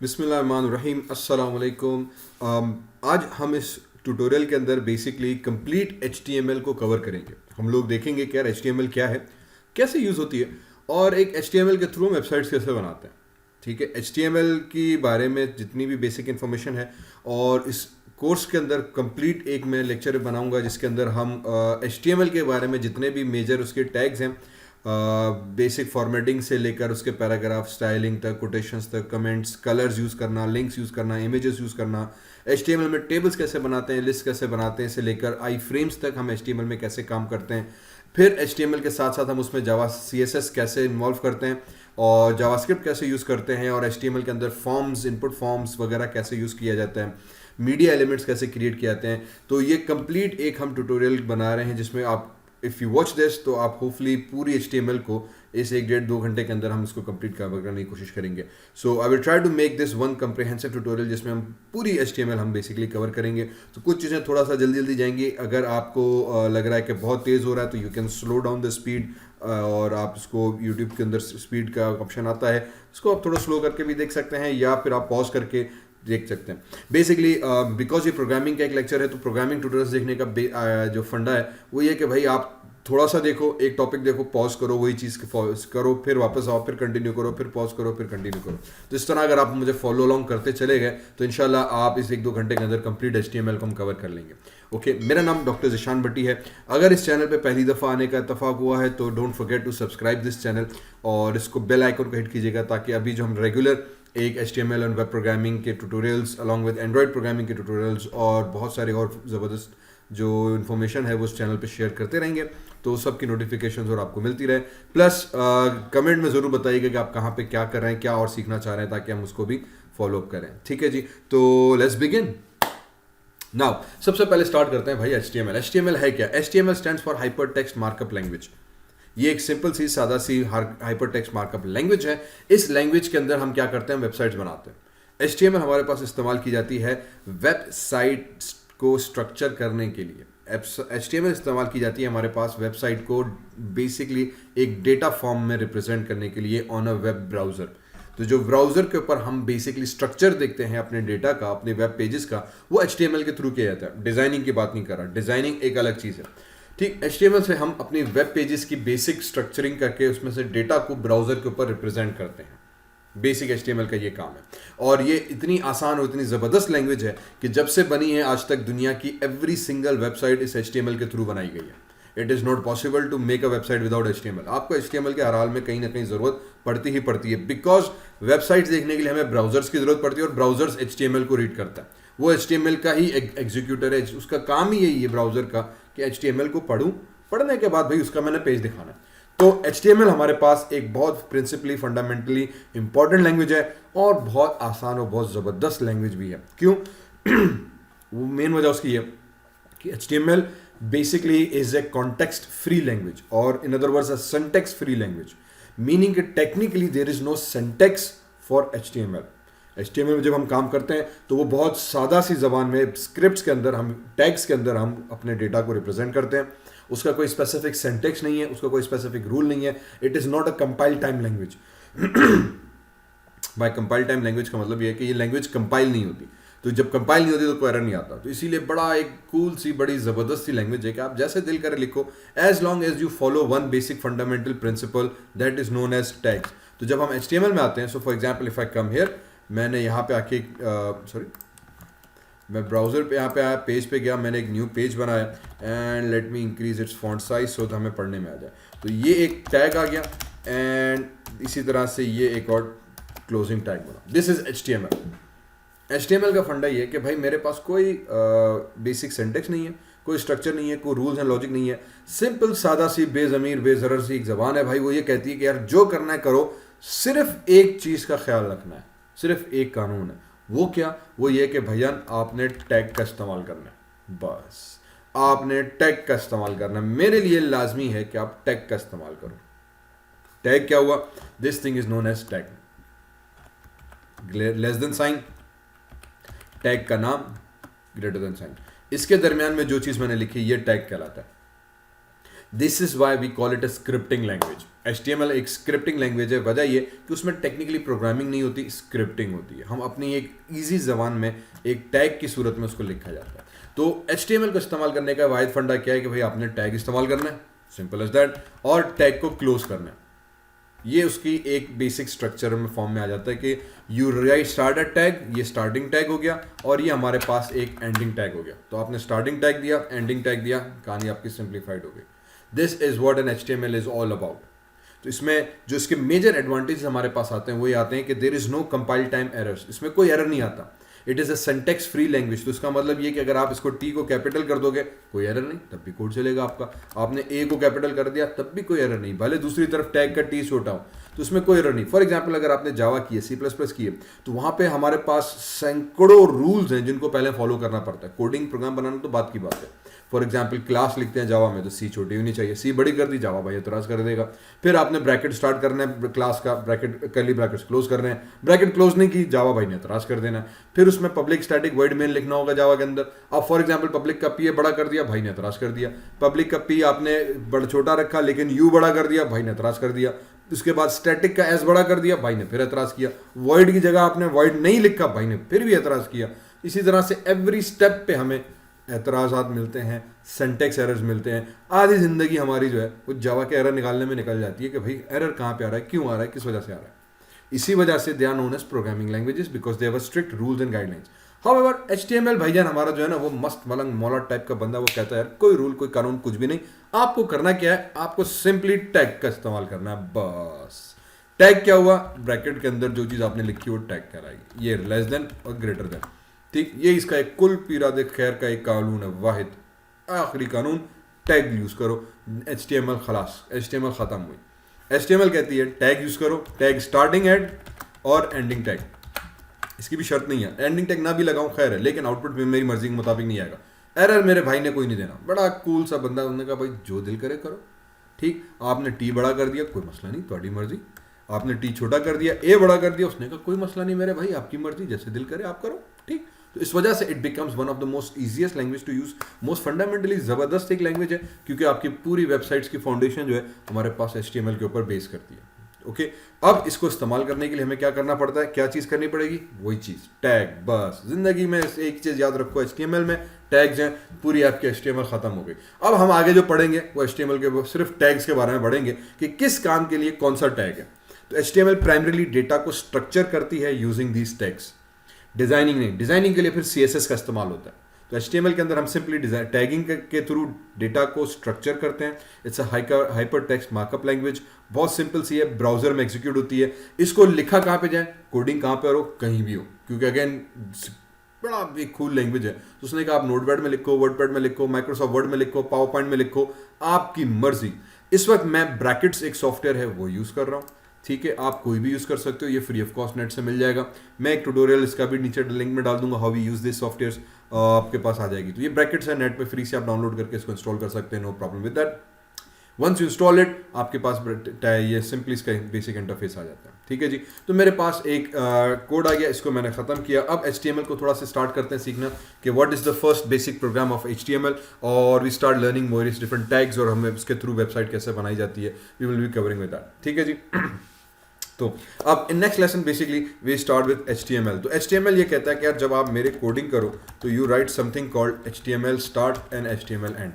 बिस्मिल्लाहिर्रहमानिर्रहीम अस्सलाम वालेकुम। आज हम इस ट्यूटोरियल के अंदर बेसिकली कंप्लीट HTML को कवर करेंगे। हम लोग देखेंगे कि यार HTML क्या है, कैसे यूज़ होती है और एक HTML के थ्रू हम वेबसाइट्स कैसे बनाते हैं। ठीक है, HTML की बारे में जितनी भी बेसिक इन्फॉर्मेशन है और इस कोर्स के अंदर कंप्लीट एक मैं लेक्चर बनाऊंगा जिसके अंदर हम HTML के बारे में जितने भी मेजर उसके टैग्स हैं, बेसिक फॉर्मेटिंग से लेकर उसके पैराग्राफ स्टाइलिंग तक, कोटेशंस तक, कमेंट्स, कलर्स यूज़ करना, लिंक्स यूज़ करना, इमेजेस यूज़ करना, HTML में टेबल्स कैसे बनाते हैं, लिस्ट कैसे बनाते हैं से लेकर आई फ्रेम्स तक हम HTML में कैसे काम करते हैं। फिर HTML के साथ साथ हम उसमें जावा CSS कैसे इन्वॉल्व करते हैं और जावास्क्रिप्ट कैसे यूज़ करते हैं और HTML के अंदर फॉर्म्स, इनपुट फॉर्म्स वगैरह कैसे यूज़ किया जाता है, मीडिया एलिमेंट्स कैसे क्रिएट किए जाते हैं। तो ये कंप्लीट एक हम ट्यूटोरियल बना रहे हैं जिसमें आप इफ़ यू वॉच दिस तो आप होपफुली पूरी HTML को इस 1 डेढ़ 2 घंटे के अंदर हम इसको कंप्लीट कवर करने की कोशिश करेंगे। So I will try to make this one comprehensive tutorial जिसमें हम पूरी HTML हम बेसिकली कवर करेंगे। तो कुछ चीज़ें थोड़ा सा जल्दी जल्दी जाएंगी। अगर आपको लग रहा है कि बहुत तेज़ हो रहा है तो you can slow down the speed और आप इसको यूट्यूब के अंदर स्पीड का ऑप्शन आता है, उसको आप थोड़ा स्लो करके भी देख सकते हैं या फिर आप पॉज करके देख सकते हैं। बेसिकली बिकॉज ये प्रोग्रामिंग का एक लेक्चर है तो प्रोग्रामिंग ट्यूटोरियल्स देखने का जो फंडा है वो ये कि भाई आप थोड़ा सा देखो, एक टॉपिक देखो, पॉज करो, वही चीज़ करो, फिर वापस आओ, फिर कंटिन्यू करो, फिर पॉज करो, फिर कंटिन्यू करो। तो इस तरह अगर आप मुझे फॉलो अलोंग करते चले गए तो इंशाल्लाह आप इस 1 2 घंटे के अंदर कंप्लीट HTML को हम कवर कर लेंगे। ओके, मेरा नाम डॉक्टर ज़िशान भट्टी है। अगर इस चैनल पे पहली दफ़ा आने का इत्तेफाक हुआ है तो don't forget to subscribe this channel और इसको बेल आइकन को हिट कीजिएगा ताकि अभी जो हम रेगुलर एक HTML और वेब प्रोग्रामिंग के tutorials along with Android programming के ट्यूटोरियल्स और बहुत सारे और ज़बरदस्त जो इन्फॉर्मेशन है वो उस चैनल पे शेयर करते रहेंगे तो सबकी नोटिफिकेशंस और आपको मिलती रहे। प्लस कमेंट में ज़रूर बताइएगा कि आप कहाँ पे क्या कर रहे हैं, क्या और सीखना चाह रहे हैं ताकि हम उसको भी फॉलो अप करें। ठीक है जी, तो लेट्स बिगिन नाउ। सबसे पहले स्टार्ट करते हैं भाई HTML। HTML है क्या? HTML stands for hyper text markup language. ये एक सिंपल सी सादा सी हाइपर टेक्स्ट मार्कअप लैंग्वेज है। इस लैंग्वेज के अंदर हम क्या करते हैं? वेबसाइट्स बनाते हैं। HTML हमारे पास इस्तेमाल की जाती है वेबसाइट को स्ट्रक्चर करने के लिए। HTML इस्तेमाल की जाती है हमारे पास वेबसाइट को बेसिकली एक डेटा फॉर्म में रिप्रेजेंट करने के लिए ऑन अ वेब ब्राउज़र। तो जो ब्राउज़र के ऊपर हम बेसिकली स्ट्रक्चर देखते हैं अपने डेटा का, अपने वेब पेजेस का, वो HTML के थ्रू किया जाता है। डिज़ाइनिंग की बात नहीं कर रहा, डिज़ाइनिंग एक अलग चीज़ है। ठीक, HTML से हम अपनी वेब पेजेस की बेसिक स्ट्रक्चरिंग करके उसमें से डेटा को ब्राउज़र के ऊपर रिप्रेजेंट करते हैं। बेसिक HTML का ये काम है और ये इतनी आसान और इतनी ज़बरदस्त लैंग्वेज है कि जब से बनी है आज तक दुनिया की एवरी सिंगल वेबसाइट इस HTML के थ्रू बनाई गई है। It is not possible to make a website without HTML। आपको HTML के हर हाल में कहीं ना कहीं ज़रूरत पड़ती ही पड़ती है बिकॉज वेबसाइट्स देखने के लिए हमें ब्राउजर्स की ज़रूरत पड़ती है और ब्राउजर्स HTML को रीड करता है। वो HTML का ही एग्जीक्यूटर है, उसका काम ही यही है ब्राउज़र का कि HTML को पढ़ूँ, पढ़ने के बाद भाई उसका मैंने पेज दिखाना है। तो HTML हमारे पास एक बहुत प्रिंसिपली फंडामेंटली इंपॉर्टेंट लैंग्वेज है और बहुत आसान और बहुत ज़बरदस्त लैंग्वेज भी है। क्यों? वो मेन वजह उसकी है कि HTML basically is a context free language और in other words a syntax free language, meaning कि technically there is no syntax for HTML में जब हम काम करते हैं तो वो बहुत सादा सी ज़बान में स्क्रिप्ट्स के अंदर हम टैग्स के अंदर हम अपने डेटा को रिप्रेजेंट करते हैं। उसका कोई स्पेसिफिक सिंटैक्स नहीं है, उसका कोई स्पेसिफिक रूल नहीं है। It is not a compile time language. By compile time language का मतलब ये है कि ये लैंग्वेज कंपाइल नहीं होती, तो जब कंपाइल नहीं होती तो कोई एरर नहीं आता। तो इसीलिए बड़ा एक कूल सी बड़ी ज़बरदस्त सी लैंग्वेज है कि आप जैसे दिल करे लिखो, as long as you follow one basic fundamental principle that is known as tags. तो जब हम HTML में आते हैं, so for example if I come here, मैंने यहाँ पे आके मैं ब्राउज़र पे यहाँ पे आया, पेज पे गया, मैंने एक न्यू पेज बनाया and let me increase its font size so हमें पढ़ने में आ जाए। तो ये एक टैग आ गया एंड इसी तरह से ये एक और क्लोजिंग टैग बना। दिस इज HTML का फंडा ये है कि भाई मेरे पास कोई बेसिक सिंटैक्स नहीं है, कोई स्ट्रक्चर नहीं है, कोई रूल्स एंड लॉजिक नहीं है। सिंपल सादा सी बेज़मीर बेज़रर सी एक ज़बान है भाई। वो ये कहती है कि यार जो करना है करो, सिर्फ एक चीज़ का ख्याल रखना है, सिर्फ एक कानून है। वो क्या? वो ये कि भैया आपने टैग का इस्तेमाल करना है, बस आपने टैग का इस्तेमाल करना है। मेरे लिए लाजमी है कि आप टैग का इस्तेमाल करो। टैग क्या हुआ? This thing is known as tag. Less than sign, tag का नाम, ग्रेटर देन साइन, इसके दरमियान में जो चीज़ मैंने लिखी ये टैग कहलाता है। This is why we call it a scripting language. HTML एक स्क्रिप्टिंग लैंग्वेज है। वजह ये कि उसमें टेक्निकली प्रोग्रामिंग नहीं होती, स्क्रिप्टिंग होती है। हम अपनी एक ईजी जबान में एक टैग की सूरत में उसको लिखा जाता है। तो HTML को इस्तेमाल करने का वाहिद फंडा क्या है कि भाई आपने टैग इस्तेमाल करना है, सिंपल एज दैट, और टैग को क्लोज करना है। ये उसकी एक बेसिक स्ट्रक्चर में फॉर्म में आ जाता है कि you right start a tag, ये स्टार्टिंग टैग हो गया, और ये हमारे पास एक एंडिंग टैग हो गया। तो आपने स्टार्टिंग टैग दिया, एंडिंग टैग दिया, कहानी आपकी सिंप्लीफाइड हो गई। This is what an HTML is all about. तो इसमें जो इसके मेजर एडवांटेज हमारे पास आते हैं वो ये आते हैं कि there is no compile time errors, इसमें कोई एरर नहीं आता। It is a syntax free language. तो इसका मतलब ये कि अगर आप इसको टी को कैपिटल कर दोगे कोई एरर नहीं, तब भी कोड चलेगा आपका। आपने ए को कैपिटल कर दिया तब भी कोई एरर नहीं, भले दूसरी तरफ टैग का टी छोटा हो, तो उसमें कोई एरर नहीं। फॉर एग्जाम्पल अगर आपने जावा की है, C++ की है, तो वहाँ पे हमारे पास सैकड़ों रूल्स हैं जिनको पहले फॉलो करना पड़ता है। कोडिंग प्रोग्राम बनाना तो बात की बात है। फॉर एग्जाम्पल क्लास लिखते हैं जावा में, तो सी छोटी होनी चाहिए, सी बड़ी कर दी जावा भाई एतराज कर देगा। फिर आपने ब्रैकेट स्टार्ट करना है क्लास का, ब्रैकेट कर्ली ब्रैकेट्स क्लोज कर रहे हैं, ब्रैकेट क्लोज नहीं की जावा भाई ने एतराज कर देना। फिर उसमें पब्लिक स्टैटिक वॉइड मेन लिखना होगा जावा के अंदर। अब फॉर एग्जाम्पल पब्लिक का पी बड़ा कर दिया, भाई ने एतराज कर दिया। पब्लिक का पी आपने बड़ा छोटा रखा लेकिन यू बड़ा कर दिया, भाई ने एतराज कर दिया। उसके बाद स्टैटिक का एस बड़ा कर दिया, भाई ने फिर एतराज किया। वॉइड की जगह आपने वॉइड नहीं लिखा, भाई ने फिर भी एतराज किया। इसी तरह से एवरी स्टेप पे हमें एतराज़ात मिलते हैं, सिंटैक्स एरर्स मिलते हैं। आधी ज़िंदगी हमारी जो है वो जावा के एरर निकालने में निकल जाती है कि भाई एरर कहाँ पे आ रहा है, क्यों आ रहा है, किस वजह से आ रहा है। इसी वजह से they are known as programming languages because they have strict rules and guidelines. However HTML भाईजान हमारा जो है ना वो मस्त मलंग मौला टाइप का बंदा, वो कहता है यार कोई रूल कोई कानून कुछ भी नहीं, आपको करना क्या है, आपको सिंपली टैग का इस्तेमाल करना है बस। टैग क्या हुआ, ब्रैकेट के अंदर जो चीज़ आपने लिखी वो टैग कहलाएगी। ये लेस देन और ग्रेटर देन, ठीक, ये इसका एक कुल पीरादे खैर का एक कानून है, वाहिद आखिरी कानून। टैग यूज करो, HTML खलास, HTML खत्म हुई। HTML कहती है टैग यूज करो, टैग स्टार्टिंग एड और एंडिंग टैग। इसकी भी शर्त नहीं है, एंडिंग टैग ना भी लगाऊं खैर है, लेकिन आउटपुट में मेरी मर्जी के मुताबिक नहीं आएगा। एरर मेरे भाई ने कोई नहीं देना, बड़ा कूल सा बंदा, उन्होंने कहा भाई जो दिल करे करो, ठीक। आपने टी बड़ा कर दिया, कोई मसला नहीं, तुम्हारी मर्जी। आपने टी छोटा कर दिया, ए बड़ा कर दिया, उसने कहा कोई मसला नहीं मेरे भाई, आपकी मर्जी, जैसे दिल करे आप करो, ठीक। तो इस वजह से it becomes one of the most easiest language to use, most fundamentally ज़बरदस्त एक लैंग्वेज है, क्योंकि आपकी पूरी वेबसाइट्स की फाउंडेशन जो है हमारे पास HTML के ऊपर बेस करती है। ओके, अब इसको इस्तेमाल करने के लिए हमें क्या करना पड़ता है, क्या चीज़ करनी पड़ेगी, वही चीज़ टैग। बस जिंदगी में एक चीज़ याद रखो, HTML में टैग्स हैं, पूरी आपकी HTML खत्म हो गई। अब हम आगे जो पढ़ेंगे वो HTML के सिर्फ टैग्स के बारे में पढ़ेंगे कि किस काम के लिए कौन सा टैग है। तो HTML प्राइमरीली डेटा को स्ट्रक्चर करती है यूजिंग दीज टैग्स। डिजाइनिंग नहीं, डिजाइनिंग के लिए फिर CSS का इस्तेमाल होता है। तो HTML के अंदर हम सिंपली टैगिंग के थ्रू डेटा को स्ट्रक्चर करते हैं। It's a hyper text markup language, बहुत सिंपल सी है, ब्राउजर में एग्जीक्यूट होती है। इसको लिखा कहाँ पे जाए, कोडिंग कहाँ पे हो, कहीं भी हो, क्योंकि अगेन बड़ा एक कूल लैंग्वेज है। तो उसने कहा आप नोटपैड में लिखो, वर्डपैड में लिखो, माइक्रोसॉफ्ट वर्ड में लिखो, पावर पॉइंट में लिखो, आपकी मर्जी। इस वक्त मैं ब्रैकेट्स एक सॉफ्टवेयर है वो यूज़ कर रहा हूँ, ठीक है, आप कोई भी यूज़ कर सकते हो, ये फ्री ऑफ कॉस्ट नेट से मिल जाएगा। मैं एक ट्यूटोरियल इसका भी नीचे लिंक में डाल दूंगा, how we use this software, आपके पास आ जाएगी। तो ये ब्रैकेट्स है, नेट पे फ्री से आप डाउनलोड करके इसको इंस्टॉल कर सकते हैं, no problem with that. Once you install it, आपके पास ये सिंपली इसका बेसिक इंटरफेस आ जाता है, ठीक है जी। तो मेरे पास एक कोड आ गया, इसको मैंने ख़त्म किया। अब HTML को थोड़ा सा स्टार्ट करते हैं सीखना कि what is the first basic program of HTML, और we start learning various different tags, और हमें उसके थ्रू वेबसाइट कैसे बनाई जाती है, we will be covering with that, ठीक है जी। तो अब in next lesson basically we start with HTML। तो HTML ये कहता है कि यार जब आप मेरे कोडिंग करो तो you right something called HTML start and HTML and.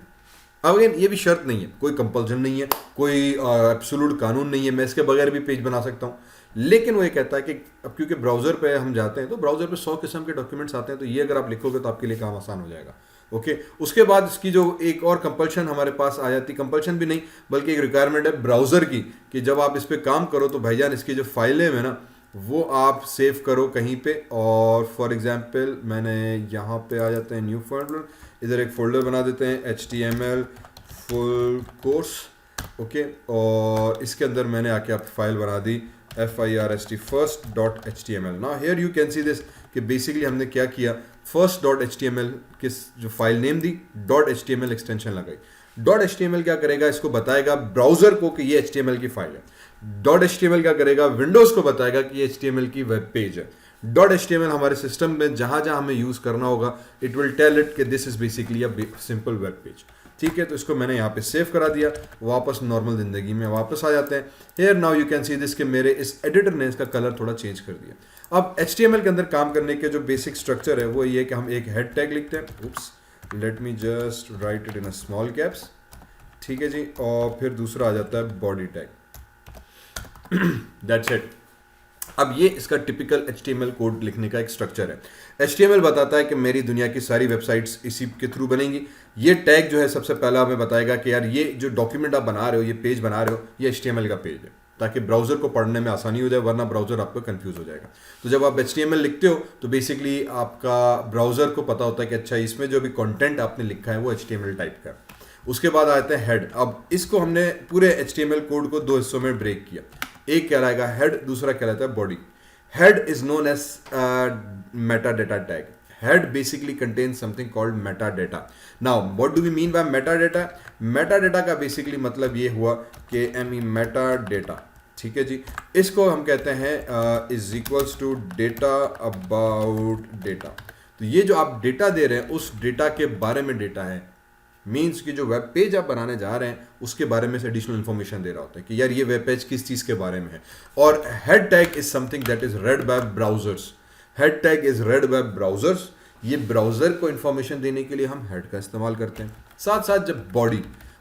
अब अगेन ये भी शर्त नहीं है, कोई कंपल्सन नहीं है, कोई एब्सोल्यूट कानून नहीं है, मैं इसके बगैर भी पेज बना सकता हूँ। लेकिन वो ये कहता है कि अब क्योंकि ब्राउज़र पे हम जाते हैं तो ब्राउज़र पे 100 किस्म के डॉक्यूमेंट्स आते हैं, तो ये अगर आप लिखोगे तो आपके लिए काम आसान हो जाएगा। ओके, उसके बाद इसकी जो एक और कंपल्शन हमारे पास आ जाती, कंपल्शन भी नहीं बल्कि एक रिक्वायरमेंट है ब्राउज़र की, कि जब आप इस पर काम करो तो भाईजान इसकी जो फाइलें हैं ना वो आप सेव करो कहीं पे। और फॉर एग्जांपल मैंने यहाँ पे आ जाते हैं न्यू फोल्डर, इधर एक फ़ोल्डर बना देते हैं HTML फुल कोर्स, ओके, और इसके अंदर मैंने आके आप फाइल बना दी first.html। Now here you can see this कि बेसिकली हमने क्या किया, first.html किस जो file name the, .html extension लगाई। .html क्या करेगा, इसको बताएगा ब्राउजर को कि ये HTML की फाइल है। .html क्या करेगा, विंडोज को बताएगा कि ये HTML की वेब पेज है। .html हमारे सिस्टम में जहां जहां हमें यूज करना होगा, इट विल टेल इट कि this is basically a simple web page, ठीक है, तो इसको मैंने यहाँ पे सेव करा दिया, वापस नॉर्मल ज़िंदगी में वापस आ जाते हैं। Here now you can see this कि मेरे इस एडिटर ने इसका कलर थोड़ा चेंज कर दिया। अब HTML के अंदर काम करने के जो बेसिक स्ट्रक्चर है वो ये है कि हम एक हेड टैग लिखते हैं, oops let me just write it in a small caps, ठीक है जी, और फिर दूसरा आ जाता है बॉडी टैग, दैट्स इट। अब ये इसका टिपिकल HTML कोड लिखने का एक स्ट्रक्चर है। HTML बताता है कि मेरी दुनिया की सारी वेबसाइट्स इसी के थ्रू बनेंगी। ये टैग जो है सबसे पहला हमें बताएगा कि यार ये जो डॉक्यूमेंट आप बना रहे हो, ये पेज बना रहे हो, ये HTML का पेज है, ताकि ब्राउजर को पढ़ने में आसानी हो जाए, वरना ब्राउजर आपको कंफ्यूज हो जाएगा। तो जब आप HTML लिखते हो तो बेसिकली आपका ब्राउजर को पता होता है कि अच्छा इसमें जो भी कंटेंट आपने लिखा है वो HTML टाइप का है। उसके बाद आते हैं हेड। अब इसको हमने पूरे HTML कोड को दो हिस्सों में ब्रेक किया, एक कहलाएगा हेड, दूसरा कहलाता है body. Head is known as metadata tag. Head basically contains something called metadata. Now what do we mean by metadata? Metadata का basically मतलब ये हुआ कि metadata, ठीक है जी, इसको हम कहते हैं is equals to data about data। तो ये जो आप डेटा दे रहे हैं उस डेटा के बारे में डेटा है, मीन्स कि जो वेब पेज आप बनाने जा रहे हैं उसके बारे में से एडिशनल इन्फॉर्मेशन दे रहा होता है कि यार ये वेब पेज किस चीज़ के बारे में है। और head tag is something that is read by browsers. Head tag is read by browsers. ये ब्राउजर को इन्फॉर्मेशन देने के लिए हम हेड का इस्तेमाल करते हैं। साथ साथ जब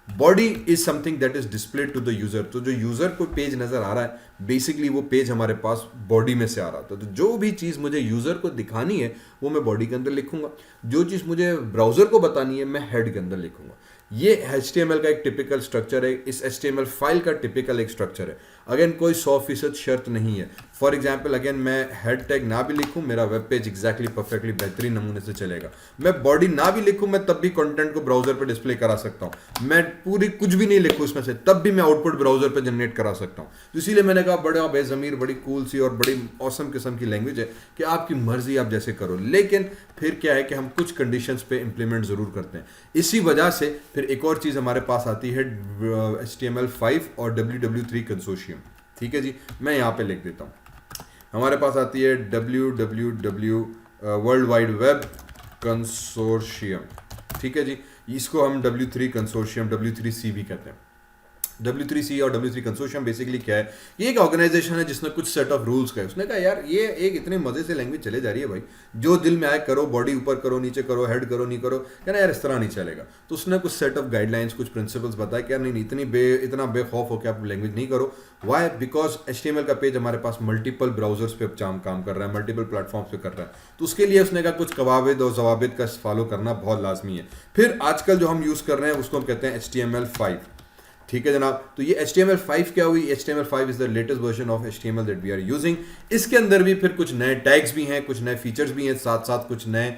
body is something that is display to the user, तो जो यूजर को पेज नजर आ रहा है बेसिकली वो पेज हमारे पास बॉडी में से आ रहा था। तो जो भी चीज़ मुझे यूजर को दिखानी है वो मैं बॉडी के अंदर लिखूंगा, जो चीज़ मुझे ब्राउजर को बतानी है मैं हेड के अंदर लिखूंगा। ये HTML का एक टिपिकल स्ट्रक्चर है, इस HTML फाइल का टिपिकल एक स्ट्रक्चर है। अगेन कोई 100% शर्त नहीं है। फॉर एग्जाम्पल अगेन मैं हेड टैग ना भी लिखूं मेरा वेब पेज एग्जैक्टली परफेक्टली बेहतरीन नमूने से चलेगा। मैं बॉडी ना भी लिखूं मैं तब भी कंटेंट को ब्राउजर पे डिस्प्ले करा सकता हूं। मैं पूरी कुछ भी नहीं लिखूं इसमें से तब भी मैं आउटपुट ब्राउजर पे जनरेट करा सकता हूं। तो इसीलिए मैंने कहा बड़ा बेज़मीर, बड़ी कूल सी और बड़ी औसम किस्म की लैंग्वेज है कि आपकी मर्जी आप जैसे करो। लेकिन फिर क्या है कि हम कुछ कंडीशंस पे इंप्लीमेंट जरूर करते हैं। इसी वजह से फिर एक और चीज़ हमारे पास आती है HTML5 और WW3 कंसोर्शियम। ठीक है जी, मैं यहाँ पे लिख देता हूँ। हमारे पास आती है WWW world wide web consortium. ठीक है जी, इसको हम W3 कंसोर्शियम W3C भी कहते हैं। W3C और W3 कंसोर्शियम बेसिकली क्या है, ये एक ऑर्गेनाइजेशन है जिसने कुछ सेट ऑफ रूल्स का, उसने कहा यार ये एक इतने मजे से लैंग्वेज चले जा रही है भाई, जो दिल में आए करो, बॉडी ऊपर करो नीचे करो, हेड करो नहीं करो, क्या ना यार इस तरह नहीं चलेगा। तो उसने कुछ सेट ऑफ गाइडलाइंस, कुछ प्रिंसिपल्स बताया कि यार नहीं इतना बेखौफ हो कि आप लैंग्वेज नहीं करो। वाई? बिकॉज HTML का पेज हमारे पास मल्टीपल ब्राउजर्स पे काम कर रहा है, मल्टीपल प्लेटफॉर्म्स पे कर रहा है, तो उसके लिए उसने कहा कुछ कवायद और जवाबित का फॉलो करना बहुत लाजमी है। फिर आजकल जो हम यूज़ कर रहे हैं उसको हम कहते हैं HTML5। ठीक है जनाब, तो ये HTML5 क्या हुई? HTML5 is the latest version of HTML that we are using. इसके अंदर भी फिर कुछ नए टैग्स भी हैं, कुछ नए फीचर्स भी हैं, साथ साथ कुछ नए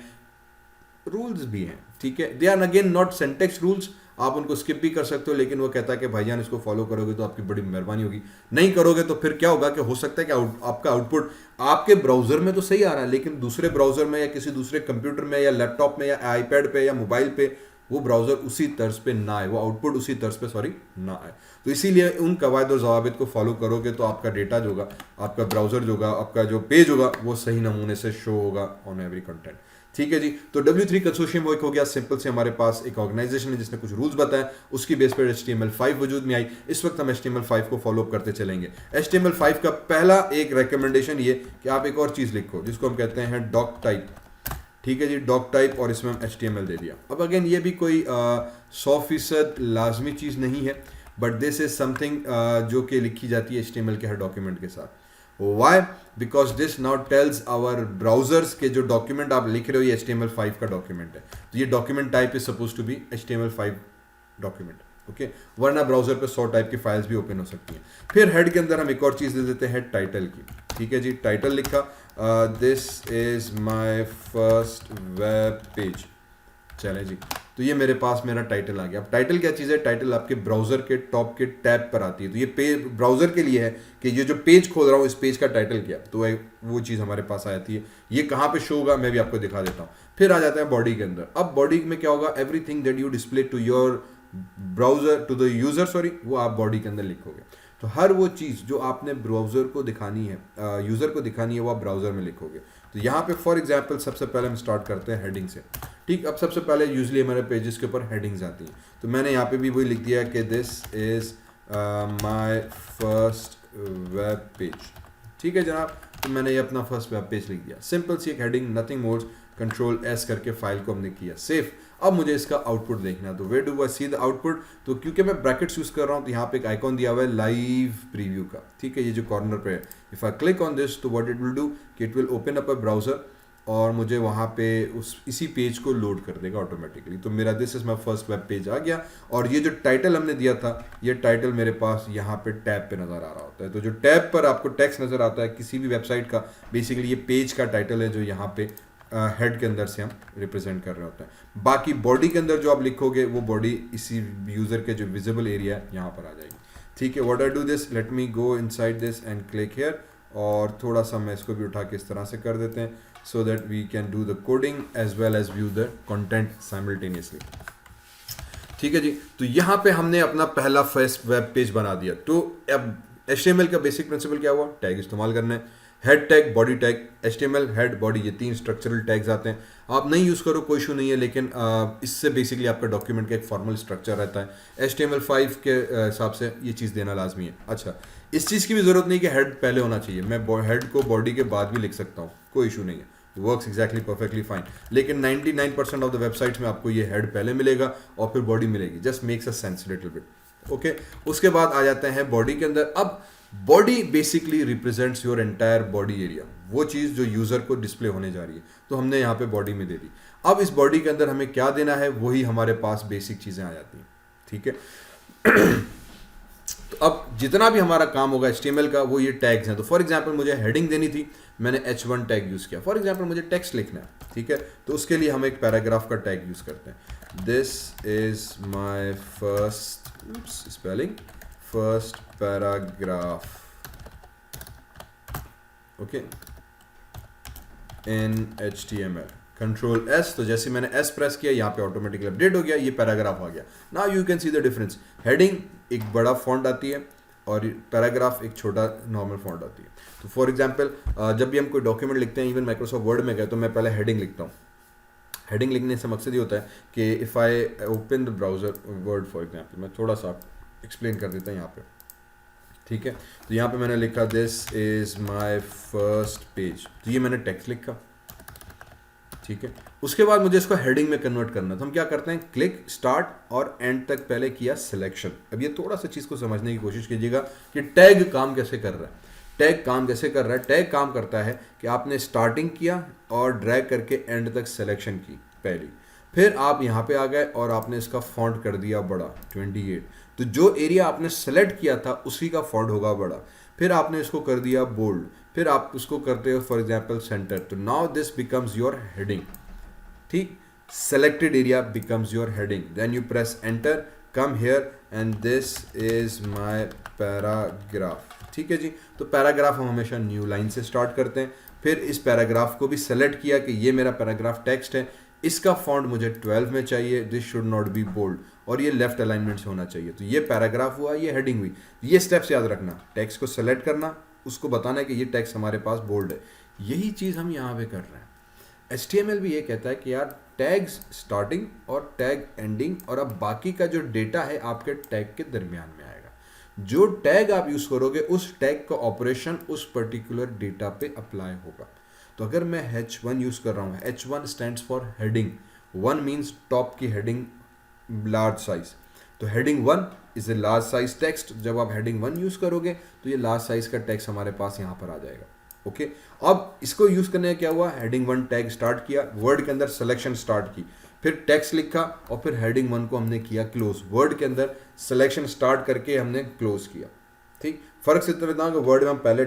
रूल्स भी हैं। ठीक है, they are again not syntax rules, आप उनको स्किप भी कर सकते हो, लेकिन वो कहता है कि भाईजान इसको फॉलो करोगे तो आपकी बड़ी मेहरबानी होगी, नहीं करोगे तो फिर क्या होगा कि हो सकता है कि आपका आउटपुट आपके ब्राउजर में तो सही आ रहा है लेकिन दूसरे ब्राउजर में या किसी दूसरे कंप्यूटर में या लैपटॉप में या आईपैड पे या मोबाइल पे वो ब्राउजर उसी तर्ज पे ना आए, वो आउटपुट उसी तर्ज पे ना आए। तो इसीलिए उन कवायद और ज़वाबित को फॉलो करोगे तो आपका डेटा जो होगा, आपका ब्राउजर जो होगा, आपका जो पेज होगा वो सही नमूने से शो होगा ऑन एवरी कंटेंट। ठीक है जी, तो W3 कंसोर्शियम हो गया सिंपल से, हमारे पास एक ऑर्गेनाइजेशन है जिसने कुछ रूल्स बताया, उसकी बेस पर HTML5 वजूद में आई। इस वक्त हम HTML5 को फॉलो अप करते चलेंगे। HTML5 का पहला एक रिकमेंडेशन ये कि आप एक और चीज़ लिखो जिसको हम कहते हैं डॉक टाइप। ठीक है जी, डॉक टाइप, और इसमें हम HTML दे दिया। अब अगेन ये भी कोई 100% लाजमी चीज़ नहीं है, बट दिस इज समथिंग जो कि लिखी जाती है HTML के हर डॉक्यूमेंट के साथ। Why? Because this now tells our browsers के जो डॉक्यूमेंट आप लिख रहे हो ये HTML5 का डॉक्यूमेंट है, तो ये document type is suppose to be HTML5 document. Okay, वरना ब्राउजर पे 100 टाइप की फाइल्स भी ओपन हो सकती हैं। फिर हेड के अंदर हम एक और चीज़ दे देते हैं टाइटल की। ठीक है जी, टाइटल लिखा, this is my first web page. चले जी, तो ये मेरे पास मेरा टाइटल आ गया। अब टाइटल क्या चीज़ है? टाइटल आपके ब्राउजर के टॉप के टैब पर आती है, तो ये पेज ब्राउजर के लिए है कि ये जो पेज खोल रहा हूँ इस पेज का टाइटल क्या, तो वो चीज़ हमारे पास आ जाती है। ये कहाँ पे शो होगा मैं भी आपको दिखा देता हूँ। फिर आ जाता है बॉडी के अंदर। अब बॉडी में क्या होगा? Everything that you display to your browser to the user, sorry, वो आप बॉडी के अंदर लिखोगे। तो हर वो चीज़ जो आपने ब्राउजर को दिखानी है, यूज़र को दिखानी है, वो आप ब्राउजर में लिखोगे। तो यहाँ पे फॉर एग्जांपल सबसे पहले हम स्टार्ट करते हैं हेडिंग से। ठीक, अब सबसे पहले यूजली हमारे पेजेस के ऊपर हेडिंग्स आती हैं, तो मैंने यहाँ पे भी वही लिख दिया कि this is my first web page. ठीक है जनाब, तो मैंने ये अपना फर्स्ट वेब पेज लिख दिया, सिंपल सी एक heading, nothing more, control S करके फाइल को हमने किया सेव। अब मुझे इसका आउटपुट देखना है, तो where do I see the output, तो क्योंकि मैं ब्रैकेट्स यूज कर रहा हूँ तो यहाँ पे एक आइकॉन दिया हुआ है लाइव प्रीव्यू का। ठीक है, ये जो कॉर्नर पे है, if I click on this तो व्हाट इट विल डू कि it will open up a browser और मुझे वहाँ पे इसी पेज को लोड कर देगा ऑटोमेटिकली। तो मेरा this is my first web page आ गया, और ये जो टाइटल हमने दिया था, ये टाइटल मेरे पास यहाँ पे टैब पे नज़र आ रहा होता है। तो जो टैब पर आपको टेक्स्ट नज़र आता है किसी भी वेबसाइट का, बेसिकली ये पेज का टाइटल है जो यहाँ पे हेड के अंदर से हम रिप्रेजेंट कर रहे होते हैं। बाकी बॉडी के अंदर जो आप लिखोगे वो बॉडी इसी यूज़र के जो विजिबल एरिया है यहाँ पर आ जाएगी। ठीक है, what I do this, let me go inside this and click here, और थोड़ा सा मैं इसको भी उठा के इस तरह से कर देते हैं so that we can do the coding as well as view the content simultaneously। ठीक है जी, तो यहाँ पे हमने अपना पहला फर्स्ट वेब पेज बना दिया। तो अब HTML का बेसिक प्रिंसिपल क्या हुआ, टैग इस्तेमाल करना है, head tag, body tag, HTML head body, ये 3 स्ट्रक्चरल टैग्स आते हैं। आप नहीं यूज़ करो कोई इशू नहीं है, लेकिन इससे बेसिकली आपका डॉक्यूमेंट का एक फॉर्मल स्ट्रक्चर रहता है। HTML5 के हिसाब से ये चीज़ देना लाजमी है। अच्छा, इस चीज़ की भी ज़रूरत नहीं कि हेड पहले होना चाहिए, मैं हेड को बॉडी के बाद भी लिख सकता हूँ, कोई इशू नहीं है, वर्क्स एग्जैक्टली परफेक्टली फाइन। लेकिन 99% ऑफ द वेबसाइट्स में आपको ये हेड पहले मिलेगा और फिर बॉडी मिलेगी, just makes a sense little bit. Okay, उसके बाद आ जाते हैं बॉडी के अंदर। अब body basically represents your entire body area, वो चीज़ जो यूज़र को डिस्प्ले होने जा रही है, तो हमने यहाँ पे बॉडी में दे दी। अब इस बॉडी के अंदर हमें क्या देना है, वही हमारे पास बेसिक चीज़ें आ जाती हैं। ठीक है, तो अब जितना भी हमारा काम होगा HTML का, वो ये टैग्स हैं। तो फॉर एग्जांपल मुझे हेडिंग देनी थी, मैंने H1 टैग यूज़ किया। फॉर एग्जांपल मुझे टेक्स्ट लिखना है, ठीक है, तो उसके लिए हम एक पैराग्राफ का टैग यूज़ करते हैं, this is my first spelling, first paragraph, okay, in HTML, control S. तो जैसे मैंने एस प्रेस किया, यहाँ पे ऑटोमेटिकली अपडेट हो गया, ये पैराग्राफ आ गया। Now you can see the difference, heading एक बड़ा फॉन्ट आती है और पैराग्राफ एक छोटा नॉर्मल फॉन्ट आती है। तो फॉर एग्जांपल जब भी हम कोई डॉक्यूमेंट लिखते हैं, इवन माइक्रोसॉफ्ट वर्ड में गए, तो मैं पहले हेडिंग लिखता हूँ। हेडिंग लिखने से मकसद ये होता है कि if I open the browser word for example, मैं थोड़ा सा एक्सप्लेन कर देता हूँ यहाँ पे। ठीक है, तो यहाँ पे मैंने लिखा this is my first page, तो ये मैंने टेक्स्ट लिखा। ठीक है, उसके बाद मुझे इसको हेडिंग में कन्वर्ट करना, तो हम क्या करते हैं, क्लिक स्टार्ट और एंड तक पहले किया सिलेक्शन। अब ये थोड़ा सा चीज़ को समझने की कोशिश कीजिएगा कि टैग काम कैसे कर रहा है। टैग काम कैसे कर रहा है, टैग काम करता है कि आपने स्टार्टिंग किया और ड्रैग करके एंड तक सिलेक्शन की पहली, फिर आप यहाँ पे आ गए और आपने इसका फॉन्ट कर दिया बड़ा 28, तो जो एरिया आपने सेलेक्ट किया था उसी का फॉन्ट होगा बड़ा, फिर आपने इसको कर दिया बोल्ड, फिर आप उसको करते हो फॉर एग्जांपल सेंटर, तो now this becomes your heading. ठीक, selected area becomes your heading, then you press enter, come here and this is my paragraph. ठीक है जी, तो पैराग्राफ हम हमेशा न्यू लाइन से स्टार्ट करते हैं। फिर इस पैराग्राफ को भी सेलेक्ट किया कि ये मेरा पैराग्राफ टेक्स्ट है, इसका फॉन्ट मुझे 12 में चाहिए, this should not be bold, और ये लेफ्ट अलाइनमेंट से होना चाहिए। तो ये पैराग्राफ हुआ, ये हेडिंग हुई। ये स्टेप्स याद रखना, टेक्स्ट को सेलेक्ट करना, उसको बताना है कि ये टेक्स्ट हमारे पास बोल्ड है। यही चीज़ हम यहाँ पे कर रहे हैं। HTML भी ये कहता है कि यार टैग्स स्टार्टिंग और टैग एंडिंग, और अब बाकी का जो डेटा है आपके टैग के दरमियान में आएगा। जो टैग आप यूज़ करोगे उस टैग का ऑपरेशन उस पर्टिकुलर डेटा पे अप्लाई होगा। तो अगर मैं H1 यूज़ कर रहा हूँ, H1 stands for heading, 1 means top की हेडिंग लार्ज साइज, तो heading 1 is a large size text. जब आप हेडिंग 1 यूज़ करोगे तो ये लार्ज साइज का टेक्स्ट हमारे पास यहाँ पर आ जाएगा। ओके, अब इसको यूज़ करने का क्या हुआ, हेडिंग 1 टैग स्टार्ट किया, वर्ड के अंदर सिलेक्शन स्टार्ट की, फिर टेक्स्ट लिखा और फिर हेडिंग 1 को हमने किया क्लोज, वर्ड के अंदर सिलेक्शन स्टार्ट करके हमने क्लोज किया। ठीक, फर्क सिर्फ इतना कि वर्ड में हम पहले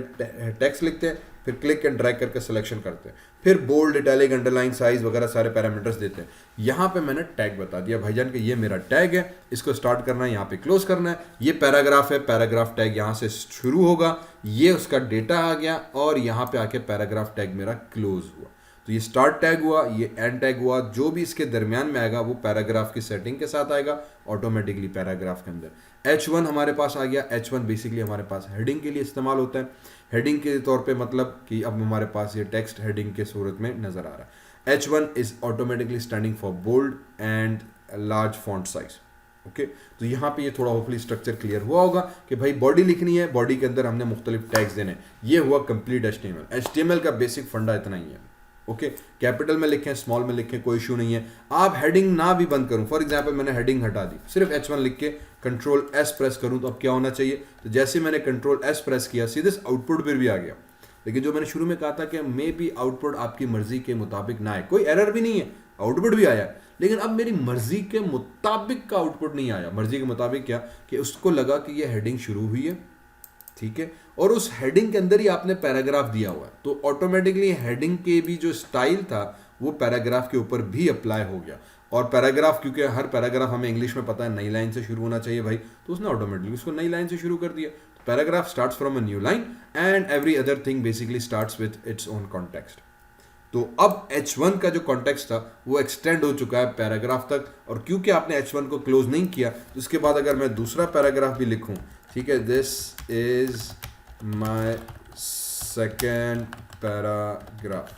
टेक्स्ट लिखते हैं, फिर क्लिक एंड ड्रैग करके सिलेक्शन करते हैं, फिर बोल्ड, इटैलिक, अंडरलाइन, साइज वगैरह सारे पैरामीटर्स देते हैं। यहाँ पे मैंने टैग बता दिया भाईजान कि ये मेरा टैग है, इसको स्टार्ट करना है, यहाँ पे क्लोज करना है। ये पैराग्राफ है, पैराग्राफ टैग यहाँ से शुरू होगा, ये उसका डेटा आ गया और यहाँ पे आके पैराग्राफ टैग मेरा क्लोज हुआ। तो ये स्टार्ट टैग हुआ, ये एंड टैग हुआ, जो भी इसके दरमियान में आएगा वो पैराग्राफ की सेटिंग के साथ आएगा ऑटोमेटिकली पैराग्राफ के अंदर। H1 हमारे पास आ गया। H1 बेसिकली हमारे पास हेडिंग के लिए इस्तेमाल होता है। हेडिंग के तौर पे मतलब कि अब हमारे पास ये टेक्स्ट हेडिंग के सूरत में नज़र आ रहा H1 is automatically standing for bold and large font size. Okay तो यहाँ पे ये थोड़ा होपफुली स्ट्रक्चर क्लियर हुआ होगा कि भाई बॉडी लिखनी है, बॉडी के अंदर हमने मुख्तलिफ टैग्स देने हैं. ये हुआ कंप्लीट HTML का बेसिक फंडा इतना ही है. ओके कैपिटल में लिखें, स्मॉल में लिखें, कोई इशू नहीं है. आप हेडिंग ना भी बंद करूं, फॉर एग्जांपल मैंने हेडिंग हटा दी, सिर्फ H1 लिख के कंट्रोल S प्रेस करूं तो अब क्या होना चाहिए, तो जैसे मैंने कंट्रोल S प्रेस किया सीधे आउटपुट पर भी आ गया. लेकिन जो मैंने शुरू में कहा था कि मे बी आउटपुट आपकी मर्जी के मुताबिक ना आए, कोई एरर भी नहीं है, आउटपुट भी आया, लेकिन अब मेरी मर्जी के मुताबिक का आउटपुट नहीं आया. मर्जी के मुताबिक क्या कि उसको लगा कि ये हेडिंग शुरू हुई है, ठीक है, और उस हेडिंग के अंदर ही आपने पैराग्राफ दिया हुआ है, तो ऑटोमेटिकली हेडिंग के भी जो स्टाइल था वो पैराग्राफ के ऊपर भी अप्लाई हो गया. और पैराग्राफ, क्योंकि हर पैराग्राफ हमें इंग्लिश में पता है नई लाइन से शुरू होना चाहिए भाई, तो उसने ऑटोमेटिकली उसको नई लाइन से शुरू कर दिया. Paragraph starts from a new line and every other thing basically starts with its own context. तो अब H1 का जो कॉन्टेक्स्ट था वो एक्सटेंड हो चुका है पैराग्राफ तक, और क्योंकि आपने H1 को क्लोज नहीं किया तो उसके बाद अगर मैं दूसरा पैराग्राफ भी लिखूं, ठीक है, this is my second paragraph,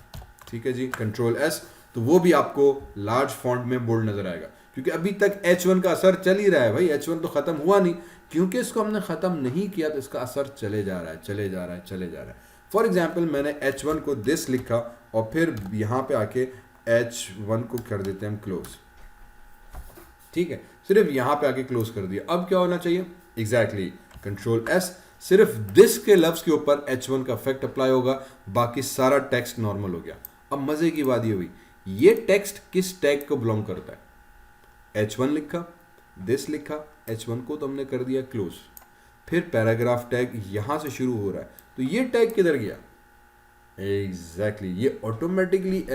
ठीक है जी, कंट्रोल S, तो वो भी आपको लार्ज फॉन्ट में बोल्ड नजर आएगा, क्योंकि अभी तक H1 का असर चल ही रहा है भाई. H1 तो खत्म हुआ नहीं, क्योंकि इसको हमने खत्म नहीं किया तो इसका असर चले जा रहा है, चले जा रहा है, चले जा रहा है. फॉर एग्जाम्पल मैंने H1 को दिस लिखा और फिर यहाँ पे आके H1 को कर देते हैं हम क्लोज, ठीक है, सिर्फ यहाँ पे आके क्लोज कर दिया. अब क्या होना चाहिए, एग्जैक्टली कंट्रोल S, सिर्फ दिस के लफ्ज के ऊपर H1 का इफेक्ट अप्लाई होगा, बाकी सारा टेक्स्ट नॉर्मल हो गया. अब मजे की बात ये हुई, ये टेक्स्ट किस टैग को बिलोंग करता है, H1 लिखा, दिस लिखा, H1 को तो हमने कर दिया क्लोज, फिर पैराग्राफ टैग यहां से शुरू हो रहा है, तो ये टैग किधर गया, एग्जैक्टली ये ऑटोमेटिकली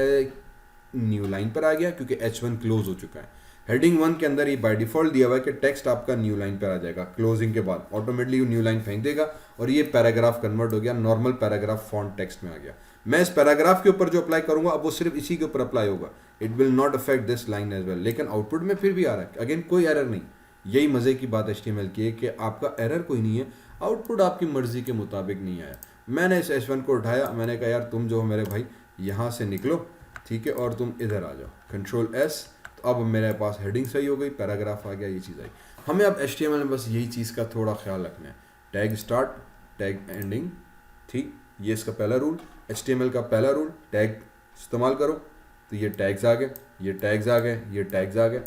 न्यू लाइन पर आ गया, क्योंकि H1 क्लोज हो चुका है. हेडिंग 1 के अंदर ही बाय डिफॉल्ट दिया हुआ है कि टेक्स्ट आपका न्यू लाइन पर आ जाएगा, क्लोजिंग के बाद ऑटोमेटिकली न्यू लाइन फेंक देगा और ये पैराग्राफ कन्वर्ट हो गया, नॉर्मल पैराग्राफ फॉन्ट टेक्स्ट में आ गया. मैं इस पैराग्राफ के ऊपर जो अप्लाई करूंगा अब वो सिर्फ इसी के ऊपर अप्लाई होगा, it will not affect this line as well, लेकिन आउटपुट में फिर भी आ रहा है, अगेन कोई एरर नहीं. यही मजे की बात HTML की है कि आपका एरर कोई नहीं है, आउटपुट आपकी मर्जी के मुताबिक नहीं आया. मैंने इस H1 को उठाया, मैंने कहा यार तुम जो हो मेरे भाई यहाँ से निकलो, ठीक है, और तुम इधर आ जाओ, कंट्रोल S, तो अब मेरे पास हेडिंग सही हो गई, पैराग्राफ आ गया, ये चीज़ आई. हमें अब HTML में बस यही चीज़ का थोड़ा ख्याल रखना है, टैग स्टार्ट, टैग एंडिंग, ठीक, ये इसका पहला रूल, HTML का पहला रूल, टैग इस्तेमाल करो, तो ये टैग्स आ गए, ये टैग्स आ गए, ये टैग्स आ गए.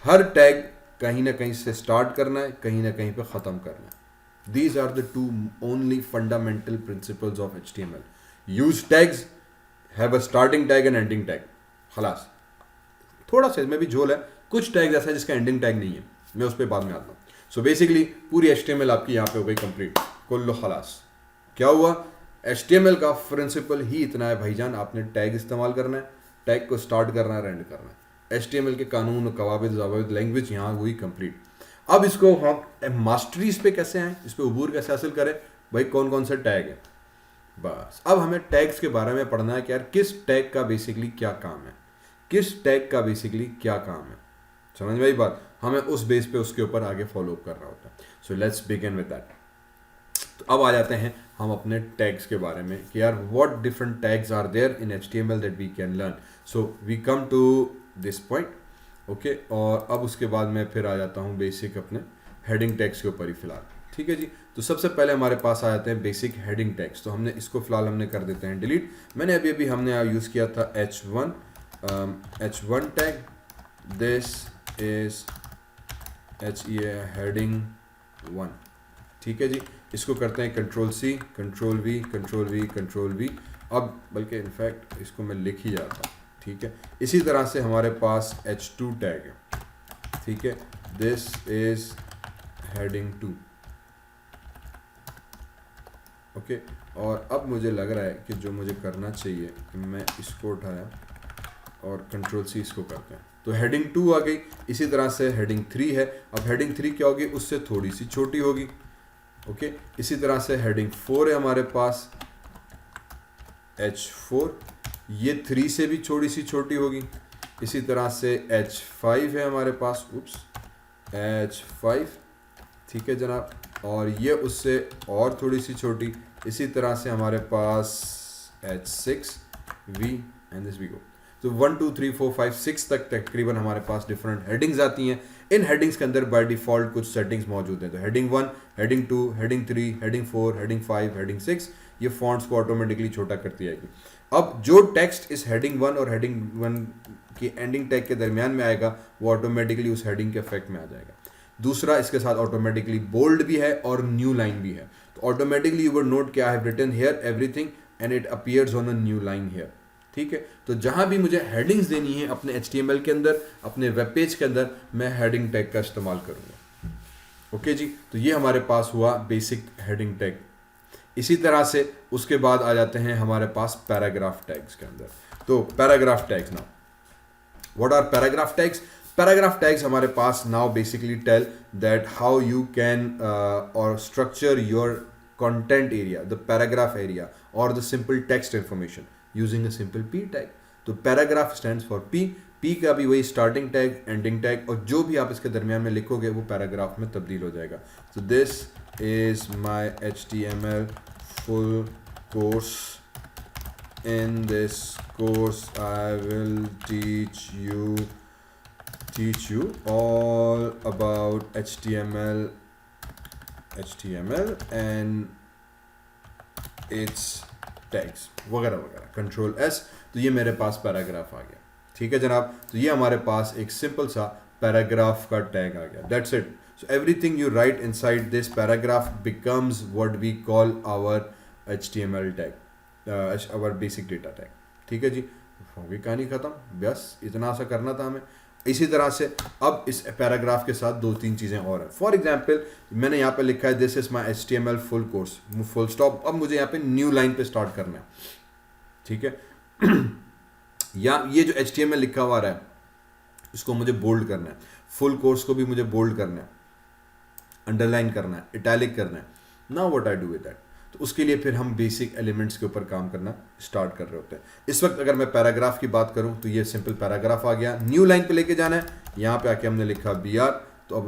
हर टैग कहीं ना कहीं से स्टार्ट करना है, कहीं ना कहीं पे ख़त्म करना है. These are the two only fundamental principles of HTML. Use tags, have a starting tag and ending tag. खलास. थोड़ा सा इसमें भी झोल है, कुछ टैग ऐसा है जिसका एंडिंग टैग नहीं है, मैं उस पर बाद में आता हूँ. सो बेसिकली पूरी HTML आपकी यहाँ पे हो गई कंप्लीट, कुल्लो खलास. क्या हुआ, HTML का प्रिंसिपल ही इतना है भाईजान, आपने टैग इस्तेमाल करना है, टैग को स्टार्ट करना है, एंड करना है. HTMल के कानून, कवाबिद, ज़वाबित, लैंग्वेज यहाँ हुई कंप्लीट. अब इसको हम मास्टरी इस पे कैसे आए, इस पे उबूर कैसे हासिल करें, भाई कौन कौन से टैग है. बस अब हमें टैग्स के बारे में पढ़ना है कि यार किस टैग का बेसिकली क्या काम है, किस टैग का बेसिकली क्या काम है. समझ में आई बात, हमें उस बेस पे उसके ऊपर आगे फॉलो अप करना होता है. So let's begin with that. तो अब आ जाते हैं हम अपने टैग्स के बारे में कि यार what different tags are there in HTML that we can learn. So we come to this point, okay, और अब उसके बाद मैं फिर आ जाता हूँ बेसिक अपने हेडिंग टैग्स के ऊपर ही फिलहाल, ठीक है जी. तो सबसे पहले हमारे पास आ जाते हैं बेसिक हेडिंग टैग्स, तो हमने इसको फिलहाल हमने कर देते हैं डिलीट. मैंने अभी हमने यूज़ किया था H1 tag, this is heading 1, ठीक है जी. इसको करते हैं control C, control V, control V, control V. अब बल्कि इनफैक्ट इसको मैं लिख ही जाता हूँ, ठीक है. इसी तरह से हमारे पास H2 टैग है, ठीक है, दिस इज हेडिंग 2, ओके. और अब मुझे लग रहा है कि जो मुझे करना चाहिए कि मैं इसको उठाया और कंट्रोल C इसको करते हैं, तो हेडिंग 2 आ गई. इसी तरह से हेडिंग 3 है, अब हेडिंग 3 क्या होगी, उससे थोड़ी सी छोटी होगी, ओके. इसी तरह से हेडिंग 4 है हमारे पास H4, ये 3 से भी थोड़ी सी छोटी होगी. इसी तरह से H5 है हमारे पास, H5, ठीक है जनाब, और ये उससे और थोड़ी सी छोटी. इसी तरह से हमारे पास H6V and this we go. तो 1 2 3 4 5 6 तक तकरीबन हमारे पास डिफरेंट हेडिंग्स आती हैं। इन हेडिंग्स के अंदर बाय डिफ़ॉल्ट कुछ सेटिंग्स मौजूद हैं। तो heading 1, heading 2, heading 3, heading 4, heading 5, heading 6 ये फॉन्ट्स को ऑटोमेटिकली छोटा करती जाएगी। अब जो टेक्स्ट इस हेडिंग 1 और हेडिंग 1 की एंडिंग टैग के दरमियान में आएगा वो ऑटोमेटिकली उस हेडिंग के इफेक्ट में आ जाएगा। दूसरा, इसके साथ ऑटोमेटिकली बोल्ड भी है और न्यू लाइन भी है। तो ऑटोमेटिकली यू वुड नोट कि I have written here everything and it appears on a new line here. ठीक है, तो जहां भी मुझे हेडिंग्स देनी है अपने HTML के अंदर, अपने वेब पेज के अंदर, मैं हेडिंग टैग का इस्तेमाल करूंगा। ओके जी, तो ये हमारे पास हुआ बेसिक हेडिंग टैग। इसी तरह से उसके बाद आ जाते हैं हमारे पास पैराग्राफ टैग्स के अंदर। तो paragraph tags, now what are paragraph tags? Paragraph tags हमारे पास now basically tell that how you can और structure your content area, the paragraph area or the simple text information using a simple P tag. तो paragraph stands for P. P का भी वही starting tag, ending tag और जो भी आप इसके दरमियान में लिखोगे वो paragraph में तब्दील हो जाएगा। So this is my HTML full course. In this course I will teach you all about HTML and its tags वगैरह वगैरह। कंट्रोल S, तो ये मेरे पास पैराग्राफ आ गया। ठीक है जनाब, तो ये हमारे पास एक सिंपल सा पैराग्राफ का टैग आ गया। That's it. So everything you write inside this paragraph becomes what we call our HTML tag, our basic data tag. ठीक है जी, होगी कहानी खत्म। बस इतना सा करना था हमें। इसी तरह से अब इस पैराग्राफ के साथ 2-3 चीज़ें और हैं। फॉर एग्जाम्पल मैंने यहाँ पे लिखा है this is my HTML full course, full stop. अब मुझे यहाँ पे न्यू लाइन पे स्टार्ट करना है। ठीक है या ये जो HTML लिखा हुआ रहा है इसको मुझे बोल्ड करना है, फुल कोर्स को भी मुझे बोल्ड करना है, अंडरलाइन करना है, इटैलिक करना है। Now what I do with that? तो उसके लिए फिर हम बेसिक एलिमेंट्स के ऊपर काम करना स्टार्ट कर रहे होते हैं। इस वक्त अगर मैं पैराग्राफ की बात करूं तो ये सिंपल पैराग्राफ आ गया। न्यू लाइन पे लेके जाना है, यहाँ पे आके हमने लिखा BR, तो अब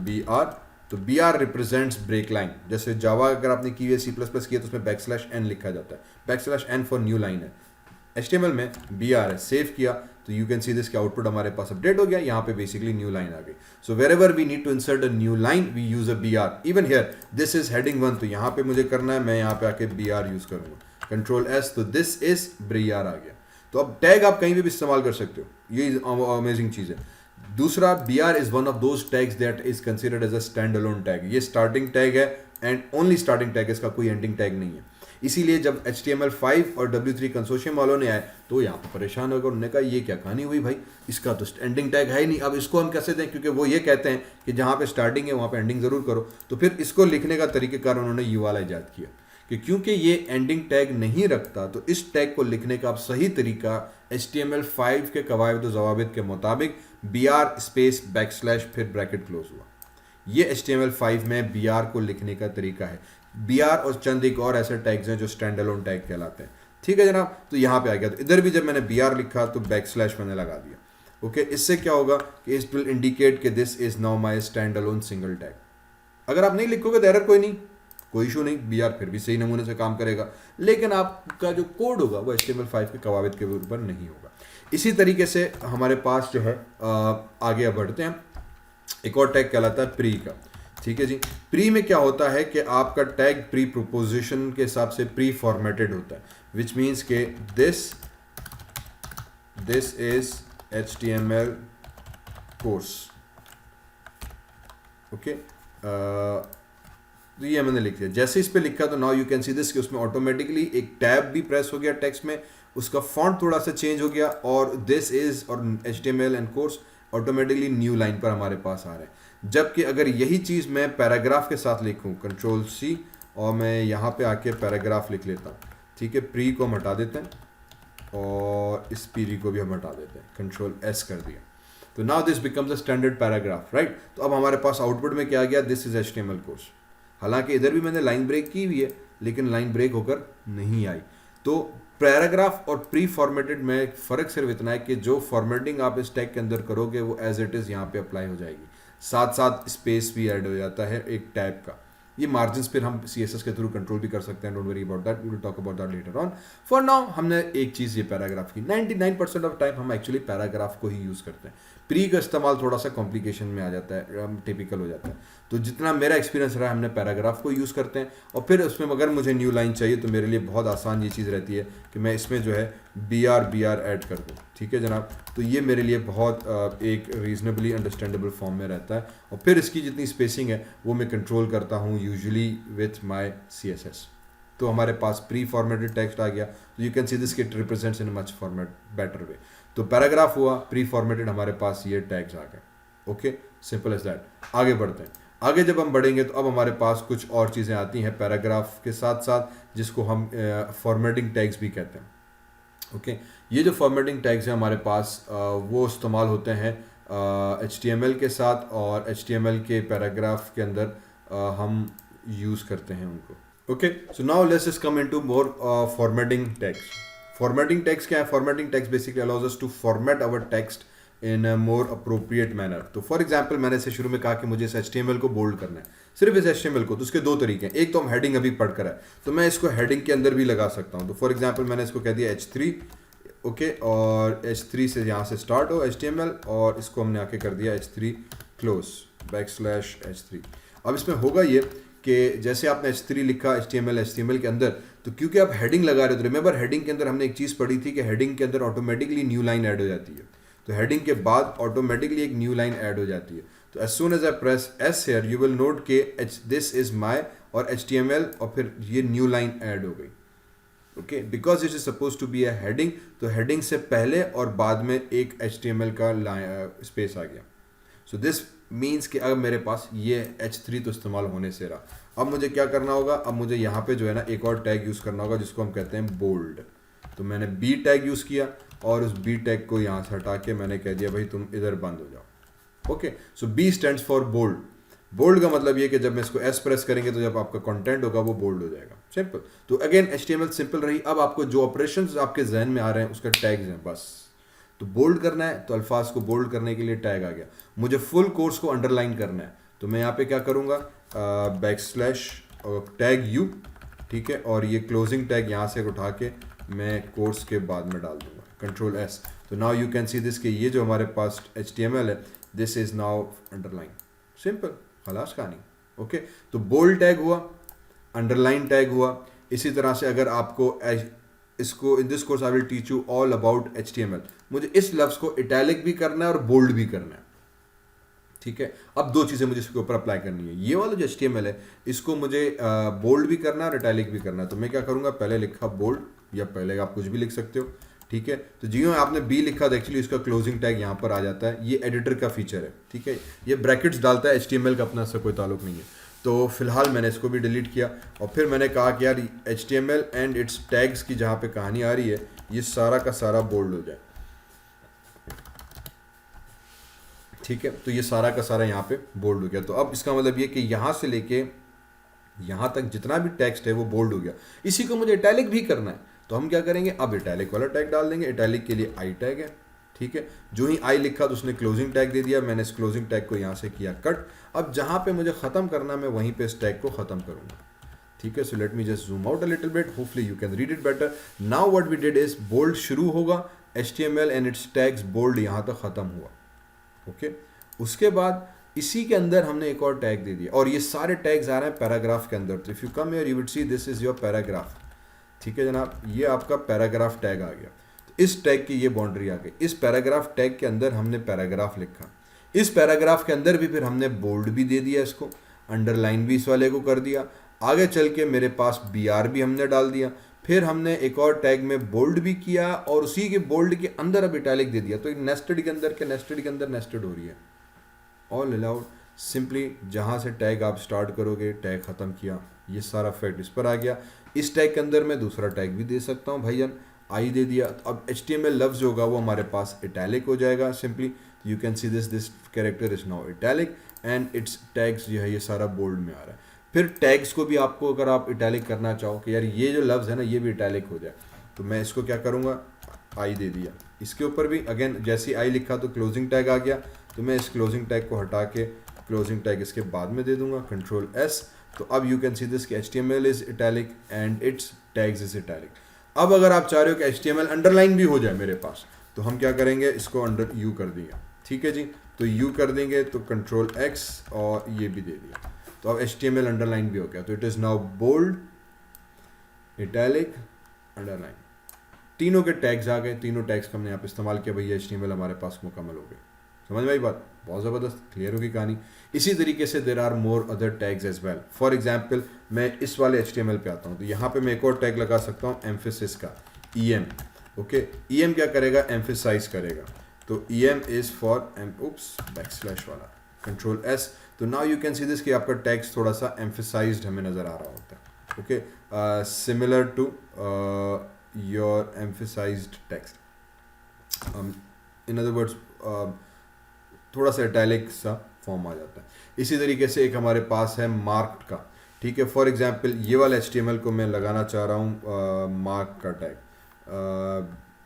BR, तो BR रिप्रेजेंट्स ब्रेक लाइन। जैसे जावा अगर आपने की है, C++ की है तो उसमें \n लिखा जाता है। \n फॉर न्यू लाइन है। HTML में BR है। सेव किया तो यू कैन सी दिस के आउटपुट हमारे पास अपडेट हो गया। यहाँ पे बेसिकली न्यू लाइन आ गई। So wherever we need to insert a new line we use a BR। Even here this is heading 1, तो यहाँ पे मुझे करना है, मैं यहाँ पे आके BR यूज करूंगा। कंट्रोल S, तो दिस इज BR आ गया। तो अब टैग आप कहीं भी इस्तेमाल कर सकते हो, ये अमेजिंग चीज है। दूसरा, BR is one of those tags that is considered as a stand alone tag. ये स्टार्टिंग टैग है एंड ओनली स्टार्टिंग टैग है, इसका कोई एंडिंग टैग नहीं है। इसीलिए जब HTML5 और W3 कंसोर्शियम वालों ने आए तो यहाँ पर परेशान हो गए। उन्होंने कहा ये क्या कहानी हुई भाई, इसका तो एंडिंग टैग है ही नहीं, अब इसको हम कैसे दें? क्योंकि वो ये कहते हैं कि जहाँ पे स्टार्टिंग है वहाँ पे एंडिंग ज़रूर करो। तो फिर इसको लिखने का तरीक़ेकार उन्होंने ये वाला ईजाद किया कि क्योंकि ये एंडिंग टैग नहीं रखता तो इस टैग को लिखने का अब सही तरीका HTML5 के कवायद व ज़वाबित के मुताबिक BR स्पेस / फिर ब्रैकेट क्लोज हुआ। ये HTML5 में BR को लिखने का तरीका है। BR और चंद एक और ऐसे टैग्स हैं जो स्टैंड अलोन टैग कहलाते हैं। ठीक है जनाब, तो यहाँ पे आ गया। तो इधर भी जब मैंने BR लिखा तो / मैंने लगा दिया। ओके, इससे क्या होगा कि इट विल इंडिकेट कि this is now my stand alone single tag. अगर आप नहीं लिखोगे तो एरर कोई नहीं, कोई इशू नहीं, BR फिर भी सही नमूने से काम करेगा, लेकिन आपका जो कोड होगा वो HTML5 के कवायद के ऊपर नहीं होगा। इसी तरीके से हमारे पास जो है आगे बढ़ते हैं। एक और टैग कहलाता है प्री का। ठीक है जी, प्री में क्या होता है कि आपका टैग प्री प्रोपोजिशन के हिसाब से प्री फॉर्मेटेड होता है, विच मीन्स के this is HTML course. Okay, तो ये मैंने लिख दिया। जैसे इस पे लिखा तो now you can see this कि उसमें ऑटोमेटिकली एक टैब भी प्रेस हो गया टेक्स्ट में, उसका फॉन्ट थोड़ा सा चेंज हो गया और दिस इज और HTML and course automatically new line पर हमारे पास आ रहे हैं। जबकि अगर यही चीज़ मैं पैराग्राफ के साथ लिखूं, कंट्रोल C, और मैं यहाँ पे आके पैराग्राफ लिख लेता हूँ। ठीक है, प्री को हम हटा देते हैं और इस प्री को भी हम हटा देते हैं, कंट्रोल S कर दिया। तो now this becomes a standard paragraph, right. तो अब हमारे पास आउटपुट में क्या आ गया, दिस इज HTML कोर्स। हालांकि इधर भी मैंने लाइन ब्रेक की हुई है लेकिन लाइन ब्रेक होकर नहीं आई। तो पैराग्राफ और प्री फॉर्मेटेड में फ़र्क सिर्फ इतना है कि जो फॉर्मेटिंग आप इस टैग के अंदर करोगे वो एज इट इज़ यहाँ पे अप्लाई हो जाएगी। साथ साथ स्पेस भी ऐड हो जाता है एक टैब का। ये मार्जिन फिर हम CSS के थ्रू कंट्रोल भी कर सकते हैं, don't worry about that, we will talk about that later on. For now हमने एक चीज़ ये पैराग्राफ की, 99% ऑफ टाइम हम एक्चुअली पैराग्राफ को ही यूज़ करते हैं। प्री का इस्तेमाल थोड़ा सा कॉम्प्लिकेशन में आ जाता है, टिपिकल हो जाता है। तो जितना मेरा एक्सपीरियंस रहा है, हमने पैराग्राफ को यूज़ करते हैं। और फिर उसमें अगर मुझे न्यू लाइन चाहिए तो मेरे लिए बहुत आसान ये चीज़ रहती है कि मैं इसमें जो है BR ऐड कर दूँ, ठीक है जनाब। तो ये मेरे लिए बहुत एक रीजनेबली अंडरस्टैंडेबल फॉर्म में रहता है। और फिर इसकी जितनी स्पेसिंग है वो मैं कंट्रोल करता हूँ यूजुअली विथ माय CSS। तो हमारे पास प्री फॉर्मेटेड टेक्स्ट आ गया, तो you can see this it represents in much format better way. तो पैराग्राफ हुआ, प्री फॉर्मेटेड, हमारे पास ये टैग्स आ गए। Okay, simple as that. आगे बढ़ते हैं। आगे जब हम बढ़ेंगे तो अब हमारे पास कुछ और चीज़ें आती हैं पैराग्राफ के साथ साथ, जिसको हम फॉर्मेटिंग टैग्स भी कहते हैं। ओके, ये जो फॉर्मेटिंग टैग्स हैं हमारे पास वो इस्तेमाल होते हैं HTML के साथ, और HTML के पैराग्राफ के अंदर हम यूज़ करते हैं उनको। Okay, so now let's just come into more formatting tags. Formatting tags क्या है? Formatting tags basically allows us to format our text in a more appropriate manner. तो फॉर एग्जाम्पल मैंने इसे शुरू में कहा कि मुझे इस HTML को बोल्ड करना है, सिर्फ इस HTML को। तो उसके दो तरीके हैं, एक तो हम हेडिंग अभी पढ़कर है, तो मैं इसको हेडिंग के अंदर भी लगा सकता हूँ। तो फॉर एग्जाम्पल मैंने इसको कह दिया H3, ओके, और H3 से यहाँ से स्टार्ट हो HTML, और इसको हमने आके कर दिया H3 क्लोज /H3। अब इसमें होगा ये कि जैसे आपने H3 लिखा HTML के अंदर, तो क्योंकि आप हेडिंग लगा रहे हो, तो रिमेंबर हेडिंग के अंदर हमने एक चीज़ पढ़ी थी कि हेडिंग के अंदर ऑटोमेटिकली न्यू लाइन ऐड हो जाती है। तो हेडिंग के बाद ऑटोमेटिकली एक न्यू लाइन ऐड हो जाती है। तो as soon as I press S here you will note के दिस इज माई और HTML, और फिर ये न्यू लाइन ऐड हो गई। Okay, because it is suppose to be a heading, तो हेडिंग से पहले और बाद में एक HTML का स्पेस आ गया। सो दिस मीन्स कि अब मेरे पास ये H3 तो इस्तेमाल होने से रहा। अब मुझे क्या करना होगा? अब मुझे यहाँ पे जो है ना एक और टैग यूज़ करना होगा जिसको हम कहते हैं बोल्ड। तो मैंने B टैग यूज़ किया, और उस B टैग को यहाँ से हटा के मैंने कह दिया भाई तुम इधर बंद हो जाओ। Okay, so B stands for bold. Bold का मतलब ये कि जब मैं इसको S प्रेस करेंगे तो जब आपका कंटेंट होगा वो बोल्ड हो जाएगा। सिंपल। तो अगेन HTML सिंपल रही। अब आपको जो ऑपरेशंस आपके जहन में आ रहे हैं उसका टैग्स हैं बस। तो बोल्ड करना है तो अल्फाज को बोल्ड करने के लिए टैग आ गया। मुझे फुल कोर्स को अंडरलाइन करना है तो मैं यहाँ पे क्या करूँगा? /टैग U, ठीक है, और ये क्लोजिंग टैग यहाँ से उठा के मैं कोर्स के बाद में डाल दूंगा, Ctrl+S। तो now you can see this कि ये जो हमारे पास HTML है, this is now underline. Simple, खलास कहानी। ओके, तो बोल्ड टैग हुआ, अंडरलाइन टैग हुआ। इसी तरह से अगर आपको इसको in this course I will teach you all about HTML। मुझे इस लफ्ज़ को इटैलिक भी करना है और बोल्ड भी करना है, ठीक है। अब दो चीज़ें मुझे इसके ऊपर अप्लाई करनी है। ये वाला जो HTML है इसको मुझे बोल्ड भी करना है और इटैलिक भी करना है। तो मैं क्या करूँगा? पहले लिखा बोल्ड, या पहले आप कुछ भी लिख सकते हो, ठीक है। तो जियो आपने B लिखा तो एक्चुअली इसका क्लोजिंग टैग यहाँ पर आ जाता है। ये एडिटर का फीचर है, ठीक है। ये ब्रैकेट्स डालता है, HTML का अपना इससे कोई ताल्लुक नहीं है। तो फिलहाल मैंने इसको भी डिलीट किया, और फिर मैंने कहा कि यार HTML एंड इट्स टैग्स की जहाँ पे कहानी आ रही है ये सारा का सारा बोल्ड हो जाए, ठीक है। तो ये सारा का सारा यहाँ पे बोल्ड हो गया। तो अब इसका मतलब ये कि यहाँ से लेके यहाँ तक जितना भी टेक्स्ट है वो बोल्ड हो गया। इसी को मुझे इटैलिक भी करना है, तो हम क्या करेंगे? अब इटैलिक वाला टैग डाल देंगे। इटैलिक के लिए I टैग है, ठीक है। जो ही I लिखा तो उसने क्लोजिंग टैग दे दिया। मैंने इस क्लोजिंग टैग को यहाँ से किया कट। अब जहाँ पे मुझे ख़त्म करना मैं वहीं पे इस टैग को ख़त्म करूँगा, ठीक है। So let me just zoom out a little bit, hopefully you can read it better. Now what we did is bold शुरू होगा, HTML and its tags bold यहाँ तक ख़त्म हुआ, ओके। उसके बाद इसी के अंदर हमने एक और टैग दे दिया, और ये सारे टैग्स आ रहे हैं पैराग्राफ के अंदर। तो if you come here you would see this is your paragraph, ठीक है जनाब। ये आपका पैराग्राफ टैग आ गया। तो इस टैग की ये बाउंड्री आ गई। इस पैराग्राफ टैग के अंदर हमने पैराग्राफ लिखा। इस पैराग्राफ के अंदर भी फिर हमने बोल्ड भी दे दिया, इसको अंडरलाइन भी इस वाले को कर दिया। आगे चल के मेरे पास BR भी हमने डाल दिया। फिर हमने एक और टैग में बोल्ड भी किया, और उसी के बोल्ड के अंदर अब इटैलिक दे दिया। तो नेस्टेड के अंदर के नेस्टेड के अंदर नेस्टेड हो रही है, ऑल अलाउड। सिंपली जहाँ से टैग आप स्टार्ट करोगे टैग ख़त्म किया, ये सारा फैक्ट इस पर आ गया। इस टैग के अंदर मैं दूसरा टैग भी दे सकता हूँ भाईजान, I दे दिया। तो अब HTML लफ्ज़ जो होगा वो हमारे पास इटैलिक हो जाएगा। Simply you can see this character is now italic and its tags जो है ये सारा बोल्ड में आ रहा है। फिर टैग्स को भी आपको अगर आप इटैलिक करना चाहो कि यार ये जो लफ्ज़ है ना ये भी इटैलिक हो जाए, तो मैं इसको क्या करूँगा? I दे दिया। इसके ऊपर भी अगेन जैसे I लिखा तो क्लोजिंग टैग आ गया। तो मैं इस क्लोजिंग टैग को हटा के क्लोजिंग टैग इसके बाद में दे दूंगा, Ctrl+S। तो अब यू कैन सी दिस कि HTML is italic and its tags is italic. अब अगर आप चाह रहे हो कि HTML अंडरलाइन भी हो जाए मेरे पास, तो हम क्या करेंगे, इसको अंडर यू कर दिया, ठीक है जी। तो यू कर देंगे तो कंट्रोल X और ये भी दे दिया, तो अब HTML अंडरलाइन भी हो गया। तो it is now bold, italic, underline, तीनों के टैग्स आ गए। तीनों टैग्स का हमने यहाँ पे इस्तेमाल किया, भैया HTML हमारे पास मुकम्मल हो गए। समझ में आई बात? बहुत ज़बरदस्त, क्लियर होगी कहानी। इसी तरीके से there are more other tags as well. For example मैं इस वाले HTML पे आता हूँ, तो यहाँ पे मैं एक और टैग लगा सकता हूँ एम्फेसिस का, EM। ओके, EM क्या करेगा, एम्फेसाइज करेगा। तो EM इज़ फॉर बैकस्लैश वाला, कंट्रोल S। तो now you can see this कि आपका टैग्स थोड़ा सा एम्फेसाइज्ड हमें नज़र आ रहा होता है। Okay, similar to your emphasized text, in other words थोड़ा सा इटैलिक सा फॉर्म आ जाता है। इसी तरीके से एक हमारे पास है मार्क का, ठीक है। फॉर एग्जांपल ये वाला HTML को मैं लगाना चाह रहा हूँ मार्क का टैग,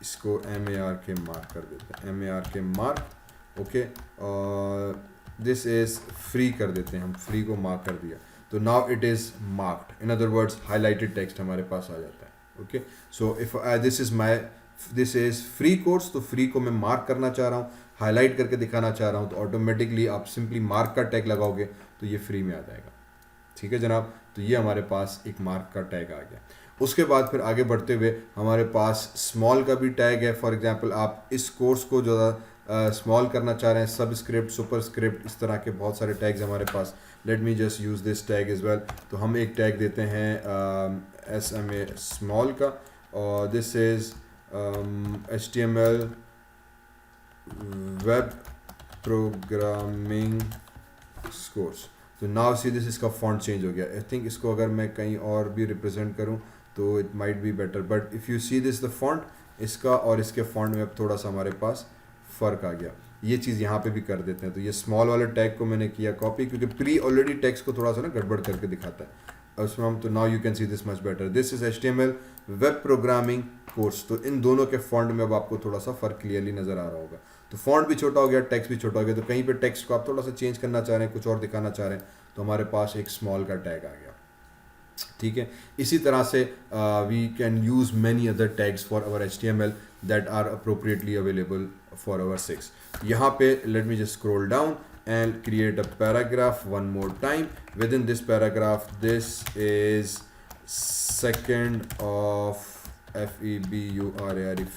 इसको MARK मार्क कर देते हैं, MARK मार्क। ओके, और दिस इज़ फ्री कर देते हैं, हम फ्री को मार्क कर दिया, तो now it is marked. In other words highlighted text हमारे पास आ जाता है। Okay, so if this is free course, तो फ्री को मैं मार्क करना चाह रहा हूँ, हाईलाइट करके दिखाना चाह रहा हूँ, तो ऑटोमेटिकली आप सिंपली मार्क का टैग लगाओगे तो ये फ्री में आ जाएगा। ठीक है जनाब, तो ये हमारे पास एक मार्क का टैग आ गया। उसके बाद फिर आगे बढ़ते हुए हमारे पास स्मॉल का भी टैग है। फॉर एग्जांपल आप इस कोर्स को ज़्यादा स्मॉल करना चाह रहे हैं, सबस्क्रिप्ट, सुपरस्क्रिप्ट, इस तरह के बहुत सारे टैग्स हमारे पास। Let me just use this tag as well. तो हम एक टैग देते हैं SMA स्मॉल का, और this is HTML web programming course. तो नाउ सी दिस, इसका फॉन्ट चेंज हो गया। आई थिंक इसको अगर मैं कहीं और भी रिप्रेजेंट करूं तो it might be better, but if you see this the font, इसका और इसके फॉन्ट में अब थोड़ा सा हमारे पास फ़र्क आ गया। ये चीज़ यहाँ पे भी कर देते हैं। तो ये स्मॉल वाले टैग को मैंने किया कॉपी, क्योंकि प्री ऑलरेडी टेक्स्ट को थोड़ा सा ना गड़बड़ करके दिखाता है उसमें हम। तो now you can see this much better. This is HTML web programming course. तो इन दोनों के फॉन्ट में अब आपको थोड़ा सा फ़र्क क्लियरली नज़र आ रहा होगा। तो फॉन्ट भी छोटा हो गया, टेक्स्ट भी छोटा हो गया। तो कहीं पे टेक्स्ट को आप थोड़ा सा चेंज करना चाह रहे हैं, कुछ और दिखाना चाह रहे हैं, तो हमारे पास एक स्मॉल का टैग आ गया। ठीक है, इसी तरह से we can use many other tags for our HTML that are appropriately available for our 6। यहाँ पे let me just scroll down and create a paragraph one more time. Within this paragraph, this is 2nd of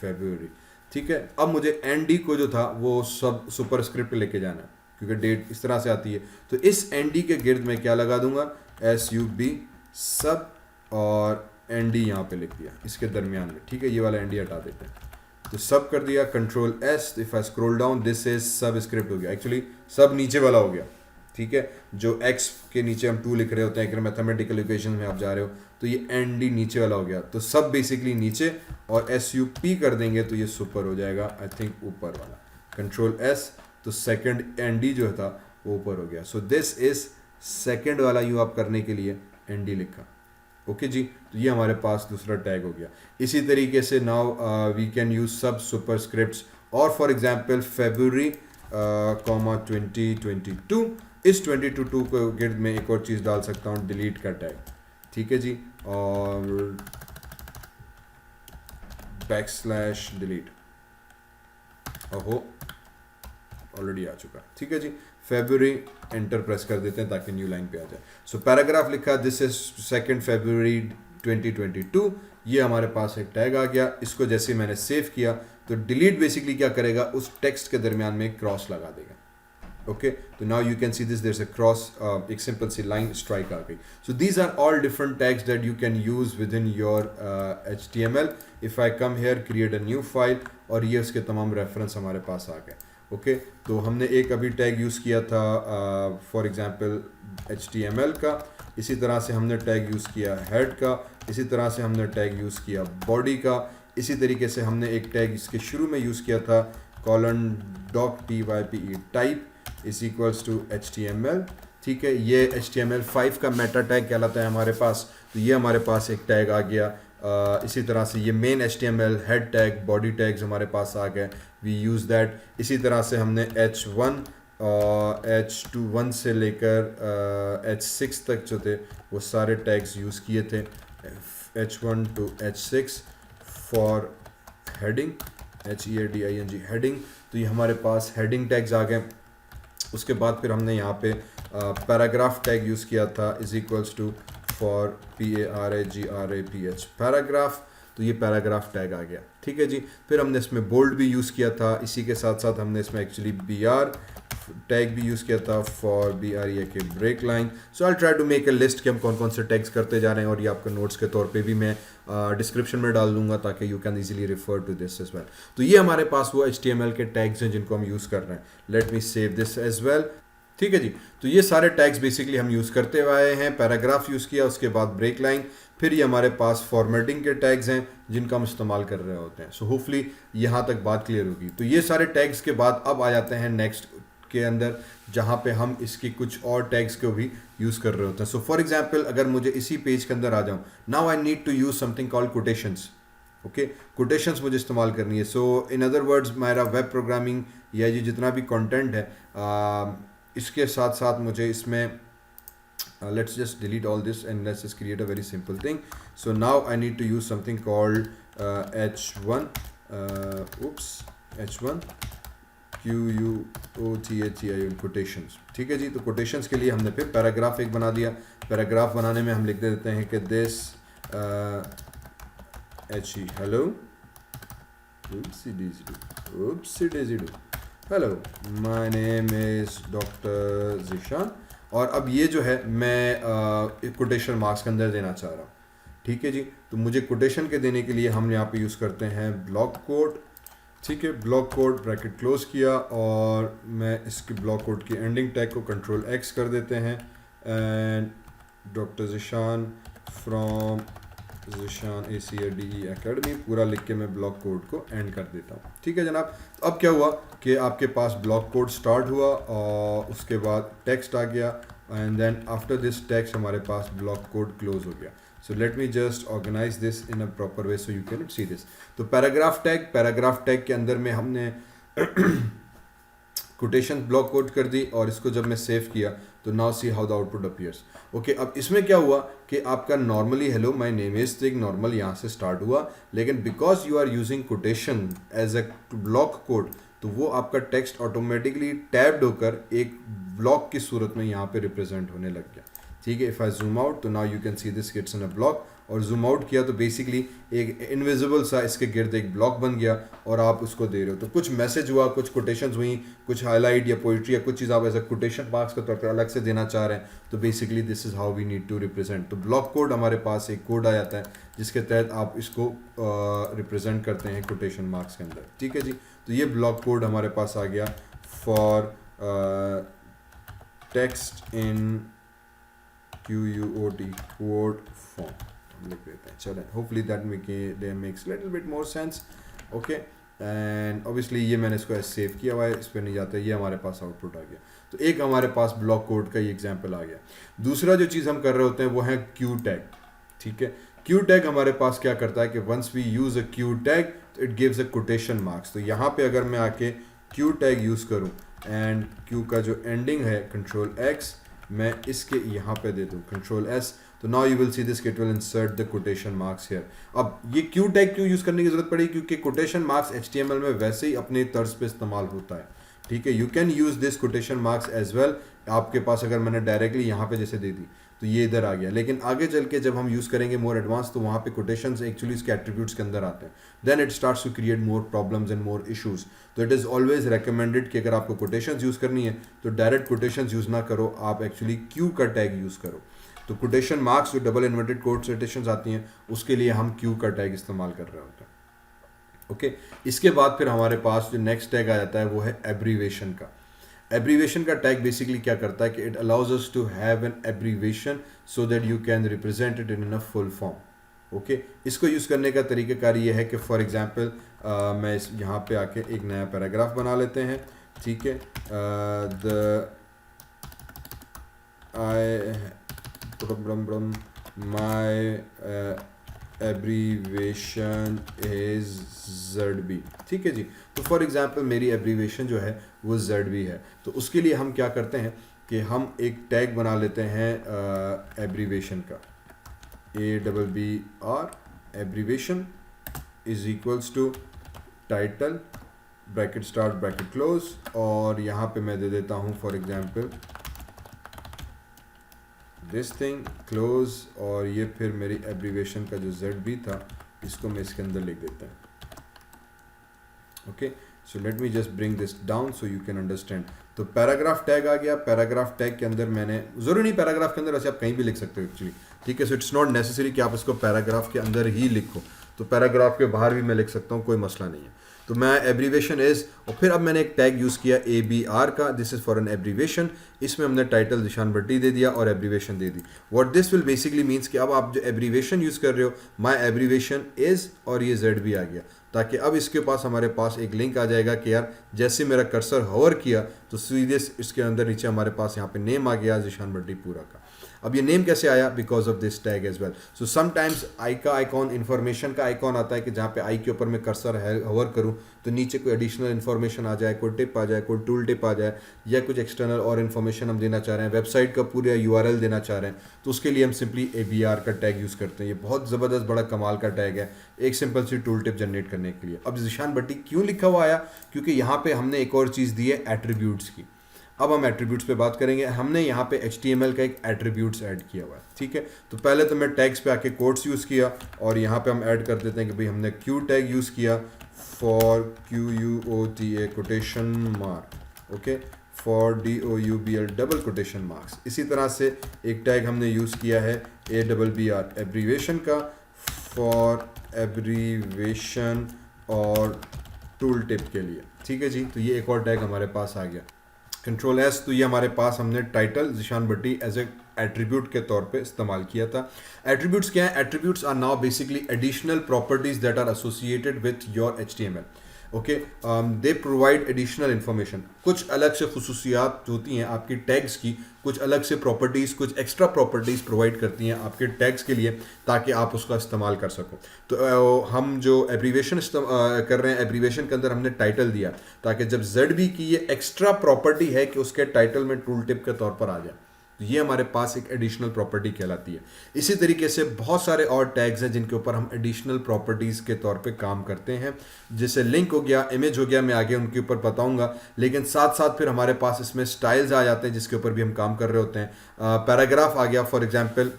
February. ठीक है, अब मुझे ND को जो था वो सब सुपरस्क्रिप्ट लेके जाना है, क्योंकि डेट इस तरह से आती है। तो इस ND के गिर्द में क्या लगा दूंगा, SUB सब, और ND यहाँ पे लिख दिया इसके दरमियान में। ठीक है, ये वाला ND हटा देते हैं, तो सब कर दिया, control S। If I scroll down, this is सब स्क्रिप्ट हो गया। एक्चुअली सब नीचे वाला हो गया। ठीक है, जो X के नीचे हम 2 लिख रहे होते हैं, अगर मैथमेटिकल इक्वेशन में आप जा रहे हो, तो ये ND नीचे वाला हो गया। तो सब बेसिकली नीचे, और SUP कर देंगे तो ये सुपर हो जाएगा, आई थिंक ऊपर वाला, कंट्रोल S। तो सेकंड ND जो था वो ऊपर हो गया। सो दिस इज सेकंड वाला यू आप करने के लिए ND लिखा। ओके जी, तो ये हमारे पास दूसरा टैग हो गया। इसी तरीके से नाउ वी कैन यूज सब सुपरस्क्रिप्ट्स, और फॉर एग्जांपल February, 2022, इस 2022 को गिर्द में एक और चीज़ डाल सकता हूँ, डिलीट का टैग। ठीक है जी, और /delete, ओहो ऑलरेडी आ चुका। ठीक है जी, February एंटर प्रेस कर देते हैं ताकि न्यू लाइन पे आ जाए। सो पैराग्राफ लिखा, दिस इज 2nd February 2022। ये हमारे पास एक टैग आ गया। इसको जैसे मैंने सेव किया, तो डिलीट बेसिकली क्या करेगा, उस टेक्स्ट के दरमियान में क्रॉस लगा देगा। ओके, तो now you can see this, there is a cross, एक सिंपल सी लाइन स्ट्राइक आ गई। So these are all different tags that you can use with in your HTML। If I come here, create a new file, और ये उसके तमाम reference हमारे पास आ गए। ओके, तो हमने एक अभी टैग यूज़ किया था फॉर एग्जांपल HTML का, इसी तरह से हमने टैग यूज़ किया हेड का, इसी तरह से हमने टैग यूज़ किया बॉडी का, इसी तरीके से हमने एक टैग इसके शुरू में यूज़ किया था $type type is equals to HTML। ठीक है, ये HTML5 का मेटा टैग कहलाता है हमारे पास। तो ये हमारे पास एक टैग आ गया। इसी तरह से ये main HTML, head tag, body tags हमारे पास आ गए, वी यूज़ दैट। इसी तरह से हमने H1 H1 से लेकर H6 तक जो थे वो सारे टैग्स यूज़ किए थे, H1 to H6 for heading, HEADING heading. तो ये हमारे पास हेडिंग टैग्स आ गए। उसके बाद फिर हमने यहाँ पे पैराग्राफ टैग यूज़ किया था, is equals to for PARAGRAPH paragraph. तो ये पैराग्राफ टैग आ गया, ठीक है जी। फिर हमने इसमें बोल्ड भी यूज़ किया था, इसी के साथ साथ हमने इसमें एक्चुअली BR टैग भी यूज़ किया था फॉर BRE के break line. So I try to make a list कि हम कौन कौन से टैग्स करते जा रहे हैं, और ये आपके नोट्स के तौर पे भी मैं डिस्क्रिप्शन में डाल दूंगा ताकि you can easily refer to this as well. तो ये हमारे पास वो HTML के टैग्स हैं जिनको हम यूज़ कर रहे हैं। Let me save this as well, ठीक है जी। तो ये सारे टैग्स बेसिकली हम यूज़ करते हुए आए हैं। पैराग्राफ यूज़ किया, उसके बाद ब्रेक लाइन, फिर ये हमारे पास फॉर्मेटिंग के टैग्स हैं जिनका हम इस्तेमाल कर रहे होते हैं। सो होपफुली यहाँ तक बात क्लियर होगी। तो ये सारे टैग्स के बाद अब आ जाते हैं नेक्स्ट के अंदर, जहाँ पे हम इसकी कुछ और टैग्स को भी यूज़ कर रहे होते हैं। सो फॉर एग्जाम्पल अगर मुझे इसी पेज के अंदर आ जाऊँ, now I need to use something called quotations. Okay, quotations मुझे इस्तेमाल करनी है। सो इन अदर वर्ड्स मेरा वेब प्रोग्रामिंग या ये जितना भी कंटेंट है, इसके साथ साथ मुझे इसमें let's just delete all this and let's just create a very simple thing. So now I need to use something called H1 H1 QUOTHEIN quotations, ठीक है जी। तो quotations के लिए हमने फिर पैराग्राफ एक बना दिया। पैराग्राफ बनाने में हम लिख देते हैं कि this HE hello oopsie daisy do hello my name is Dr. Zishan, और अब ये जो है मैं कोटेशन मार्क्स के अंदर देना चाह रहा हूँ, ठीक है जी। तो मुझे कोटेशन के देने के लिए हम यहाँ पे यूज़ करते हैं ब्लॉक कोड, ठीक है। ब्लॉक कोड ब्रैकेट क्लोज किया, और मैं इसकी ब्लॉक कोड की एंडिंग टैग को Ctrl+X कर देते हैं, and doctor Zeeshan from Zeeshan ACADE academy पूरा लिख के मैं ब्लॉक कोड को एंड कर देता हूँ, ठीक है जनाब। तो अब क्या हुआ कि आपके पास ब्लॉक कोड स्टार्ट हुआ और उसके बाद टेक्स्ट आ गया, and then after this text हमारे पास ब्लॉक कोड क्लोज हो गया। So let me just organise this in a proper way so you can see this. तो पैराग्राफ टैग के अंदर में हमने कोटेशन ब्लॉक कोड कर दी, और इसको जब मैं सेव किया तो now see how the output appears. Okay, अब इसमें क्या हुआ कि आपका normally hello my name is तो एक नॉर्मल यहाँ से स्टार्ट हुआ, लेकिन because you are using quotation as a block code, तो वो आपका टेक्स्ट ऑटोमेटिकली टैब्ड होकर एक ब्लॉक की सूरत में यहाँ पे रिप्रेजेंट होने लग गया, ठीक है। इफ़ आई जूम आउट तो now you can see this gets in a block, और जूम आउट किया तो बेसिकली एक इनविजिबल सा इसके गिर्द एक ब्लॉक बन गया, और आप उसको दे रहे हो। तो कुछ मैसेज हुआ, कुछ कोटेशंस हुई, कुछ हाईलाइट या पोइट्री या कुछ चीज़ आप एज अ कोटेशन मार्क्स के तौर पर अलग से देना चाह रहे हैं, तो basically this is how we need to represent. तो ब्लॉक कोड हमारे पास एक कोड आ जाता है जिसके तहत आप इसको रिप्रेजेंट करते हैं कोटेशन मार्क्स के अंदर, ठीक है जी। तो ये ब्लॉक कोड हमारे पास आ गया for text in QUOT quote form, लिख देते हैं। चलें, hopefully that makes little bit more sense. Okay, and obviously ये मैंने इसको सेव किया हुआ है, इस पर नहीं जाता, ये हमारे पास आउटपुट आ गया। तो एक हमारे पास ब्लॉक कोड का ये एग्जांपल आ गया। दूसरा जो चीज़ हम कर रहे होते हैं वो है क्यू टैग, ठीक है। क्यू टैग हमारे पास क्या करता है कि once we use a Q tag it gives a quotation marks. तो यहाँ पे अगर मैं आके क्यू टैग यूज़ करूँ, एंड क्यू का जो एंडिंग है Ctrl+X, मैं इसके यहाँ पे दे दूँ Ctrl+S, तो now you will see this it will insert the quotation marks here. अब ये क्यू टैग क्यों यूज़ करने की ज़रूरत पड़ी, क्योंकि कोटेशन मार्क्स HTML में वैसे ही अपने तर्ज पे इस्तेमाल होता है, ठीक है। You can use this quotation marks as well. आपके पास अगर मैंने डायरेक्टली यहाँ पे जैसे दे दी तो ये इधर आ गया, लेकिन आगे चल के जब हम यूज़ करेंगे मोर एडवांस, तो वहाँ पे कोटेशंस एक्चुअली इसके एट्रीब्यूट्स के अंदर आते हैं, then it starts to create more problems and more issues. तो इट इज़ ऑलवेज रिकमेंडेड कि अगर आपको कोटेशंस यूज़ करनी है तो डायरेक्ट कोटेशंस यूज़ ना करो, आप एक्चुअली क्यू का टैग यूज़ करो। तो कोटेशन मार्क्स जो डबल इन्वर्टेड कोटेशंस आती हैं उसके लिए हम क्यू का टैग इस्तेमाल कर रहे होते हैं, ओके। इसके बाद फिर हमारे पास जो नेक्स्ट टैग आ जाता है वो है एब्रीवेशन का। एब्रीवेशन का टैग बेसिकली क्या करता है कि it allows us to have an abbreviation so that you can represent it in a full form, okay. इसको यूज़ करने का तरीक़ाकार ये है कि फॉर एग्जांपल मैं इस यहाँ पे आके एक नया पैराग्राफ बना लेते हैं, ठीक है। माई एब्रीवेशन इज ZB, ठीक है जी। तो फॉर एग्जांपल मेरी एब्रीवेशन जो है वो ZB है, तो उसके लिए हम क्या करते हैं कि हम एक टैग बना लेते हैं एब्रीवेशन का, ABBR abbreviation is equals to title bracket start bracket close, और यहाँ पे मैं दे देता हूँ for example this thing close, और ये फिर मेरी एब्रीवेशन का जो ZB था इसको मैं इसके अंदर लिख देता हूँ। Okay, so let me just bring this down so you can understand. तो पैराग्राफ टैग आ गया, पैराग्राफ टैग के अंदर मैंने, जरूरी नहीं पैराग्राफ के अंदर, वैसे आप कहीं भी लिख सकते हो एक्चुअली, ठीक है। सो इट्स नॉट नेसेसरी कि आप इसको पैराग्राफ के अंदर ही लिखो, तो पैराग्राफ के बाहर भी मैं लिख सकता हूँ, कोई मसला नहीं है। तो मैं एब्रीवेशन इज, और फिर अब मैंने एक टैग यूज़ किया ABR का, this is for an abbreviation, इसमें हमने टाइटल ज़ीशान भट्टी दे दिया और abbreviation they the. What this will basically means कि अब आप जो एब्रीवेशन यूज़ कर रहे हो, माई एब्रीवेशन इज़, और ये ZB आ गया, ताकि अब इसके पास हमारे पास एक लिंक आ जाएगा कि यार जैसे मेरा कर्सर हवर किया तो सीधे इसके अंदर नीचे हमारे पास यहाँ पे नेम आ गया ज़ीशान भट्टी पूरा का। अब ये नेम कैसे आया? Because of this tag as well. So sometimes I का आइकॉन, इन्फॉर्मेशन का आइकॉन आता है कि जहाँ पे आई के ऊपर मैं कर्सर हवर करूँ तो नीचे कोई एडिशनल इन्फॉर्मेशन आ जाए, कोई टिप आ जाए, कोई टूल टिप आ जाए, या कुछ एक्सटर्नल और इन्फॉर्मेशन हम देना चाह रहे हैं, वेबसाइट का पूरा URL देना चाह रहे हैं, तो उसके लिए हम सिंपली ABR का टैग यूज़ करते हैं। ये बहुत ज़बरदस्त बड़ा कमाल का टैग है एक सिंपल सी टूल टिप जनरेट करने के लिए। अब ज़ीशान भट्टी क्यों लिखा हुआ आया? क्योंकि यहाँ पे हमने एक और चीज़ दी है एट्रीब्यूट्स की। अब हम एट्रीब्यूट्स पे बात करेंगे। हमने यहाँ पे HTML का एक एट्रीब्यूट्स ऐड किया हुआ है, ठीक है। तो पहले तो मैं टैग्स पे आके कोट्स यूज़ किया, और यहाँ पे हम ऐड कर देते हैं कि भाई हमने Q टैग यूज़ किया for QUOTA quotation mark, okay, for DOUBL double quotation marks. इसी तरह से एक टैग हमने यूज़ किया है ABBR एब्रीवेशन का, फॉर एब्रीवेशन और टूल टिप के लिए, ठीक है जी। तो ये एक और टैग हमारे पास आ गया, कंट्रोल S। तो ये हमारे पास हमने title Zeeshan Bhatti as a attribute के तौर पे इस्तेमाल किया था। एट्रीब्यूट्स क्या है? Attributes are now basically additional properties that are associated with your HTML, okay. They provide additional information, कुछ अलग से खुसूसियात होती हैं आपकी टैग्स की, कुछ अलग से प्रॉपर्टीज़, कुछ एक्स्ट्रा प्रॉपर्टीज़ प्रोवाइड करती हैं आपके टैग्स के लिए, ताकि आप उसका इस्तेमाल कर सको। तो हम जो एब्रीवेशन कर रहे हैं, एब्रीवेशन के अंदर हमने टाइटल दिया, ताकि जब ZB की ये एक्स्ट्रा प्रॉपर्टी है कि उसके टाइटल में टूल टिप के तौर पर आ जाए, तो ये हमारे पास एक एडिशनल प्रॉपर्टी कहलाती है। इसी तरीके से बहुत सारे और टैग्स हैं जिनके ऊपर हम एडिशनल प्रॉपर्टीज़ के तौर पे काम करते हैं, जैसे लिंक हो गया, इमेज हो गया, मैं आगे उनके ऊपर बताऊंगा। लेकिन साथ साथ फिर हमारे पास इसमें स्टाइल्स आ जाते हैं जिसके ऊपर भी हम काम कर रहे होते हैं। पैराग्राफ आ गया फॉर एग्जाम्पल,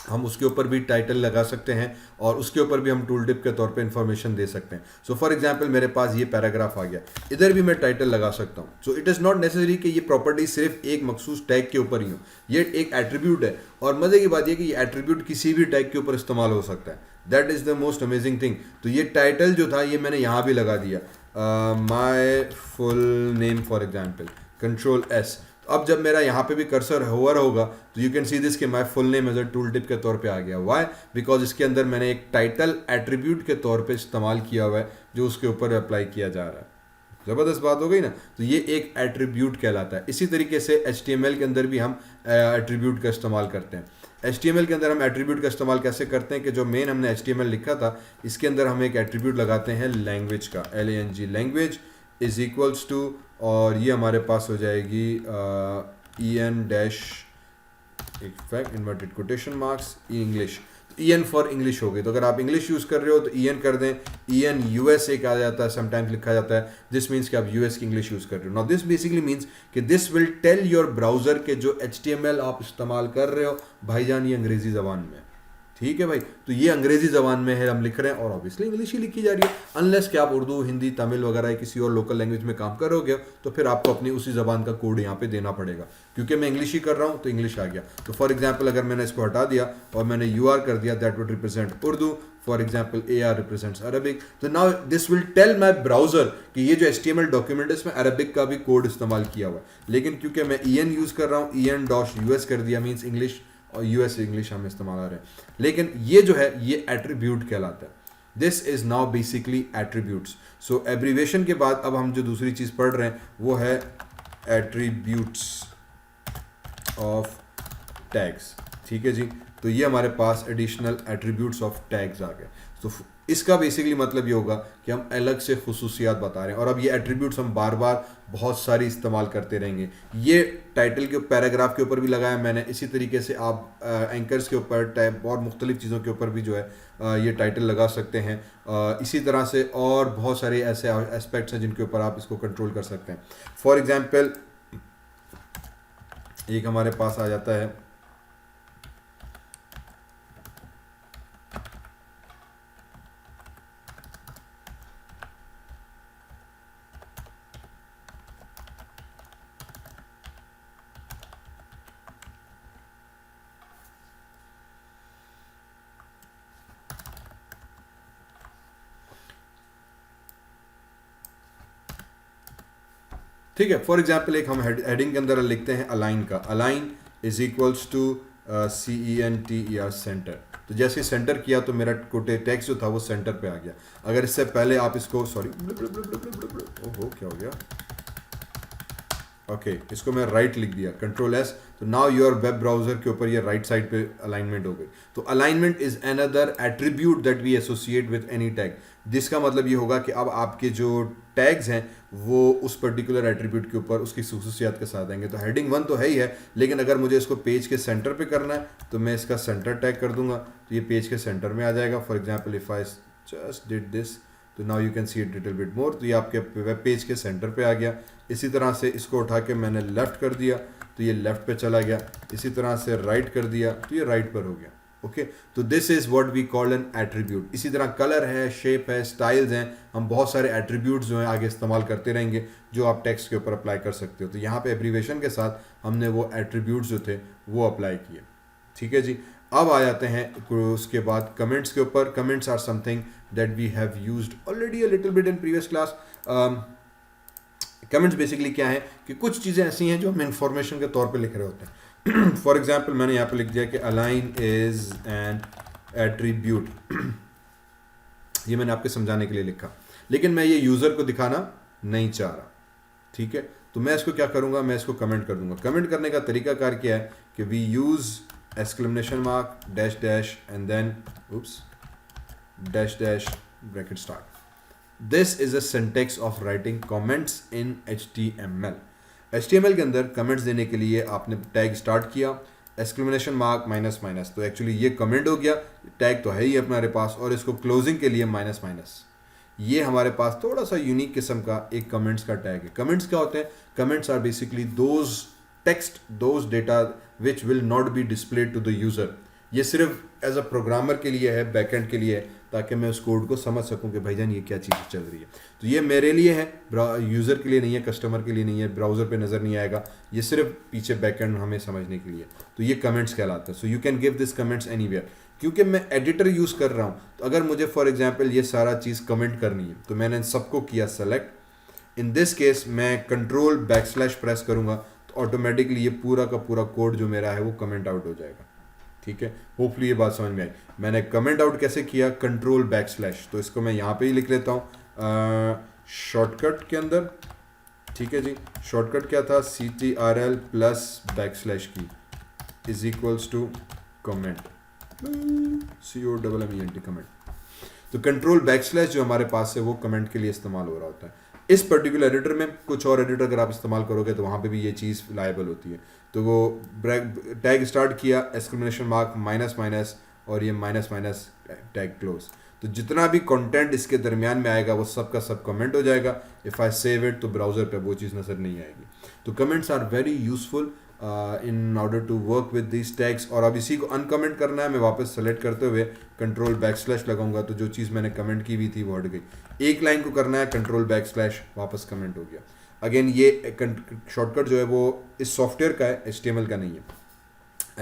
हम उसके ऊपर भी टाइटल लगा सकते हैं और उसके ऊपर भी हम टूल टिप के तौर पे इंफॉर्मेशन दे सकते हैं। सो फॉर एग्जांपल मेरे पास ये पैराग्राफ आ गया, इधर भी मैं टाइटल लगा सकता हूँ। So it is not necessary कि ये प्रॉपर्टी सिर्फ एक मखसूस टैग के ऊपर ही हो, ये एक एट्रीब्यूट है। और मज़े की बात यह कि ये एट्रीब्यूट किसी भी टैग के ऊपर इस्तेमाल हो सकता है, that is the most amazing thing. तो ये टाइटल जो था ये मैंने यहाँ भी लगा दिया, my full name for example, control S। अब जब मेरा यहाँ पे भी कर्सर होवर होगा तो यू कैन सी दिस कि my full name as a tool tip के तौर पे आ गया। व्हाई? बिकॉज इसके अंदर मैंने एक टाइटल एट्रीब्यूट के तौर पे इस्तेमाल किया हुआ है जो उसके ऊपर अप्लाई किया जा रहा है। ज़बरदस्त बात हो गई ना। तो ये एक एट्रीब्यूट कहलाता है। इसी तरीके से HTML के अंदर भी हम एट्रीब्यूट का इस्तेमाल करते हैं। HTML के अंदर हम एट्रीब्यूट का इस्तेमाल कैसे करते हैं कि जो मेन हमने HTML लिखा था इसके अंदर हम एक एट्रीब्यूट लगाते हैं लैंग्वेज का, LANG, language is equals to, और ये हमारे पास हो जाएगी EN dash effect inverted quotation marks English, EN for English हो गई। तो अगर आप इंग्लिश यूज़ कर रहे हो तो EN कर दें। EN US एक आ जाता है, समटाइम्स लिखा जाता है, दिस मीन्स कि आप US की इंग्लिश यूज़ कर रहे हो। नाउ दिस बेसिकली मीन्स कि this will tell your browser के जो HTML आप इस्तेमाल कर रहे हो भाईजान ये अंग्रेज़ी ज़बान में, ठीक है भाई। तो ये अंग्रेजी ज़बान में है हम लिख रहे हैं, और ऑब्वियसली इंग्लिश ही लिखी जा रही है, अनलेस कि आप उर्दू, हिंदी, तमिल वगैरह किसी और लोकल लैंग्वेज में काम कर रहे हो तो फिर आपको अपनी उसी ज़बान का कोड यहाँ पे देना पड़ेगा। क्योंकि मैं इंग्लिश ही कर रहा हूँ तो इंग्लिश आ गया। तो फॉर एग्जाम्पल अगर मैंने इसको हटा दिया और मैंने UR कर दिया, that would represent Urdu, for example AR represents Arabic. तो now this will tell my browser कि ये जो HTML डॉक्यूमेंट है इसमें अरबिक का भी कोड इस्तेमाल किया हुआ है, लेकिन क्योंकि मैं EN यूज़ कर रहा हूँ, EN-US कर दिया, मीन्स इंग्लिश और US इंग्लिश हम इस्तेमाल आ रहे हैं। लेकिन ये जो है ये एट्रीब्यूट कहलाता है। This is now basically attributes. So abbreviation के बाद अब हम जो दूसरी चीज़ पढ़ रहे हैं वो है एट्रीब्यूट्स ऑफ टैग्स, ठीक है जी। तो तो ये हमारे पास एडिशनल एट्रीब्यूट्स ऑफ टैग्स आ गए। तो इसका बेसिकली मतलब ये होगा कि हम अलग से खुसूसियात बता रहे हैं, और अब ये एट्रीब्यूट्स हम बार बार बहुत सारी इस्तेमाल करते रहेंगे। ये टाइटल के पैराग्राफ के ऊपर भी लगाया मैंने, इसी तरीके से आप एंकर्स के ऊपर टैब और मुख्तलिफ चीज़ों के ऊपर भी जो है ये टाइटल लगा सकते हैं। इसी तरह से और बहुत सारे ऐसे एस्पेक्ट्स हैं जिनके ऊपर आप इसको कंट्रोल कर सकते हैं। फॉर एग्जाम्पल एक हमारे पास आ जाता है ठीक है। फॉर एग्जाम्पल एक हम हेडिंग के अंदर लिखते हैं अलाइन का, align is equals to CENTER centre. तो जैसे सेंटर किया तो मेरा टेक्स्ट जो था वो सेंटर पे आ गया। अगर इससे पहले आप इसको सॉरी ओहो क्या हो गया, ओके इसको मैं राइट लिख दिया Ctrl+S, तो नाउ योर वेब ब्राउजर के ऊपर ये राइट साइड पे अलाइनमेंट हो गई। तो alignment is another attribute that we associate with any tag, जिसका मतलब ये होगा कि अब आपके जो टैग्स हैं वो उस पर्टिकुलर एट्रीब्यूट के ऊपर उसकी खुसूसियात के साथ आएंगे। तो हेडिंग 1 तो है ही है, लेकिन अगर मुझे इसको पेज के सेंटर पे करना है तो मैं इसका सेंटर टैग कर दूंगा, तो ये पेज के सेंटर में आ जाएगा। For example if I just did this, तो now you can see it little bit more, तो ये आपके वेब पेज के सेंटर पे आ गया। इसी तरह से इसको उठा के मैंने लेफ़्ट कर दिया तो ये लेफ़्ट पे चला गया, इसी तरह से राइट कर दिया तो ये राइट पर हो गया। ओके, तो this is what we call an attribute. इसी तरह कलर है, शेप है, स्टाइल्स हैं, हम बहुत सारे एट्रीब्यूट्स जो हैं आगे इस्तेमाल करते रहेंगे जो आप टेक्स्ट के ऊपर अप्लाई कर सकते हो। तो यहाँ पे एब्रीवेशन के साथ हमने वो एट्रीब्यूट्स जो थे वो अप्लाई किए। ठीक है जी, अब आ जाते हैं उसके बाद कमेंट्स के ऊपर। Comments are something that we have used already a little bit in previous class. Comments basically क्या है कि कुछ चीज़ें ऐसी हैं जो हम इंफॉर्मेशन के तौर पे लिख रहे होते हैं। फॉर एग्जांपल मैंने यहाँ पे लिख दिया कि अलाइन इज एन एट्रीब्यूट, ये मैंने आपके समझाने के लिए लिखा, लेकिन मैं ये यूज़र को दिखाना नहीं चाह रहा। ठीक है, तो मैं इसको क्या करूँगा, मैं इसको कमेंट कर दूंगा। कमेंट करने का तरीकाकार क्या है कि we use exclamation mark dash dash and then dash dash bracket start. This is a syntax of writing comments in HTML. HTML के अंदर कमेंट्स देने के लिए आपने टैग स्टार्ट किया, एक्सक्लेमेशन मार्क माइनस माइनस, तो एक्चुअली ये कमेंट हो गया, टैग तो है ही हमारे पास, और इसको क्लोजिंग के लिए माइनस माइनस। ये हमारे पास थोड़ा सा यूनिक किस्म का एक कमेंट्स का टैग है। कमेंट्स क्या होते हैं? Comments are basically those text, those data which will not be displayed to the user. ये सिर्फ एज अ प्रोग्रामर के लिए है, बैकएंड के लिए है, ताकि मैं उस कोड को समझ सकूं कि भाईजान ये क्या चीज़ चल रही है। तो ये मेरे लिए है, यूज़र के लिए नहीं है, कस्टमर के लिए नहीं है, ब्राउज़र पे नज़र नहीं आएगा, ये सिर्फ पीछे बैकएंड हमें समझने के लिए। तो ये कमेंट्स कहलाते हैं। सो you can give this comments anywhere. क्योंकि मैं एडिटर यूज़ कर रहा हूँ, तो अगर मुझे फॉर एग्जाम्पल ये सारा चीज़ कमेंट करनी है तो मैंने सबको किया सेलेक्ट। इन दिस केस मैं Ctrl/बैकस्लैश प्रेस करूँगा, ऑटोमेटिकली ये पूरा का पूरा कोड जो मेरा है वो कमेंट आउट हो जाएगा। ठीक है, होपफुली ये बात समझ में आई। मैंने कमेंट आउट कैसे किया? Ctrl/बैकस्लैश, तो इसको मैं यहाँ पे ही लिख लेता हूँ शॉर्टकट के अंदर। ठीक है जी, शॉर्टकट क्या था? CTRL plus backslash key is equals to comment, COMMENT comment. तो Ctrl/बैकस्लैश जो हमारे पास है वो कमेंट के लिए इस्तेमाल हो रहा होता है। इस पर्टिकुलर एडिटर में, कुछ और एडिटर अगर आप इस्तेमाल करोगे तो वहाँ पे भी ये चीज़ लायबल होती है। तो वो टैग स्टार्ट किया, एक्सक्लेमेशन मार्क माइनस माइनस, और ये माइनस माइनस टैग क्लोज। तो जितना भी कंटेंट इसके दरमियान में आएगा वो सब का सब कमेंट हो जाएगा। इफ़ आई सेव इट तो ब्राउज़र पे वो चीज़ नज़र नहीं आएगी। तो comments are very useful in order to work with this tags. और अब इसी को अनकमेंट करना है, मैं वापस सेलेक्ट करते हुए Ctrl/बैकस्लैश लगाऊंगा, तो जो चीज़ मैंने कमेंट की हुई थी वो हट गई। एक लाइन को करना है, Ctrl/बैकस्लैश, वापस कमेंट हो गया। अगेन ये शॉर्टकट जो है वो इस सॉफ्टवेयर का है, HTML का नहीं है।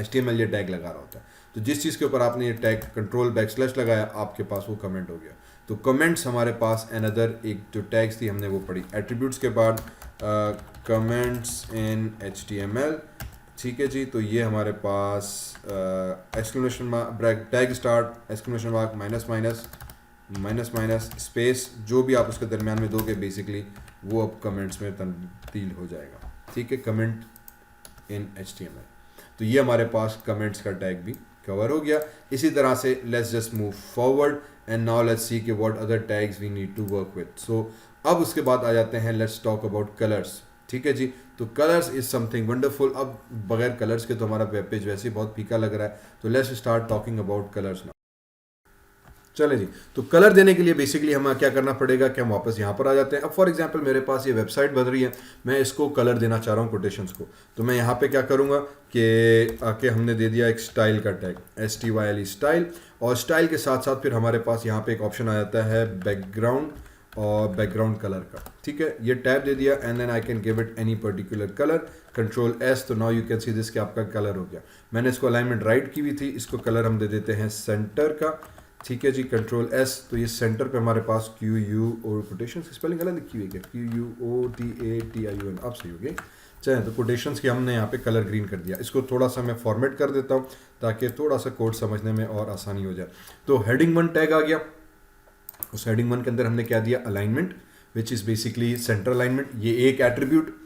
HTML ये टैग लगा रहा होता है, तो जिस चीज़ के ऊपर आपने ये टैग Ctrl/बैकस्लैश लगाया आपके पास वो कमेंट हो गया। तो कमेंट्स हमारे पास अनदर एक जो टैग्स थी हमने वो पढ़ी। एट्रीब्यूट्स के बाद कमेंट्स इन HTML। ठीक है जी, तो ये हमारे पास exclamation mark tag start, exclamation mark minus minus minus minus space, जो भी आप उसके दरमियान में दोगे बेसिकली वो अब कमेंट्स में तब्दील हो जाएगा। ठीक है, कमेंट इन HTML। तो ये हमारे पास कमेंट्स का टैग भी कवर हो गया। इसी तरह से let's just move forward and now let's see कि what other tags we need to work with. So अब उसके बाद आ जाते हैं, लेट्स टॉक अबाउट कलर्स। ठीक है जी, तो कलर्स इज समथिंग वंडरफुल। अब बगैर कलर्स के तो हमारा वेब पेज वैसे ही बहुत फीका लग रहा है, तो let's start talking about colours now. चले जी, तो कलर देने के लिए बेसिकली हमें क्या करना पड़ेगा कि हम वापस यहाँ पर आ जाते हैं। अब फॉर एग्जांपल मेरे पास ये वेबसाइट बन रही है, मैं इसको कलर देना चाह रहा हूँ कोटेशंस को, तो मैं यहाँ पे क्या करूँगा कि आके हमने दे दिया एक स्टाइल का टैग, STYLE स्टाइल, और स्टाइल के साथ साथ फिर हमारे पास यहाँ पे एक ऑप्शन आ जाता है बैकग्राउंड और बैकग्राउंड कलर का। ठीक है, ये टैब दे दिया and then I can give it any particular colour, control S, तो now you can see this कि आपका कलर हो गया। मैंने इसको अलाइनमेंट राइट की हुई थी, इसको कलर हम दे देते हैं सेंटर का। ठीक है जी, कंट्रोल S, तो ये सेंटर पे हमारे पास QU और कोटेशंस की स्पेलिंग गलत लिखी हुई है क्या, QUOTATION, अब सही हो गई। चलें, तो कोटेशंस की हमने यहाँ पे कलर ग्रीन कर दिया। इसको थोड़ा सा मैं फॉर्मेट कर देता हूँ ताकि थोड़ा सा कोड समझने में और आसानी हो जाए। तो हेडिंग 1 टैग आ गया, उस हेडिंग 1 के अंदर हमने क्या दिया, alignment, which is basically centre alignment, ये एक एट्रीब्यूट,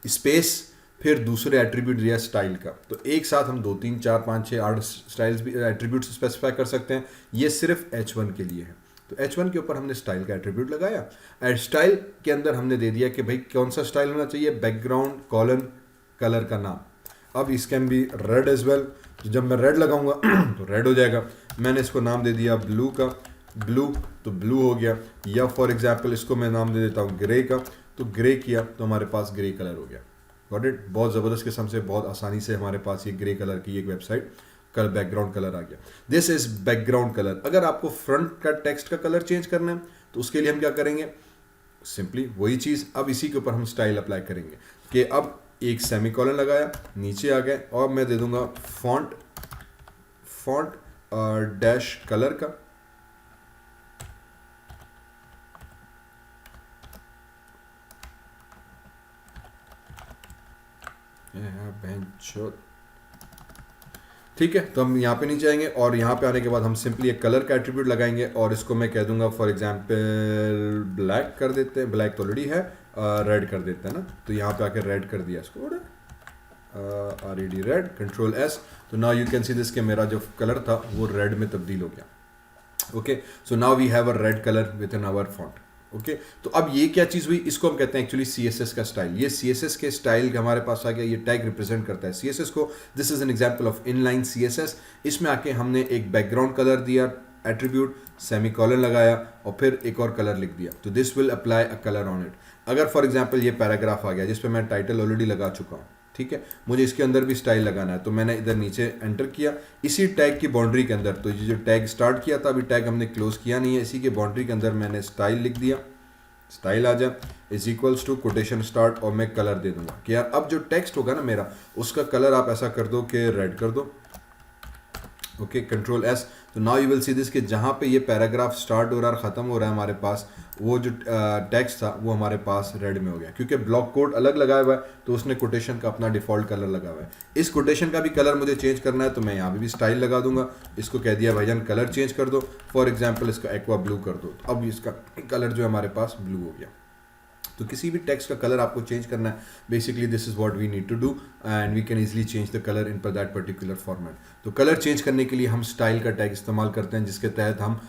स्पेस, फिर दूसरे एट्रीब्यूट दिया स्टाइल का। तो एक साथ हम 2 3 4 5 6 8 स्टाइल्स भी एट्रीब्यूट स्पेसिफाई कर सकते हैं। ये सिर्फ H1 के लिए है, तो H1 के ऊपर हमने स्टाइल का एट्रीब्यूट लगाया एंड स्टाइल के अंदर हमने दे दिया कि भाई कौन सा स्टाइल होना चाहिए, बैकग्राउंड कॉलन कलर का नाम। अब इस can be red as well, तो जब मैं रेड लगाऊंगा तो रेड हो जाएगा। मैंने इसको नाम दे दिया ब्लू का, ब्लू, तो ब्लू हो गया। या फॉर एग्जाम्पल इसको मैं नाम दे देता हूँ ग्रे का, तो ग्रे किया तो हमारे पास ग्रे कलर हो गया। गॉट इट, बहुत ज़बरदस्त किस्म से, बहुत आसानी से हमारे पास ये ग्रे कलर की एक वेबसाइट कल बैकग्राउंड कलर आ गया। This is background colour. अगर आपको फ्रंट का टेक्स्ट का कलर चेंज करना है तो उसके लिए हम क्या करेंगे, सिंपली वही चीज़, अब इसी के ऊपर हम स्टाइल अप्लाई करेंगे कि अब एक सेमीकोलन लगाया, नीचे आ गए और मैं दे दूंगा फॉन्ट डैश कलर का। ठीक है, तो हम यहाँ पे नीचे आएंगे और यहाँ पे आने के बाद हम सिंपली एक कलर का एट्रीब्यूट लगाएंगे और इसको मैं कह दूंगा फॉर एग्जांपल ब्लैक कर देते हैं, ब्लैक तो ऑलरेडी है, रेड कर देते हैं ना, तो यहाँ पे आके रेड कर दिया इसको, RED रेड, कंट्रोल S, तो now you can see this कि मेरा जो कलर था वो रेड में तब्दील हो गया। Okay, so now we have a red colour within our font. Okay, तो अब ये क्या चीज़ हुई, इसको हम कहते हैं एक्चुअली CSS का स्टाइल। ये CSS के स्टाइल हमारे पास आ गया, ये टैग रिप्रेजेंट करता है CSS को। This is an example of inline CSS। इसमें आके हमने एक बैकग्राउंड कलर दिया, एट्रीब्यूट, सेमीकोलन लगाया और फिर एक और कलर लिख दिया, तो this will apply a colour on it. अगर फॉर एग्जाम्पल ये पैराग्राफ आ गया जिस पे मैं टाइटल ऑलरेडी लगा चुका हूँ, ठीक है, मुझे इसके अंदर भी स्टाइल लगाना है, तो मैंने इधर नीचे एंटर किया इसी टैग की बाउंड्री के अंदर। तो ये जो टैग स्टार्ट किया था, अभी टैग हमने क्लोज किया नहीं है, इसी के बाउंड्री के अंदर मैंने स्टाइल लिख दिया, स्टाइल आ जा is equals to quotation start, और मैं कलर दे दूंगा कि यार अब जो टेक्स्ट होगा ना मेरा, उसका कलर आप ऐसा कर दो कि रेड कर दो। ओके, कंट्रोल S, तो now you will see this कि जहाँ पे ये पैराग्राफ स्टार्ट हो रहा है और ख़त्म हो रहा है हमारे पास, वो जो टेक्स्ट था वो हमारे पास रेड में हो गया, क्योंकि ब्लॉक कोड अलग लगाया हुआ है तो उसने कोटेशन का अपना डिफ़ॉल्ट कलर लगा हुआ है। इस कोटेशन का भी कलर मुझे चेंज करना है, तो मैं यहाँ पे भी स्टाइल लगा दूंगा, इसको कह दिया भाईजान कलर चेंज कर दो, फॉर एग्जाम्पल इसका एक्वा ब्लू कर दो, तो अब इसका कलर जो है हमारे पास ब्लू हो गया। तो किसी भी टेक्स्ट का कलर आपको चेंज करना है, basically this is what we need to do and we can easily change the colour in पर दैट पर्टिकुलर फॉर्मेट। तो कलर चेंज करने के लिए हम स्टाइल का टैग इस्तेमाल करते हैं, जिसके तहत हम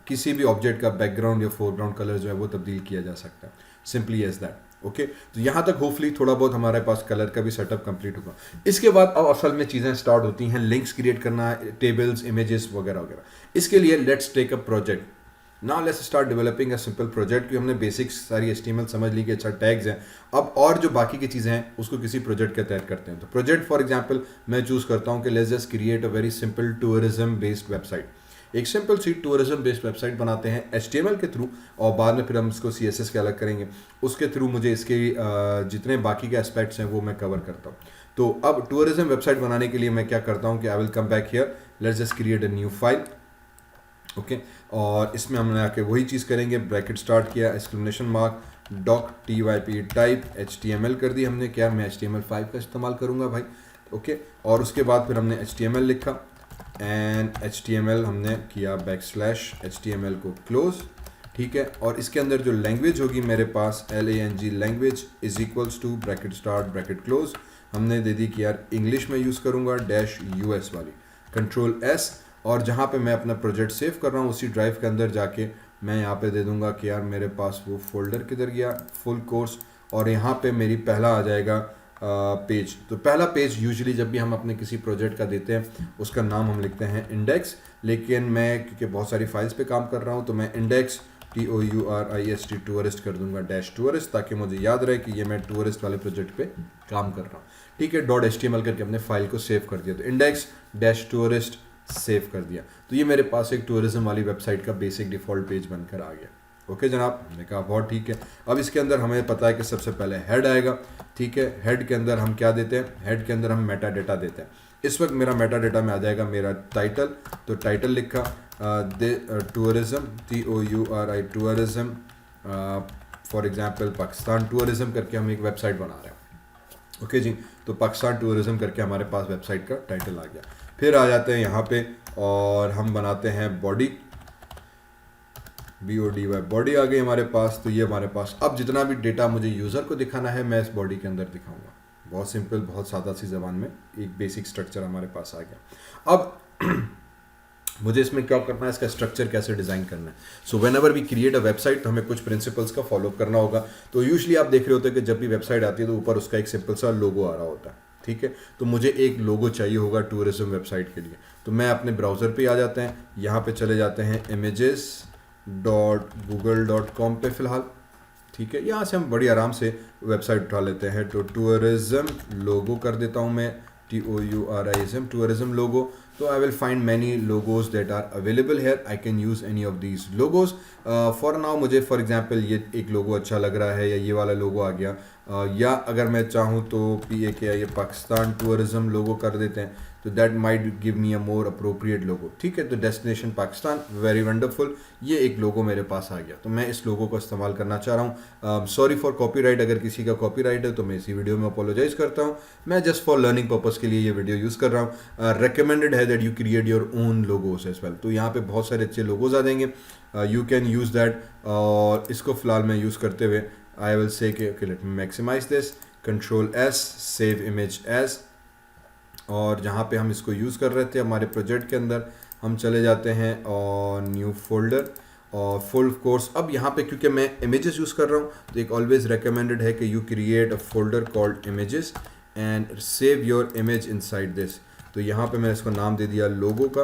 किसी भी ऑब्जेक्ट का बैकग्राउंड या फोरग्राउंड कलर जो है वो तब्दील किया जा सकता है, सिंपली एज दैट। ओके, तो यहाँ तक होपफुली थोड़ा बहुत हमारे पास कलर का भी सेटअप कंप्लीट होगा। इसके बाद अब असल में चीज़ें स्टार्ट होती हैं, लिंक्स क्रिएट करना, टेबल्स, इमेजेस वगैरह वगैरह। इसके लिए let's take a project. Now let's start developing a simple project, कि हमने बेसिक्स सारी HTML समझ ली कि अच्छा टैग्स हैं, अब और जो बाकी की चीज़ें हैं उसको किसी प्रोजेक्ट के तहत करते हैं। तो प्रोजेक्ट फॉर एग्जांपल मैं चूज़ करता हूँ कि let's just create a very simple tourism based website. एक सिंपल सी टूरिज्म बेस्ड वेबसाइट बनाते हैं HTML के थ्रू, और बाद में फिर हम इसको CSS के अलग करेंगे, उसके थ्रू मुझे इसके जितने बाकी के एस्पेक्ट्स हैं वो मैं कवर करता हूँ। तो अब टूरिज्म वेबसाइट बनाने के लिए मैं क्या करता हूँ कि I will come back here, let's just create a new file. Okay, और इसमें हमने आके वही चीज़ करेंगे, ब्रैकेट स्टार्ट किया, exclamation mark, doc TYP type HTML कर दी हमने, क्या मैं HTML5 का इस्तेमाल करूँगा भाई। ओके, और उसके बाद फिर हमने HTML लिखा एंड HTML हमने किया /HTML को क्लोज, ठीक है, और इसके अंदर जो लैंग्वेज होगी मेरे पास LANG language is equals to bracket start bracket close, हमने दे दी कि यार इंग्लिश में यूज़ करूँगा -US वाली। कंट्रोल एस, और जहाँ पे मैं अपना प्रोजेक्ट सेव कर रहा हूँ उसी ड्राइव के अंदर जाके मैं यहाँ पे दे दूंगा कि यार मेरे पास वो फोल्डर किधर गया, फुल कोर्स, और यहाँ पे मेरी पहला आ जाएगा पेज। तो पहला पेज यूजुअली जब भी हम अपने किसी प्रोजेक्ट का देते हैं उसका नाम हम लिखते हैं इंडेक्स, लेकिन मैं क्योंकि बहुत सारी फाइल्स पे काम कर रहा हूँ तो मैं इंडेक्स TOURIST टूरिस्ट कर दूंगा -टूरिस्ट, ताकि मुझे याद रहे कि ये मैं टूरिस्ट वाले प्रोजेक्ट पे काम कर रहा हूँ। ठीक है, .html करके हमने फाइल को सेव कर दिया, तो इंडेक्स -टूरिस्ट सेव कर दिया, तो ये मेरे पास एक टूरिज्म वाली वेबसाइट का बेसिक डिफ़ॉल्ट पेज बनकर आ गया। ओके जनाब, हमने कहा बहुत ठीक है। अब इसके अंदर हमें पता है कि सबसे पहले हेड आएगा। ठीक है, हेड के अंदर हम क्या देते हैं, हेड के अंदर हम मेटा डेटा देते हैं। इस वक्त मेरा मेटा डेटा में आ जाएगा मेरा टाइटल, तो टाइटल लिखा tourism TOURI tourism, for example Pakistan tourism करके हम एक वेबसाइट बना रहे हैं। ओके जी, तो पाकिस्तान टूरिज्म करके हमारे पास वेबसाइट का टाइटल आ गया। फिर आ जाते हैं यहाँ पे और हम बनाते हैं बॉडी, BODY, बॉडी आ गई हमारे पास। तो ये हमारे पास अब जितना भी डेटा मुझे यूज़र को दिखाना है मैं इस बॉडी के अंदर दिखाऊंगा। बहुत सिंपल, बहुत सादा सी ज़बान में एक बेसिक स्ट्रक्चर हमारे पास आ गया। अब मुझे इसमें क्या करना है, इसका स्ट्रक्चर कैसे डिज़ाइन करना है। So whenever we create a website तो हमें कुछ प्रिंसिपल्स का फॉलो करना होगा। तो यूजुअली आप देख रहे होते हैं कि जब भी वेबसाइट आती है तो ऊपर उसका एक सिंपल सा लोगो आ रहा होता है। ठीक है, तो मुझे एक लोगो चाहिए होगा टूरिज्म वेबसाइट के लिए। तो मैं अपने ब्राउज़र पे आ जाते हैं, यहाँ पे चले जाते हैं images.google.com पे फ़िलहाल। ठीक है, यहाँ से हम बड़ी आराम से वेबसाइट उठा लेते हैं। तो टूरिज्म लोगो कर देता हूँ मैं, TOURISM टूरिज्म लोगो। तो I will find many logos that are available here, I can use any of these logos. For now मुझे फॉर एग्जांपल ये एक लोगो अच्छा लग रहा है, या ये वाला लोगो आ गया, या अगर मैं चाहूँ तो PAK ये पाकिस्तान टूरिज्म लोगो कर देते हैं, तो that might give me a more appropriate logo. ठीक है, तो डेस्टिनेशन पाकिस्तान, वेरी वंडरफुल, ये एक लोगो मेरे पास आ गया। तो मैं इस लोगो को इस्तेमाल करना चाह रहा हूँ। सॉरी फॉर कॉपीराइट, अगर किसी का कॉपीराइट है तो मैं इसी वीडियो में अपोलोजाइज करता हूँ। मैं जस्ट फॉर लर्निंग पर्पज़ के लिए ये वीडियो यूज़ कर रहा हूँ। रिकमेंडेड है that you create your own logos as well. तो यहाँ पे बहुत सारे अच्छे लोगोज आ जाएंगे, यू कैन यूज़ दैट। और इसको फिलहाल मैं यूज़ करते हुए आई विल से कि let me maximise this, control S, save image as, और जहाँ पे हम इसको यूज़ कर रहे थे हमारे प्रोजेक्ट के अंदर हम चले जाते हैं और न्यू फोल्डर और फुल कोर्स। अब यहाँ पे क्योंकि मैं इमेजेस यूज़ कर रहा हूँ तो एक ऑलवेज रिकमेंडेड है कि you create a folder called images and save your image inside this. तो यहाँ पे मैंने इसको नाम दे दिया लोगो का।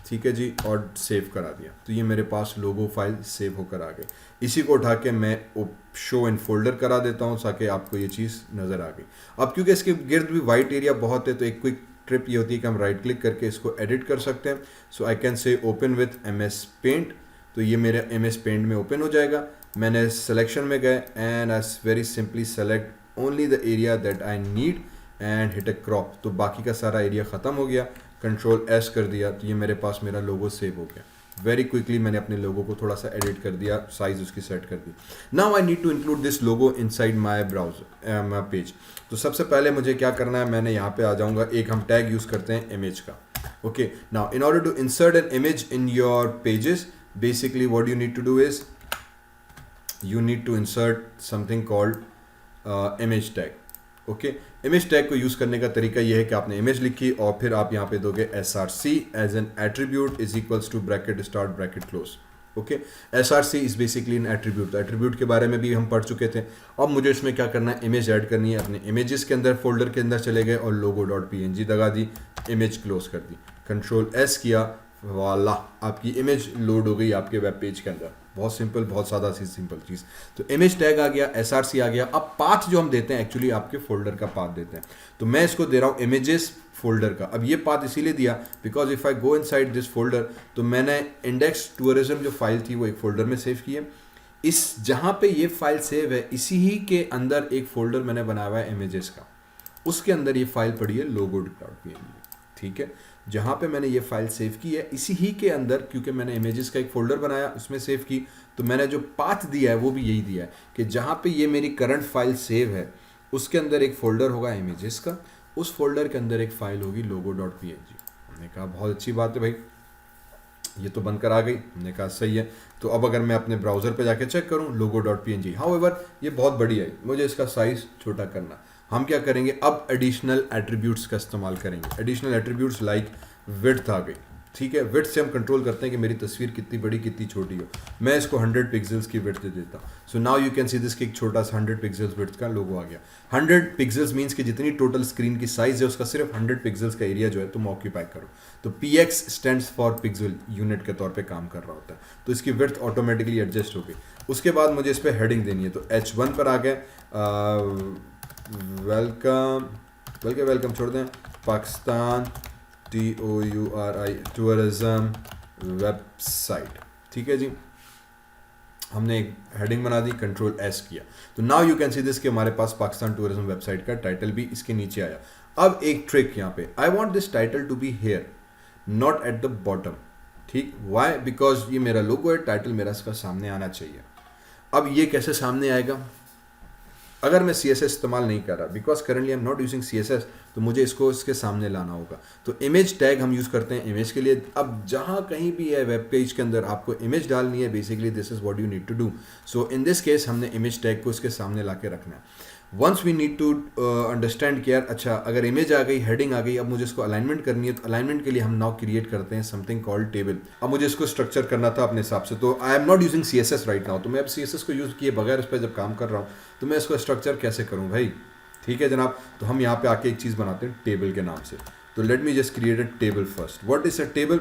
ठीक है जी, और सेव करा दिया, तो ये मेरे पास लोगो फाइल सेव होकर आ गई। इसी को उठा के मैं शो इन फोल्डर करा देता हूँ ताकि आपको ये चीज़ नज़र आ गई। अब क्योंकि इसके गिर्द भी वाइट एरिया बहुत है तो एक क्विक ट्रिप ये होती है कि हम राइट क्लिक करके इसको एडिट कर सकते हैं। So I can say open with MS paint, तो ये मेरे MS पेंट में ओपन हो जाएगा। मैंने सिलेक्शन में गए and I very simply select only the area that I need and hit a crop, तो बाकी का सारा एरिया ख़त्म हो गया। कंट्रोल S कर दिया तो ये मेरे पास मेरा लोगो सेव हो गया। वेरी क्विकली मैंने अपने लोगो को थोड़ा सा एडिट कर दिया, साइज उसकी सेट कर दी। Now I need to include this logo inside my browser my page. तो सबसे पहले मुझे क्या करना है, मैंने यहाँ पे आ जाऊँगा, एक हम टैग यूज़ करते हैं इमेज का। Okay, now in order to insert an image in your pages, basically what you need to do is you need to insert something called image tag. Okay, image tag को use करने का तरीका यह है कि आपने image लिखी और फिर आप यहाँ पे दोगे src as an attribute is equals to bracket start bracket close. Okay, src is basically an attribute. तो एट्रीब्यूट के बारे में भी हम पढ़ चुके थे। अब मुझे इसमें क्या करना है, इमेज ऐड करनी है। अपने इमेजेस के अंदर फोल्डर के अंदर चले गए और logo.png दगा दी, इमेज क्लोज कर दी, कंट्रोल S किया, वाला आपकी इमेज लोड हो गई आपके वेब पेज के अंदर। बहुत सिंपल, बहुत सादा सी सिंपल चीज़। तो इमेज टैग आ गया, src आ गया। अब पाथ जो हम देते हैं एक्चुअली आपके फोल्डर का पाथ देते हैं। तो मैं इसको दे रहा हूँ इमेजेस फोल्डर का। अब ये पाथ इसीलिए दिया because if I go inside this folder तो मैंने इंडेक्स टूरिज्म जो फाइल थी वो एक फोल्डर में सेव की है। इस जहाँ पे ये फाइल सेव है इसी ही के अंदर एक फोल्डर मैंने बनाया हुआ है इमेजेस का, उसके अंदर ये फाइल पड़ी है logo.png। ठीक है, जहाँ पे मैंने ये फाइल सेव की है इसी ही के अंदर, क्योंकि मैंने इमेजेस का एक फोल्डर बनाया उसमें सेव की, तो मैंने जो पाथ दिया है वो भी यही दिया है कि जहाँ पे ये मेरी करंट फाइल सेव है उसके अंदर एक फोल्डर होगा इमेजेस का, उस फोल्डर के अंदर एक फाइल होगी logo.png। हमने कहा बहुत अच्छी बात है भाई, ये तो बनकर आ गई। हमने कहा सही है। तो अब अगर मैं अपने ब्राउज़र पे जाके चेक करूँ logo.png, हाउएवर ये बहुत बड़ी है, मुझे इसका साइज़ छोटा करना। हम क्या करेंगे, अब एडिशनल एट्रीब्यूट्स का इस्तेमाल करेंगे। एडिशनल एट्रीब्यूट्स लाइक विड्थ आ गई, ठीक है। विड्थ से हम कंट्रोल करते हैं कि मेरी तस्वीर कितनी बड़ी कितनी छोटी हो। मैं इसको 100 पिक्सल्स की विड्थ दे देता हूँ। So now you can see this कि एक छोटा सा 100 पिक्सल्स विड्थ का लोगो आ गया। 100 पिक्सल्स मीन्स कि जितनी टोटल स्क्रीन की साइज है उसका सिर्फ 100 पिक्सल्स का एरिया जो है तुम ऑक्यूपाई करो। तो PX stands for pixel unit के तौर पे काम कर रहा होता है। तो इसकी विड्थ ऑटोमेटिकली एडजस्ट हो गई। उसके बाद मुझे इस पर हेडिंग देनी है, तो H1 पर आ गए वेलकम छोड़ दें, पाकिस्तान टूरिज्म वेबसाइट, ठीक है जी। हमने एक हेडिंग बना दी, कंट्रोल S किया, तो now you can see this कि हमारे पास पाकिस्तान टूरिज्म वेबसाइट का टाइटल भी इसके नीचे आया। अब एक ट्रिक यहाँ पे, I want this title to be here not at the bottom, ठीक। वाई? बिकॉज ये मेरा लोगो है, टाइटल मेरा इसका सामने आना चाहिए। अब ये कैसे सामने आएगा? अगर मैं CSS इस्तेमाल नहीं कर रहा, because currently I am not using CSS, तो मुझे इसको इसके सामने लाना होगा। तो इमेज टैग हम यूज़ करते हैं इमेज के लिए। अब जहाँ कहीं भी है वेब पेज के अंदर आपको इमेज डालनी है, basically this is what you need to do. So in this case हमने इमेज टैग को इसके सामने ला के रखना है। Once we need to understand कि यार अच्छा अगर इमेज आ गई, हेडिंग आ गई, अब मुझे इसको अलाइनमेंट करनी है, तो अलाइनमेंट के लिए हम नाउ क्रिएट करते हैं समथिंग कॉल्ड टेबल। अब मुझे इसको स्ट्रक्चर करना था अपने हिसाब से, तो I am not using CSS right now. तो मैं अब CSS को यूज़ किए बगैर इस पर जब काम कर रहा हूँ, तो मैं इसको स्ट्रक्चर कैसे करूँ भाई? ठीक है जनाब, तो हम यहाँ पे आके एक चीज़ बनाते हैं टेबल के नाम से। तो late me just create a table first. What is a table?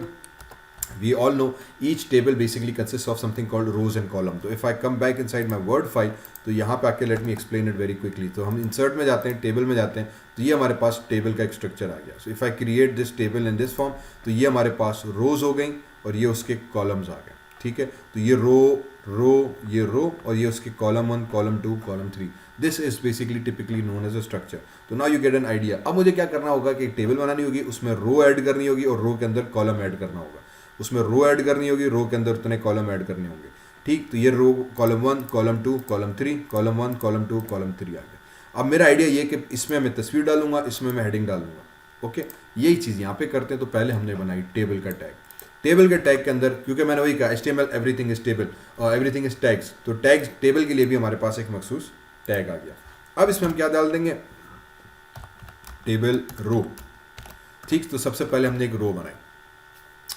We all know each table basically consists of something called rows and column. तो if I come back inside my word file, तो यहाँ पे आके let me explain it very quickly. तो हम insert में जाते हैं, table में जाते हैं, तो ये हमारे पास table का एक structure आ गया। So if I create this table in this form, तो ये हमारे पास rows हो गई और ये उसके columns आ गए, ठीक है। तो ये ये row और ये उसके column 1, column 2, column 3. This is basically typically known as a structure. तो now you get an idea. अब मुझे क्या करना होगा कि एक table बनानी होगी, उसमें row ऐड करनी होगी और row के अंदर column ऐड करना होगा। उसमें रो ऐड करनी होगी, रो के अंदर उतने कॉलम ऐड करने होंगे, ठीक। तो ये row column 1, column 2, column 3, column 1, column 2, column 3 आ गया। अब मेरा आइडिया ये कि इसमें मैं तस्वीर डालूंगा, इसमें मैं हेडिंग डालूंगा, ओके। यही चीज़ यहाँ पे करते हैं। तो पहले हमने बनाई टेबल का टैग। टेबल के टैग के अंदर, क्योंकि मैंने वही कहा HTML एवरीथिंग इज टेबल और एवरीथिंग इज टैग्स, तो टैग्स टेबल के लिए भी हमारे पास एक मखसूस टैग आ गया। अब इसमें हम क्या डाल देंगे? टेबल रो, ठीक। तो सबसे पहले हमने एक रो बनाई,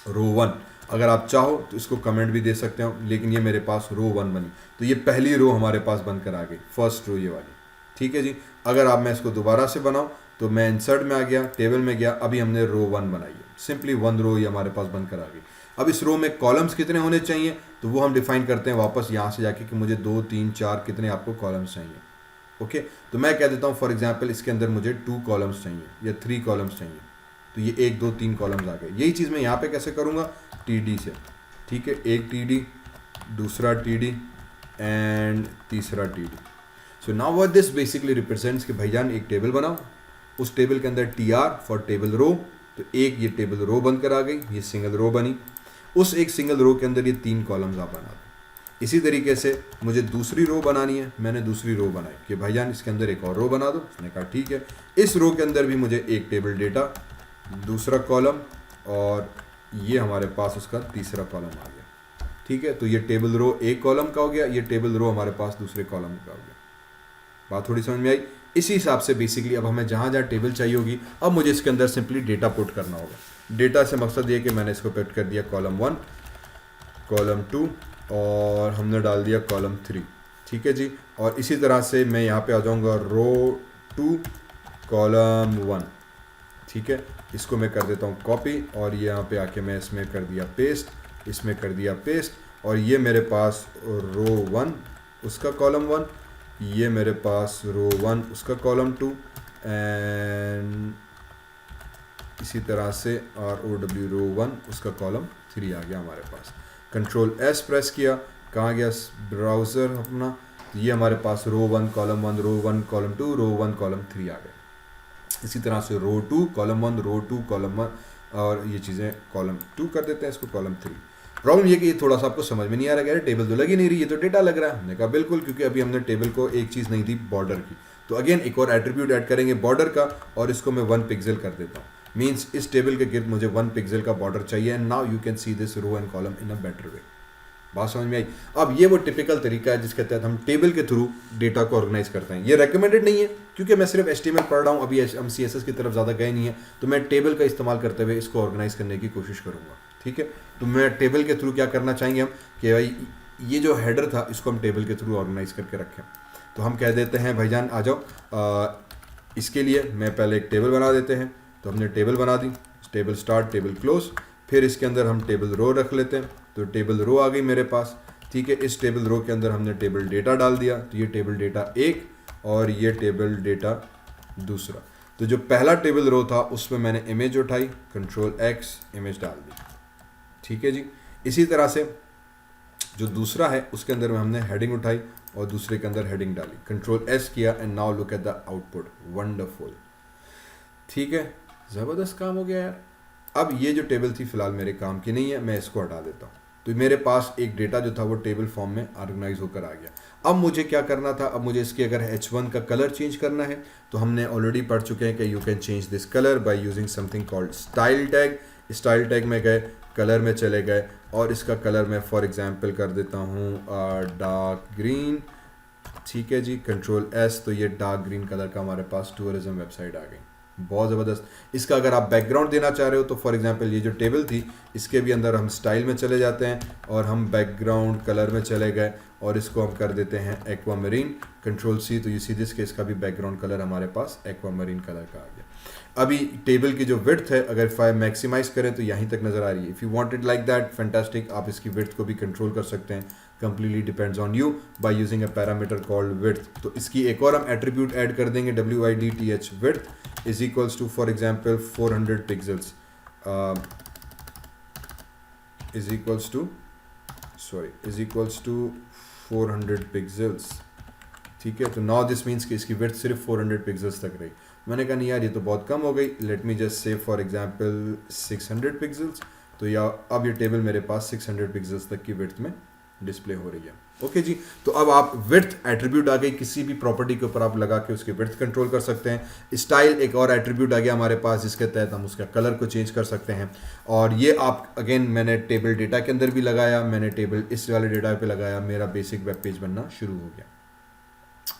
रो 1। अगर आप चाहो तो इसको कमेंट भी दे सकते हो, लेकिन ये मेरे पास रो 1 बनी, तो ये पहली रो हमारे पास बनकर आ गई, फर्स्ट रो ये वाली, ठीक है जी। अगर आप मैं इसको दोबारा से बनाऊं, तो मैं इंसर्ट में आ गया, टेबल में गया, अभी हमने रो 1 बनाई है, सिंपली 1 रो ये हमारे पास बनकर आ गई। अब इस रो में कॉलम्स कितने होने चाहिए, तो वो हम डिफाइन करते हैं वापस यहाँ से जाके कि मुझे 2, 3, 4 कितने आपको कॉलम्स चाहिए, ओके। तो मैं कह देता हूँ फॉर एग्जाम्पल इसके अंदर मुझे 2 कॉलम्स चाहिए या 3 कॉलम्स चाहिए, तो ये 1, 2, 3 कॉलम्स आ गए। यही चीज़ मैं यहाँ पे कैसे करूँगा? TD से, ठीक है। एक TD, दूसरा TD एंड तीसरा TD। So now what this basically represents कि भाईजान एक टेबल बनाओ, उस टेबल के अंदर TR फॉर टेबल रो, तो एक ये टेबल रो बनकर आ गई, ये सिंगल रो बनी। उस एक सिंगल रो के अंदर ये 3 कॉलम्स आप बना दो। इसी तरीके से मुझे दूसरी रो बनानी है, मैंने दूसरी रो बनाई कि भाईजान इसके अंदर एक और रो बना दो। उसने कहा ठीक है। इस रो के अंदर भी मुझे एक टेबल डेटा, दूसरा कॉलम और ये हमारे पास उसका तीसरा कॉलम आ गया, ठीक है। तो ये टेबल रो एक कॉलम का हो गया, ये टेबल रो हमारे पास दूसरे कॉलम का हो गया। बात थोड़ी समझ में आई? इसी हिसाब से बेसिकली अब हमें जहाँ जहाँ टेबल चाहिए होगी, अब मुझे इसके अंदर सिंपली डेटा पुट करना होगा। डेटा से मकसद ये कि मैंने इसको पुट कर दिया कॉलम 1, कॉलम 2 और हमने डाल दिया कॉलम 3, ठीक है जी। और इसी तरह से मैं यहाँ पे आ जाऊँगा रो 2, कॉलम 1, ठीक है। इसको मैं कर देता हूँ कॉपी और ये यहाँ पे आके मैं इसमें कर दिया पेस्ट, इसमें कर दिया पेस्ट, और ये मेरे पास रो 1 उसका कॉलम 1, ये मेरे पास रो 1 उसका कॉलम 2 एंड इसी तरह से ROW रो 1 उसका कॉलम 3 आ गया हमारे पास। कंट्रोल S प्रेस किया, कहाँ गया ब्राउज़र अपना, ये हमारे पास रो 1 कॉलम 1, रो 1 कॉलम 2, रो 1 कॉलम 3 आ गए। इसी तरह से रो 2 कॉलम 1, रो 2 कॉलम 1 और ये चीज़ें कॉलम 2 कर देते हैं, इसको कॉलम 3। प्रॉब्लम ये कि ये थोड़ा सा आपको समझ में नहीं आ रहा है, टेबल तो लग ही नहीं रही, ये तो डेटा लग रहा है। हमने कहा बिल्कुल, क्योंकि अभी हमने टेबल को एक चीज़ नहीं दी, बॉर्डर की। तो अगेन एक और एट्रीब्यूट ऐड करेंगे बॉर्डर का, और इसको मैं 1 पिक्सल कर देता हूँ। मीन्स इस टेबल के गिर्द मुझे 1 पिक्सल का बॉर्डर चाहिए। And now you can see this row and column in a better way. बात समझ में आई। अब ये वो टिपिकल तरीका है जिसके तहत हम टेबल के थ्रू डेटा को ऑर्गेनाइज करते हैं। ये रेकमेंडेड नहीं है क्योंकि मैं सिर्फ HTML पढ़ रहा हूँ, अभी हम CSS की तरफ ज़्यादा गए नहीं है, तो मैं टेबल का इस्तेमाल करते हुए इसको ऑर्गेनाइज करने की कोशिश करूँगा। ठीक है, तो मैं टेबल के थ्रू क्या करना चाहेंगे हम कि भाई ये जो हेडर था इसको हम टेबल के थ्रू ऑर्गेनाइज करके रखें। तो हम कह देते हैं भाईजान आ जाओ, इसके लिए मैं पहले एक टेबल बना देते हैं। तो हमने टेबल बना दी, टेबल स्टार्ट टेबल क्लोज, फिर इसके अंदर हम टेबल रो रख लेते हैं। तो टेबल रो आ गई मेरे पास। ठीक है, इस टेबल रो के अंदर हमने टेबल डेटा डाल दिया, तो ये टेबल डेटा 1 और ये टेबल डेटा दूसरा। तो जो पहला टेबल रो था उसमें मैंने इमेज उठाई, Ctrl+X इमेज डाल दी। ठीक है जी, इसी तरह से जो दूसरा है उसके अंदर में हमने हेडिंग उठाई और दूसरे के अंदर हेडिंग डाली, Ctrl+S किया and now look at the output, wonderful. ठीक है, ज़बरदस्त काम हो गया यार। अब ये जो टेबल थी फिलहाल मेरे काम की नहीं है, मैं इसको हटा देता हूँ। तो मेरे पास एक डेटा जो था वो टेबल फॉर्म में ऑर्गेनाइज होकर आ गया। अब मुझे क्या करना था, अब मुझे इसके अगर H1 का कलर चेंज करना है तो हमने ऑलरेडी पढ़ चुके हैं कि you can change this colour by using something called style tag. Style tag में गए, कलर में चले गए और इसका कलर मैं फॉर एग्जांपल कर देता हूँ डार्क ग्रीन। ठीक है जी, Ctrl+S, तो ये डार्क ग्रीन कलर का हमारे पास टूरिज्म वेबसाइट आ गई। बहुत ज़बरदस्त। इसका अगर आप बैकग्राउंड देना चाह रहे हो तो फॉर एग्जांपल ये जो टेबल थी इसके भी अंदर हम स्टाइल में चले जाते हैं और हम बैकग्राउंड कलर में चले गए और इसको हम कर देते हैं एक्वामरीन, Ctrl+C, तो यू सी दिस के इसका भी बैकग्राउंड कलर हमारे पास एक्वामरीन कलर का आ गया। अभी टेबल की जो विड्थ है अगर फाइव मैक्सिमाइज करें तो यहीं तक नज़र आ रही है। If you want it like that fantastic, आप इसकी विड्थ को भी कंट्रोल कर सकते हैं। Completely depends on you by using a parameter called width. तो इसकी एक और हम एट्रीब्यूट ऐड कर देंगे, WIDTH width is equals to for example 400 pixels is equals to 400 pixels. ठीक है, तो नाउ दिस मीन्स कि इसकी विड्थ सिर्फ 400 पिक्सल्स तक रही। मैंने कहा नहीं यार ये तो बहुत कम हो गई, late me just say for example 600 pixels. तो या अब ये टेबल मेरे पास 600 पिक्सल्स तक की विड्थ में डिस्प्ले हो रही है। ओके जी, तो अब आप विड्थ एट्रीब्यूट आ गई, किसी भी प्रॉपर्टी के ऊपर आप लगा के उसकी विड्थ कंट्रोल कर सकते हैं। स्टाइल एक और एट्रीब्यूट आ गया हमारे पास जिसके तहत हम उसका कलर को चेंज कर सकते हैं। और ये आप अगेन मैंने टेबल डेटा के अंदर भी लगाया, मैंने टेबल इस वाले डेटा पे लगाया, मेरा बेसिक वेब पेज बनना शुरू हो गया।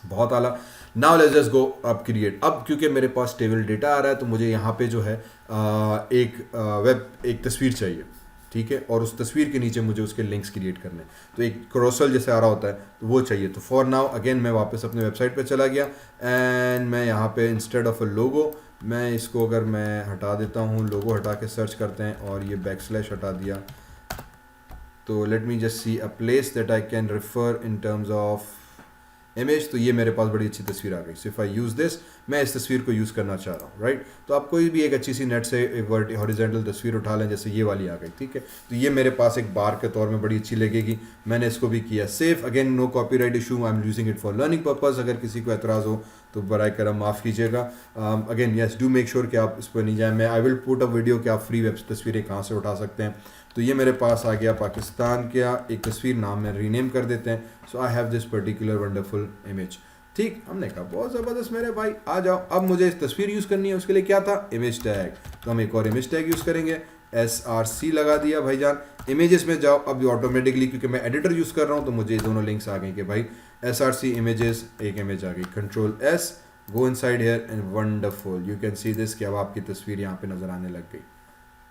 बहुत आला। नाउ लेट्स जस्ट गो अब क्रिएट। अब क्योंकि मेरे पास टेबल डेटा आ रहा है तो मुझे यहाँ पे जो है एक तस्वीर चाहिए। ठीक है, और उस तस्वीर के नीचे मुझे उसके लिंक्स क्रिएट करने हैं। तो एक क्रॉसल जैसे आ रहा होता है तो वो चाहिए। तो फॉर नाउ अगेन मैं वापस अपने वेबसाइट पे चला गया एंड मैं यहाँ पे इंस्टेड ऑफ अ लोगो, मैं इसको अगर मैं हटा देता हूँ, लोगो हटा के सर्च करते हैं और ये बैकस्लैश हटा दिया, तो late me just see a place that I can refer in terms of image. तो ये मेरे पास बड़ी अच्छी तस्वीर आ गई। So if I use this, मैं इस तस्वीर को यूज़ करना चाह रहा हूँ, राइट। तो आप कोई भी एक अच्छी सी नेट से एक हॉरिजॉन्टल तस्वीर उठा लें, जैसे ये वाली आ गई। ठीक है, तो ये मेरे पास एक बार के तौर में बड़ी अच्छी लगेगी। मैंने इसको भी किया save. Again no copyright issue, I am using it for learning purpose. अगर किसी को एतराज़ हो तो बराए करम माफ़ कीजिएगा। Again yes, do make sure कि आप इस पर नहीं जाएँ। मैं I will put a video कि आप फ्री वेब तस्वीरें कहाँ से उठा सकते हैं। तो ये मेरे पास आ गया पाकिस्तान का एक तस्वीर, नाम में रीनेम कर देते हैं। So I have this particular wonderful image. ठीक, हमने कहा बहुत ज़बरदस्त मेरे भाई, आ जाओ। अब मुझे इस तस्वीर यूज़ करनी है, उसके लिए क्या था, इमेज टैग। तो हम एक और इमेज टैग यूज़ करेंगे, SRC लगा दिया भाईजान। इमेजेस में जाओ, अब ऑटोमेटिकली क्योंकि मैं एडिटर यूज़ कर रहा हूँ तो मुझे दोनों लिंक्स आ गए कि भाई SRC इमेजेस, एक इमेज आ गई। Ctrl+S, go inside here and wonderful you can see this कि अब आपकी तस्वीर यहाँ पे नज़र आने लग गई।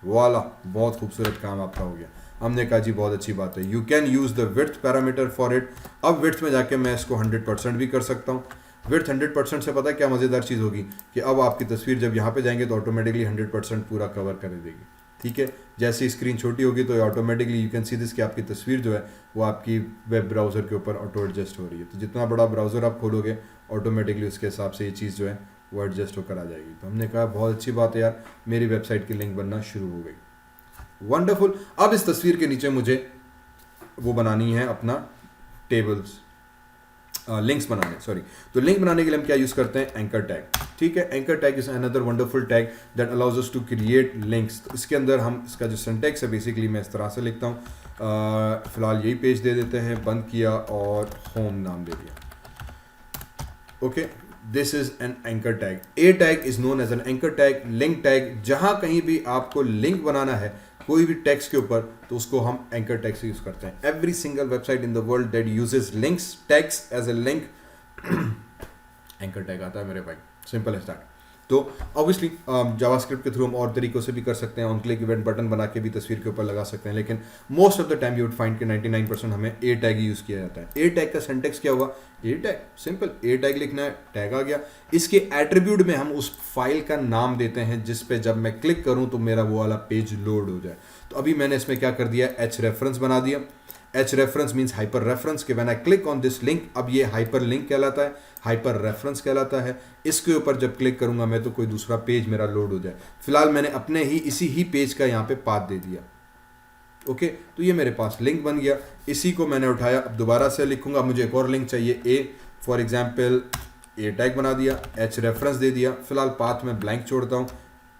वाला, बहुत खूबसूरत काम आपका हो गया। हमने कहा जी बहुत अच्छी बात है, you can use the width parameter for it. अब विड्थ में जाके मैं इसको 100% भी कर सकता हूँ। विड्थ 100% से पता है क्या मज़ेदार चीज़ होगी कि अब आपकी तस्वीर जब यहाँ पे जाएंगे तो ऑटोमेटिकली 100% पूरा कवर कर देगी। ठीक है, जैसे ही स्क्रीन छोटी होगी तो automatically you can see this कि आपकी तस्वीर जो है वो आपकी वेब ब्राउज़र के ऊपर ऑटो एडजस्ट हो रही है। तो जितना बड़ा ब्राउज़र आप खोलोगे ऑटोमेटिकली उसके हिसाब से ये चीज़ जो है वो एडजस्ट होकर आ जाएगी। तो हमने कहा बहुत अच्छी बात है यार, मेरी वेबसाइट की लिंक बनना शुरू हो गई। वंडरफुल। अब इस तस्वीर के नीचे मुझे वो बनानी है अपना टेबल्स, लिंक्स बनाने, सॉरी। तो लिंक बनाने के लिए हम क्या यूज़ करते हैं, एंकर टैग। ठीक है, anchor tag is another wonderful tag that allows us to create links. तो इसके अंदर हम इसका जो सिंटैक्स है बेसिकली मैं इस तरह से लिखता हूँ। फिलहाल यही पेज दे देते हैं, बंद किया और होम नाम दे दिया। Okay, this is an anchor tag. A tag is known as an anchor tag, link tag. जहां कहीं भी आपको लिंक बनाना है कोई भी टेक्स्ट के ऊपर, तो उसको हम एंकर टैग से यूज़ करते हैं. Every single website in the world that uses links tags as a link, anchor tag आता है मेरे भाई. Simple as that. तो ऑब्वियसली जावास्क्रिप्ट के थ्रू हम और तरीकों से भी कर सकते हैं. ऑन क्लिक इवेंट बटन बना के भी तस्वीर के ऊपर लगा सकते हैं, लेकिन most of the time you would find कि 99% हमें ए टैग ही यूज़ किया जाता है. ए टैग का सिंटैक्स क्या हुआ? ए टैग, सिंपल ए टैग लिखना है, टैग आ गया. इसके एट्रीब्यूट में हम उस फाइल का नाम देते हैं जिस पे जब मैं क्लिक करूं तो मेरा वो वाला पेज लोड हो जाए. तो अभी मैंने इसमें क्या कर दिया, एच रेफरेंस बना दिया. H reference means hyper reference के when I click on this link, अब ये हाइपर लिंक कहलाता है, हाइपर रेफरेंस कहलाता है. इसके ऊपर जब क्लिक करूंगा मैं तो कोई दूसरा पेज मेरा लोड हो जाए. फिलहाल मैंने अपने ही इसी ही पेज का यहाँ पे पाथ दे दिया. ओके, तो ये मेरे पास लिंक बन गया. इसी को मैंने उठाया, अब दोबारा से लिखूंगा, मुझे एक और लिंक चाहिए ए, फॉर एग्जाम्पल ए टैग बना दिया, एच रेफरेंस दे दिया. फिलहाल पाथ में ब्लैंक छोड़ता हूँ,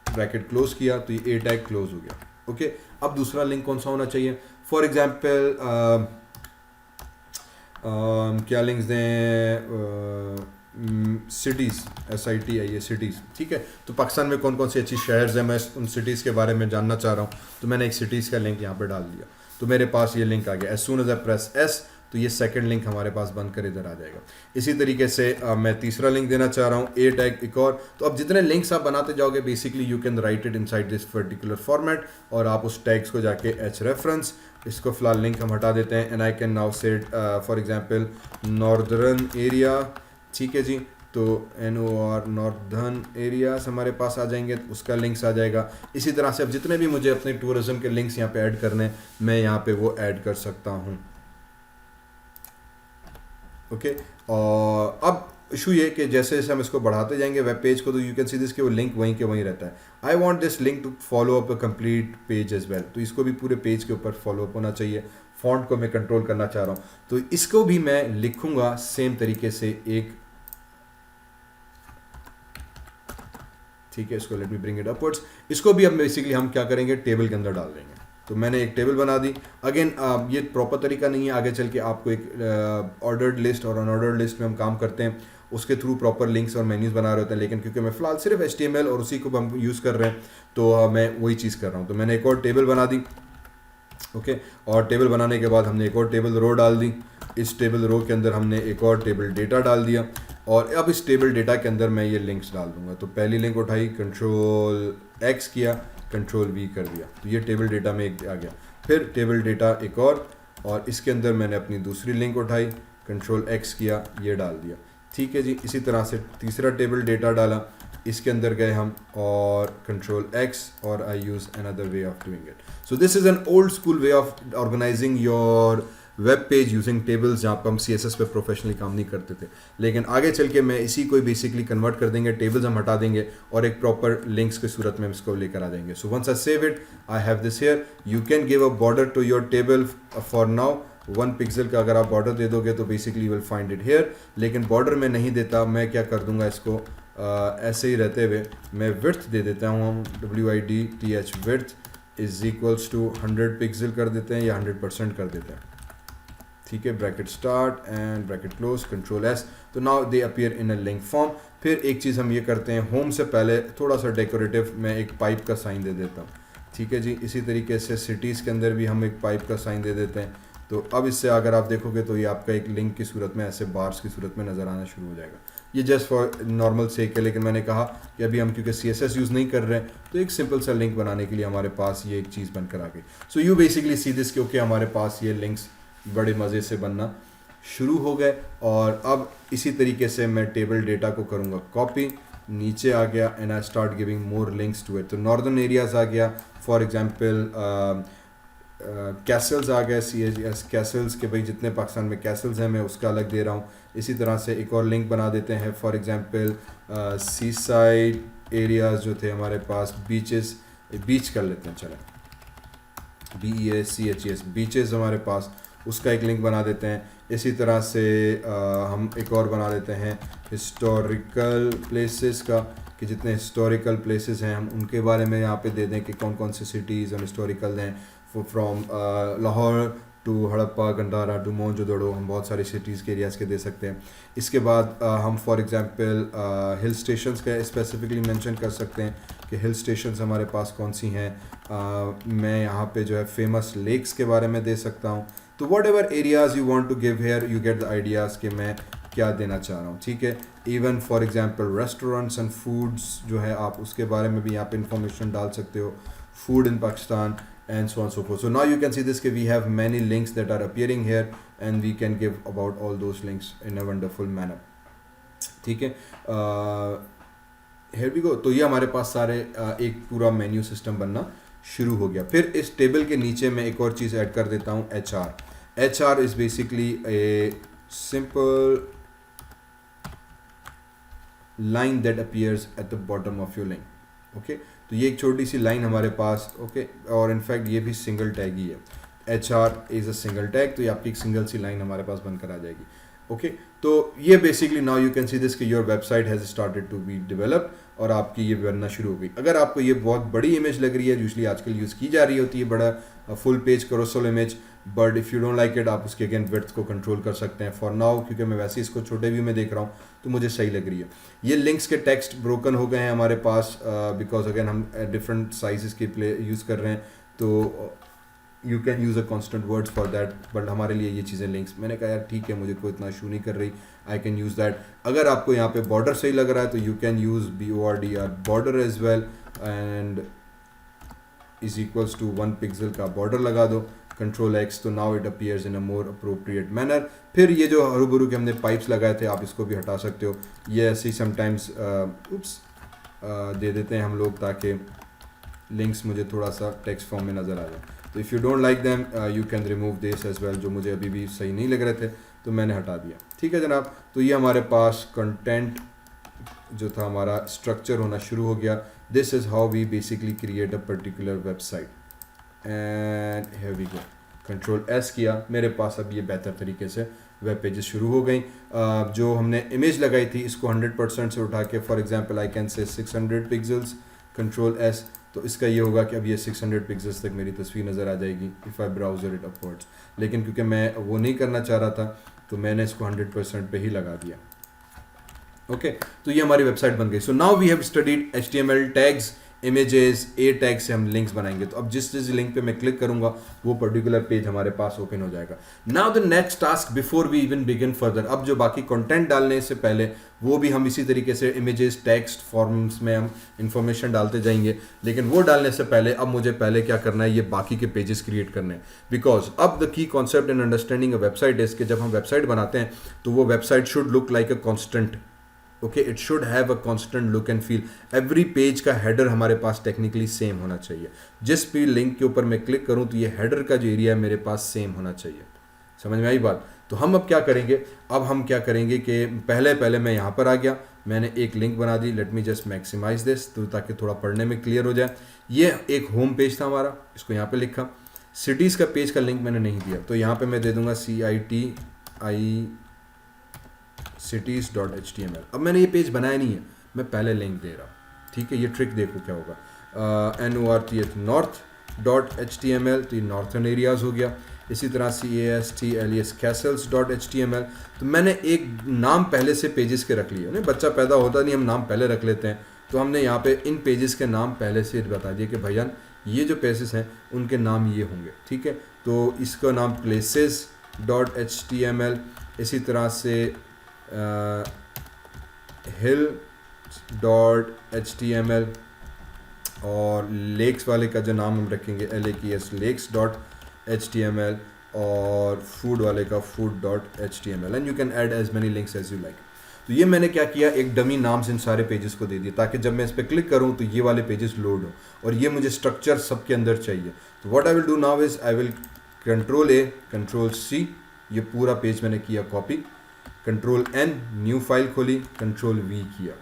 ब्रैकेट क्लोज किया, तो ये ए टैग क्लोज हो गया. ओके, अब दूसरा लिंक कौन सा होना चाहिए? फॉर एग्जाम्पल क्या लिंक्स दें, सिटीज़, SIT है ये सिटीज़. ठीक है, तो पाकिस्तान में कौन कौन सी अच्छी शहर्स हैं, मैं उन सिटीज़ के बारे में जानना चाह रहा हूँ. तो मैंने एक सिटीज़ का लिंक यहाँ पे डाल दिया, तो मेरे पास ये लिंक आ गया. As soon as I press S, तो ये सेकंड लिंक हमारे पास बनकर इधर आ जाएगा. इसी तरीके से मैं तीसरा लिंक देना चाह रहा हूँ, ए टैग एक और. तो अब जितने लिंक्स आप बनाते जाओगे basically you can write it inside this particular format, और आप उस टैग्स को जाके एच रेफरेंस, इसको फिलहाल लिंक हम हटा देते हैं, and I can now set for example northern area. ठीक है जी, तो NOR नॉर्दर्न एरियाज हमारे पास आ जाएंगे, उसका लिंक्स आ जाएगा. इसी तरह से अब जितने भी मुझे अपने टूरिज्म के लिंक्स यहाँ पे ऐड करने, मैं यहाँ पे वो ऐड कर सकता हूँ. ओके, और अब इशू ये कि जैसे जैसे हम इसको बढ़ाते जाएंगे वेब पेज को, तो यू कैन सी दिस कि वो लिंक वहीं के वहीं रहता है. I want this link to follow up a complete page as well, तो इसको भी पूरे पेज के ऊपर फॉलो अप होना चाहिए. फॉन्ट को मैं कंट्रोल करना चाह रहा हूँ, तो इसको भी मैं लिखूंगा सेम तरीके से एक. ठीक है, इसको let me bring it upwards. इसको भी अब बेसिकली हम क्या करेंगे, टेबल के अंदर डाल देंगे. तो मैंने एक टेबल बना दी. अगेन ये प्रॉपर तरीका नहीं है, आगे चल के आपको एक ऑर्डर्ड लिस्ट और अनऑर्डर्ड लिस्ट में हम काम करते हैं, उसके थ्रू प्रॉपर लिंक्स और मेन्यूज़ बना रहे होते हैं. लेकिन क्योंकि मैं फिलहाल सिर्फ HTML और उसी को हम यूज़ कर रहे हैं, तो मैं वही चीज़ कर रहा हूँ. तो मैंने एक और टेबल बना दी. ओके, और टेबल बनाने के बाद हमने एक और टेबल रो डाल दी. इस टेबल रो के अंदर हमने एक और टेबल डेटा डाल दिया, और अब इस टेबल डेटा के अंदर मैं ये लिंक्स डाल दूंगा. तो पहली लिंक उठाई, कंट्रोल X किया, कंट्रोल V कर दिया, तो ये टेबल डेटा में एक आ गया. फिर टेबल डेटा एक और इसके अंदर मैंने अपनी दूसरी लिंक उठाई, कंट्रोल X किया, ये डाल दिया. ठीक है जी, इसी तरह से तीसरा टेबल डेटा डाला, इसके अंदर गए हम और कंट्रोल X, और I use another way of doing it. So this is an old school way of organising your web page using tables, जहाँ पर हम CSS पे प्रोफेशनली काम नहीं करते थे. लेकिन आगे चल के मैं इसी को बेसिकली कन्वर्ट कर देंगे, टेबल्स हम हटा देंगे और एक प्रॉपर लिंक्स की सूरत में इसको लेकर आ जाएंगे. So once I save it, I have this here. You can give a border to your table for now. 1 pixel का अगर आप बॉर्डर दे दोगे तो basically will find it here. लेकिन बॉर्डर में नहीं देता, मैं क्या कर दूंगा, इसको ऐसे ही रहते हुए मैं विड्थ दे देता हूँ. हम WIDTH width is equals to 100 pixel कर देते हैं, या 100% कर देते हैं. ठीक है, bracket start and bracket close, control S. तो now they appear in a link form. फिर एक चीज़ हम ये करते हैं, होम से पहले थोड़ा सा डेकोरेटिव मैं एक पाइप का साइन दे देता हूँ. ठीक है जी, इसी तरीके से सिटीज़ के अंदर भी हम एक पाइप का साइन दे देते हैं. तो अब इससे अगर आप देखोगे तो ये आपका एक लिंक की सूरत में ऐसे बार्स की सूरत में नज़र आना शुरू हो जाएगा. ये जस्ट फॉर नॉर्मल सेक है, लेकिन मैंने कहा कि अभी हम क्योंकि CSS यूज़ नहीं कर रहे हैं, तो एक सिंपल सा लिंक बनाने के लिए हमारे पास ये एक चीज़ बनकर आ गई. So you basically see this, क्योंकि हमारे पास ये लिंक्स बड़े मज़े से बनना शुरू हो गए. और अब इसी तरीके से मैं टेबल डेटा को करूँगा कॉपी, नीचे आ गया, and I start giving more links to it. तो नॉर्दर्न एरियाज़ आ गया, फॉर एग्जांपल कैसल्स आ गए, CHS कैसल्स के भाई जितने पाकिस्तान में कैसल्स हैं मैं उसका अलग दे रहा हूँ. इसी तरह से एक और लिंक बना देते हैं, for example seaside areas जो थे हमारे पास, बीचेस, बीच कर लेते हैं, चलें, BEACHES बीचेस हमारे पास, उसका एक लिंक बना देते हैं. इसी तरह से हम एक और बना देते हैं हिस्टोरिकल प्लेसेस का, कि जितने हिस्टोरिकल प्लेसेस हैं हम उनके बारे में यहाँ पे दे दें कि कौन कौन से सिटीज़ और हिस्टोरिकल हैं, from Lahore to Harappa, Gandhara, to Mohenjodaro, हम बहुत सारी सिटीज़ के एरियाज़ के दे सकते हैं। इसके बाद हम फॉर एग्जांपल हिल स्टेशंस का स्पेसिफिकली मेंशन कर सकते हैं कि हिल स्टेशंस हमारे पास कौन सी हैं। मैं यहाँ पे जो है फेमस लेक्स के बारे में दे सकता हूँ। तो whatever areas you want to give here, you get the ideas कि मैं क्या देना चाह रहा हूँ, ठीक है। Even for example restaurants and foods जो है आप उसके बारे में भी यहाँ पे इंफॉर्मेशन डाल सकते हो, food in Pakistan and so on so forth. So now you can see this we have many links that are appearing here and we can give about all those links in a wonderful manner, ठीक है। here we go। तो ये हमारे पास सारे एक पूरा menu system बनना शुरू हो गया। फिर इस टेबल के नीचे मैं एक और चीज़ ऐड कर देता हूँ, HR is basically a simple line that appears at the bottom of your link, okay। तो ये एक छोटी सी लाइन हमारे पास, ओके और इनफैक्ट ये भी सिंगल टैग ही है। HR is a single tag, तो ये आपकी एक सिंगल सी लाइन हमारे पास बनकर आ जाएगी, ओके। तो ये basically now you can see this कि your website has started to be develop और आपकी ये बनना शुरू हो गई। अगर आपको ये बहुत बड़ी इमेज लग रही है, यूजली आजकल यूज़ की जा रही होती है बड़ा full page carousel image, but if you don't like it आप उसके अगेन विड्थ को कंट्रोल कर सकते हैं। फॉर नाउ क्योंकि मैं वैसे इसको छोटे व्यू में देख रहा हूँ तो मुझे सही लग रही है। ये लिंक्स के टेक्स्ट ब्रोकन हो गए हैं हमारे पास बिकॉज अगेन हम डिफरेंट साइजेस के प्ले यूज़ कर रहे हैं, तो you can use a constant words for that, but हमारे लिए ये चीज़ें लिंक्स, मैंने कहा यार ठीक है मुझे कोई इतना इशू नहीं कर रही, आई कैन यूज़ दैट। अगर आपको यहाँ पे बॉर्डर सही लग रहा है तो you can use BORDR border as well and is equals to 1 pixel का बॉर्डर लगा दो, Ctrl X, तो now it appears in a more appropriate manner. फिर ये जो हरूबरू के हमने पाइप्स लगाए थे आप इसको भी हटा सकते हो, ये ऐसे ही समटाइम्स दे देते हैं हम लोग ताकि लिंक्स मुझे थोड़ा सा टेक्स्ट फॉर्म में नज़र आ जाए। तो if you don't like them you can remove this as well, जो मुझे अभी भी सही नहीं लग रहे थे तो मैंने हटा दिया, ठीक है जनाब। तो ये हमारे पास कंटेंट जो था हमारा स्ट्रक्चर होना शुरू हो गया। This is how we basically create a particular website and here we go. Ctrl S किया, मेरे पास अब ये बेहतर तरीके से वेब पेजेस शुरू हो गई। जो हमने इमेज लगाई थी इसको 100% से उठा के फॉर एग्जांपल आई कैन से 600 पिक्सल्स, Ctrl S, तो इसका ये होगा कि अब ये 600 पिक्सल्स तक मेरी तस्वीर नज़र आ जाएगी if I browser it upwards. लेकिन क्योंकि मैं वो नहीं करना चाह रहा था तो मैंने इसको 100% पे ही लगा दिया, ओके। तो ये हमारी वेबसाइट बन गई। So now we have studied HTML tags, images, A tag से हम लिंक्स बनाएंगे। तो अब जिस लिंक पे मैं क्लिक करूंगा वो पर्टिकुलर पेज हमारे पास ओपन हो जाएगा। Now the next task before we even begin further, अब जो बाकी कंटेंट डालने से पहले वो भी हम इसी तरीके से इमेजेस, टेक्स्ट फॉर्म्स में हम इंफॉर्मेशन डालते जाएंगे, लेकिन वो डालने से पहले अब मुझे पहले क्या करना है, ये बाकी के पेजेस क्रिएट करने हैं। बिकॉज अब the key concept in understanding a website is कि जब हम वेबसाइट बनाते हैं तो वो website should look like a constant, okay, it should have a constant look and feel. Every page का हेडर हमारे पास टेक्निकली सेम होना चाहिए। जिस भी लिंक के ऊपर मैं क्लिक करूं तो ये हेडर का जो एरिया है मेरे पास सेम होना चाहिए। समझ में आई बात? तो हम अब क्या करेंगे, अब हम क्या करेंगे कि पहले मैं यहाँ पर आ गया, मैंने एक लिंक बना दी। Let me just maximise this तो ताकि थोड़ा पढ़ने में क्लियर हो जाए। ये एक होम पेज था हमारा, इसको यहाँ पे लिखा। सिटीज़ का पेज का लिंक मैंने नहीं दिया तो यहाँ पे मैं दे दूंगा cities.html। अब मैंने ये पेज बनाया नहीं है, मैं पहले लिंक दे रहा हूँ, ठीक है। ये ट्रिक देखो क्या होगा, north.html, तो ये नॉर्थन एरियाज़ हो गया। इसी तरह castles.html, तो मैंने एक नाम पहले से पेजेस के रख लिए ना, बच्चा पैदा होता नहीं हम नाम पहले रख लेते हैं, तो हमने यहाँ पे इन पेजेस के नाम पहले से बता दिए कि भैया ये जो पेजेस हैं उनके नाम ये होंगे, ठीक है। तो इसका नाम places.html, इसी तरह से hill.html और लेक्स वाले का जो नाम हम रखेंगे LAKES lakes.html और फूड वाले का food.html and you can add as many links as you like. तो ये मैंने क्या किया, एक डमी नाम से इन सारे पेजेस को दे दिए ताकि जब मैं इस पर क्लिक करूँ तो ये वाले पेजेस लोड हो और ये मुझे स्ट्रक्चर सबके अंदर चाहिए। तो what I will do now is I will Ctrl A Ctrl C, ये पूरा पेज मैंने किया copy, Ctrl N new file खोली, Ctrl V किया,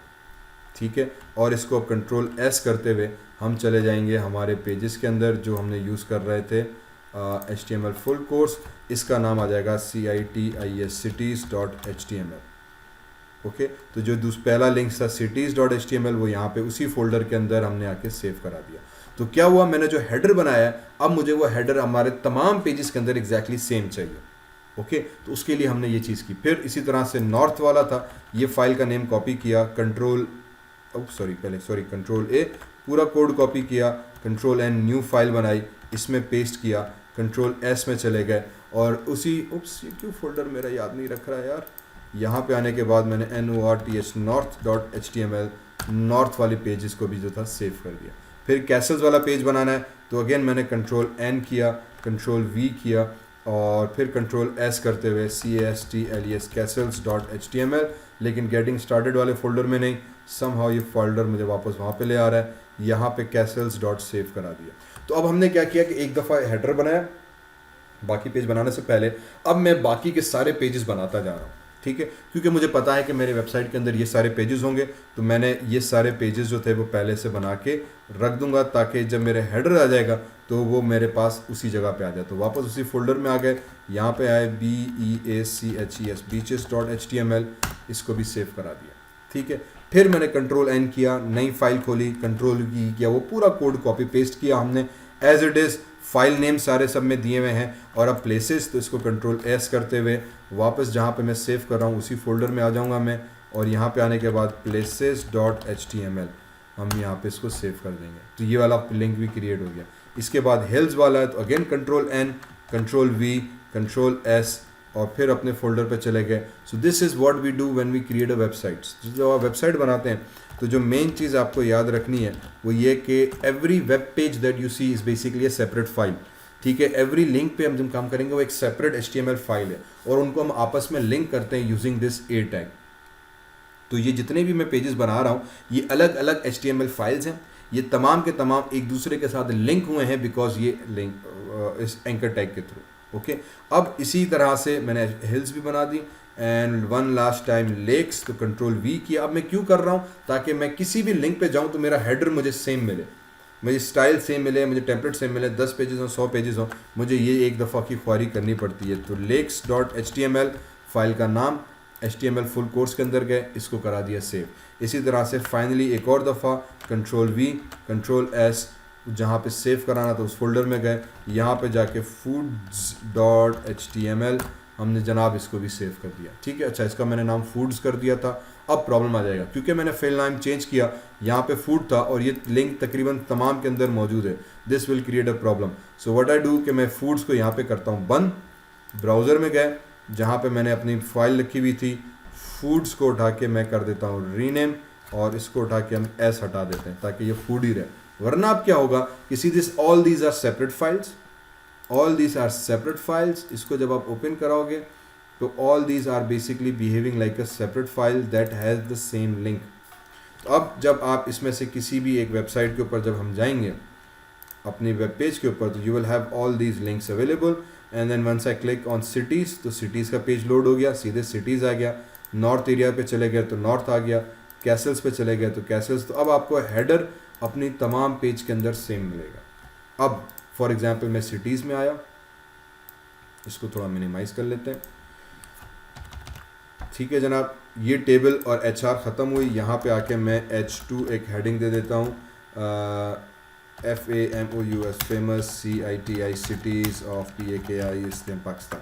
ठीक है। और इसको अब Ctrl S करते हुए हम चले जाएंगे हमारे पेजेस के अंदर जो हमने यूज़ कर रहे थे HTML फुल कोर्स। इसका नाम आ जाएगा cities.html, ओके। तो जो पहला लिंक था cities.html वो यहाँ पे उसी फोल्डर के अंदर हमने आके सेव करा दिया। तो तो क्या हुआ, मैंने जो हेडर बनाया है अब मुझे वो हेडर हमारे तमाम पेजेस के अंदर एग्जैक्टली सेम चाहिए। ओके, तो उसके लिए हमने ये चीज़ की। फिर इसी तरह से नॉर्थ वाला था, ये फाइल का नेम कॉपी किया, कंट्रोल ए, पूरा कोड कॉपी किया, कंट्रोल एन न्यू फाइल बनाई, इसमें पेस्ट किया, कंट्रोल एस में चले गए और उसी ये क्यों फोल्डर मेरा याद नहीं रख रहा है यार, यहाँ पे आने के बाद मैंने north.html नॉर्थ वाले पेजेस को भी जो था सेव कर दिया। फिर कैसल्स वाला पेज बनाना है तो अगेन मैंने कंट्रोल एन किया, कंट्रोल वी किया और फिर कंट्रोल एस करते हुए CASTLES castles.html, लेकिन गेटिंग स्टार्टेड वाले फोल्डर में नहीं, समहाउ ये फोल्डर मुझे वापस वहाँ पे ले आ रहा है, यहाँ पे castles.save करा दिया। तो अब हमने क्या किया कि एक दफ़ा हेडर बनाया बाकी पेज बनाने से पहले, अब मैं बाकी के सारे पेजेस बनाता जा रहा हूँ, ठीक है, क्योंकि मुझे पता है कि मेरे वेबसाइट के अंदर ये सारे पेजेस होंगे, तो मैंने ये सारे पेजेस जो थे वो पहले से बना के रख दूंगा ताकि जब मेरे हेडर आ जाएगा तो वो मेरे पास उसी जगह पे आ जाए। तो वापस उसी फोल्डर में आ गए, यहाँ पे आए BEACHES beaches.html, इसको भी सेव करा दिया, ठीक है। फिर मैंने कंट्रोल एन किया, नई फाइल खोली, कंट्रोल ई किया, वो पूरा कोड कॉपी पेस्ट किया हमने as it is, file name सारे सब में दिए हुए हैं। और अब प्लेसेस, तो इसको कंट्रोल एस करते हुए वापस जहाँ पे मैं सेव कर रहा हूँ उसी फोल्डर में आ जाऊँगा मैं, और यहाँ पे आने के बाद places.html हम यहाँ पे इसको सेव कर देंगे, तो ये वाला लिंक भी क्रिएट हो गया। इसके बाद हिल्स वाला है तो again control N, control V, control S और फिर अपने फोल्डर पे चले गए। So this is what we do when we create a websites. जब आप वेबसाइट बनाते हैं तो जो मेन चीज़ आपको याद रखनी है वो ये कि every web page that you see is basically a separate file, ठीक है। एवरी लिंक पे हम जब काम करेंगे वो एक सेपरेट HTML फाइल है और उनको हम आपस में लिंक करते हैं यूजिंग दिस A टैग। तो ये जितने भी मैं पेजेस बना रहा हूँ ये अलग अलग HTML फाइल्स हैं, ये तमाम के तमाम एक दूसरे के साथ लिंक हुए हैं बिकॉज ये लिंक इस एंकर टैग के थ्रू। ओके, अब इसी तरह से मैंने हिल्स भी बना दी and one last time lakes, तो कंट्रोल वी किया। अब मैं क्यों कर रहा हूँ, ताकि मैं किसी भी लिंक पे जाऊँ तो मेरा हेडर मुझे सेम मिले, मुझे स्टाइल सेम मिले, मुझे टेम्पलेट सेम मिले, 10 पेजेस हो 100 पेजेस हो, मुझे ये एक दफ़ा की ख्वारी करनी पड़ती है। तो lakes.html फाइल का नाम HTML फुल कोर्स के अंदर गए, इसको करा दिया सेव। इसी तरह से फाइनली एक और दफ़ा कंट्रोल वी, कंट्रोल एस, जहाँ पे सेव कराना था उस फोल्डर में गए, यहाँ पे जाके foods.html हमने जनाब इसको भी सेव कर दिया, ठीक है। अच्छा, इसका मैंने नाम फूड्स कर दिया था। अब प्रॉब्लम आ जाएगा क्योंकि मैंने फाइल नाम चेंज किया, यहाँ पे फूड था और ये लिंक तकरीबन तमाम के अंदर मौजूद है, this will create a problem. So what I do कि मैं फूड्स को यहाँ पे करता हूँ बंद, ब्राउज़र में गए जहाँ पे मैंने अपनी फाइल रखी हुई थी, फूड्स को उठा के मैं कर देता हूँ रीनेम और इसको उठा के हम एस हटा देते हैं ताकि ये फूड ही रहे, वरना अब क्या होगा कि see this all these are separate files, all these are separate files. इसको जब आप ओपन कराओगे तो all these are basically behaving like a separate file that has the same link. तो अब जब आप इसमें से किसी भी एक वेबसाइट के ऊपर जब हम जाएंगे अपनी वेब पेज के ऊपर, तो you will have all these links available and then once I click on cities, तो सिटीज़ का पेज लोड हो गया, सीधे सिटीज़ आ गया, नॉर्थ एरिया पे चले गए तो नॉर्थ आ गया, कैसल्स पे चले गए तो कैसल्स। तो अब आपको हेडर अपनी तमाम पेज के अंदर सेम मिलेगा। अब फॉर एग्जांपल मैं सिटीज़ में आया, इसको थोड़ा मिनिमाइज़ कर लेते हैं, ठीक है जनाब। ये टेबल और HR ख़त्म हुई, यहाँ पे आके मैं H2 एक हेडिंग दे देता हूँ, FAMOUS famous CITI cities of PAKI इस्लाम पाकिस्तान।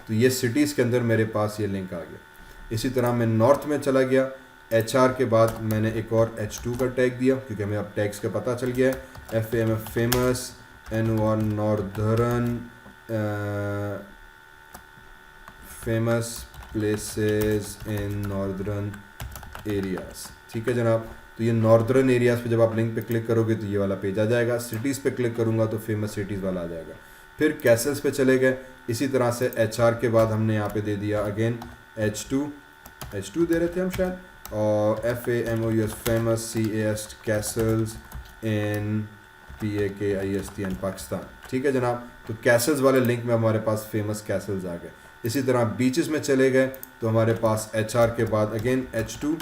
तो ये सिटीज़ के अंदर मेरे पास ये लिंक आ गया। इसी तरह मैं नॉर्थ में चला गया, HR के बाद मैंने एक और H2 का टैग दिया क्योंकि हमें अब टैग्स का पता चल गया है। FAMF famous, N1 northern famous places in northern areas, ठीक है जनाब। तो ये नॉर्दर्न एरियाज़ पे जब आप लिंक पे क्लिक करोगे तो ये वाला पेज आ जाएगा। सिटीज़ पे क्लिक करूँगा तो फेमस सिटीज़ वाला आ जाएगा। फिर कैसल्स पे चले गए, इसी तरह से HR के बाद हमने यहाँ पे दे दिया अगेन H2 दे रहे थे हम शायद, और FAMOUS फेमस CAS कैसल्स इन PAKISTN पाकिस्तान, ठीक है जनाब। तो कैसल्स वाले लिंक में हमारे पास फेमस कैसल्स आ गए। इसी तरह बीचेस में चले गए तो हमारे पास HR के बाद again H2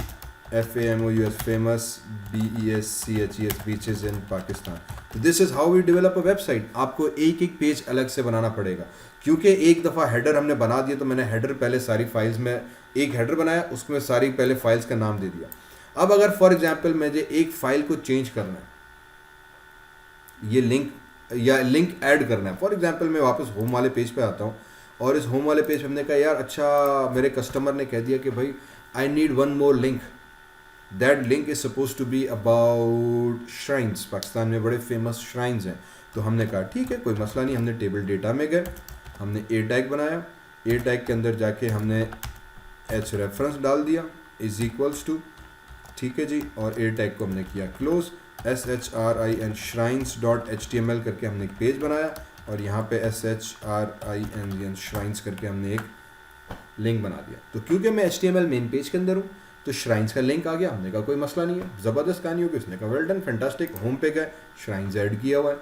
FAMOUS famous BEACHES beaches in Pakistan. तो this is how we develop a website. आपको एक एक पेज अलग से बनाना पड़ेगा क्योंकि एक दफ़ा हेडर हमने बना दिया, तो मैंने हेडर पहले सारी फाइल्स में एक हेडर बनाया, उसमें सारी पहले फाइल्स का नाम दे दिया। अब अगर फॉर एग्जांपल मुझे एक फ़ाइल को चेंज करना है, ये लिंक या लिंक ऐड करना है। फॉर एग्जांपल मैं वापस होम वाले पेज पे आता हूँ और इस होम वाले पेज पे हमने कहा यार अच्छा मेरे कस्टमर ने कह दिया कि भाई I need one more link, that link is suppose to be about shrines, Pakistan में बड़े फेमस श्राइन्स हैं। तो हमने कहा ठीक है कोई मसला नहीं, हमने टेबल डेटा में गए, हमने ए टैग बनाया, ए टैग के अंदर जाके हमने एच रेफरेंस डाल दिया इज इक्वल्स टू, ठीक है जी, और ए टैग को हमने किया close, SHRIN shrines dot HTML करके हमने एक पेज बनाया और यहाँ पे SHRIN shrines करके हमने एक लिंक बना दिया। तो क्योंकि मैं HTML मेन पेज के अंदर हूँ तो श्राइन्स का लिंक आ गया, हमने कहा कोई मसला नहीं है, ज़बरदस्त कहानी होगी। उसने कहा वेल डन, फैंटास्टिक, होम पे गए, श्राइन्स ऐड किया हुआ है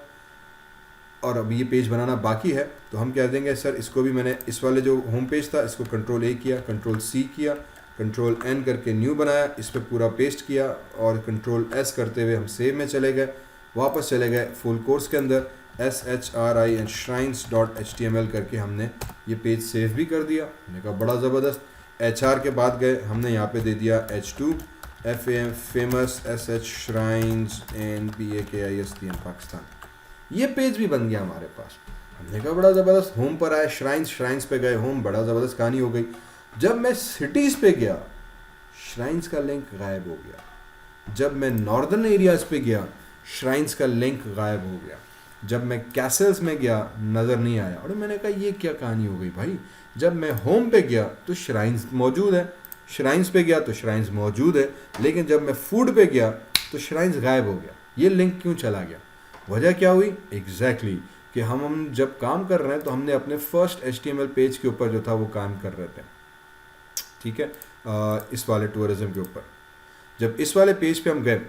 और अब ये पेज बनाना बाकी है। तो हम कह देंगे सर इसको भी मैंने इस वाले जो होम पेज था इसको कंट्रोल A किया, कंट्रोल C किया, कंट्रोल N करके न्यू बनाया, इस पर पूरा पेस्ट किया और कंट्रोल S करते हुए हम सेव में चले गए, वापस चले गए फुल कोर्स के अंदर, SHRIN shrines डॉट HTML करके हमने ये पेज सेव भी कर दिया। हमने कहा बड़ा ज़बरदस्त। HR के बाद गए, हमने यहाँ पे दे दिया H2 famous SH shrines in PAKISTN Pakistan, ये पेज भी बन गया हमारे पास। हमने कहा बड़ा ज़बरदस्त। होम पर आए, श्राइन्स पे गए, होम, बड़ा ज़बरदस्त कहानी हो गई। जब मैं सिटीज़ पे गया श्राइन्स का लिंक गायब हो गया, जब मैं नॉर्दर्न एरियाज़ पे गया श्राइन्स का लिंक गायब हो गया, जब मैं कैसल्स में गया नज़र नहीं आया। और मैंने कहा ये क्या कहानी हो गई भाई, जब मैं होम पे गया तो श्राइन्स मौजूद है, श्राइन्स पे गया तो श्राइन्स मौजूद है, लेकिन जब मैं फूड पे गया तो श्राइन्स गायब हो गया, ये लिंक क्यों चला गया? वजह क्या हुई? एग्जैक्टली कि हम जब काम कर रहे हैं तो हमने अपने फर्स्ट HTML पेज के ऊपर जो था वो काम कर रहे थे, ठीक है, इस वाले टूरिज्म के ऊपर। जब इस वाले पेज पे हम गए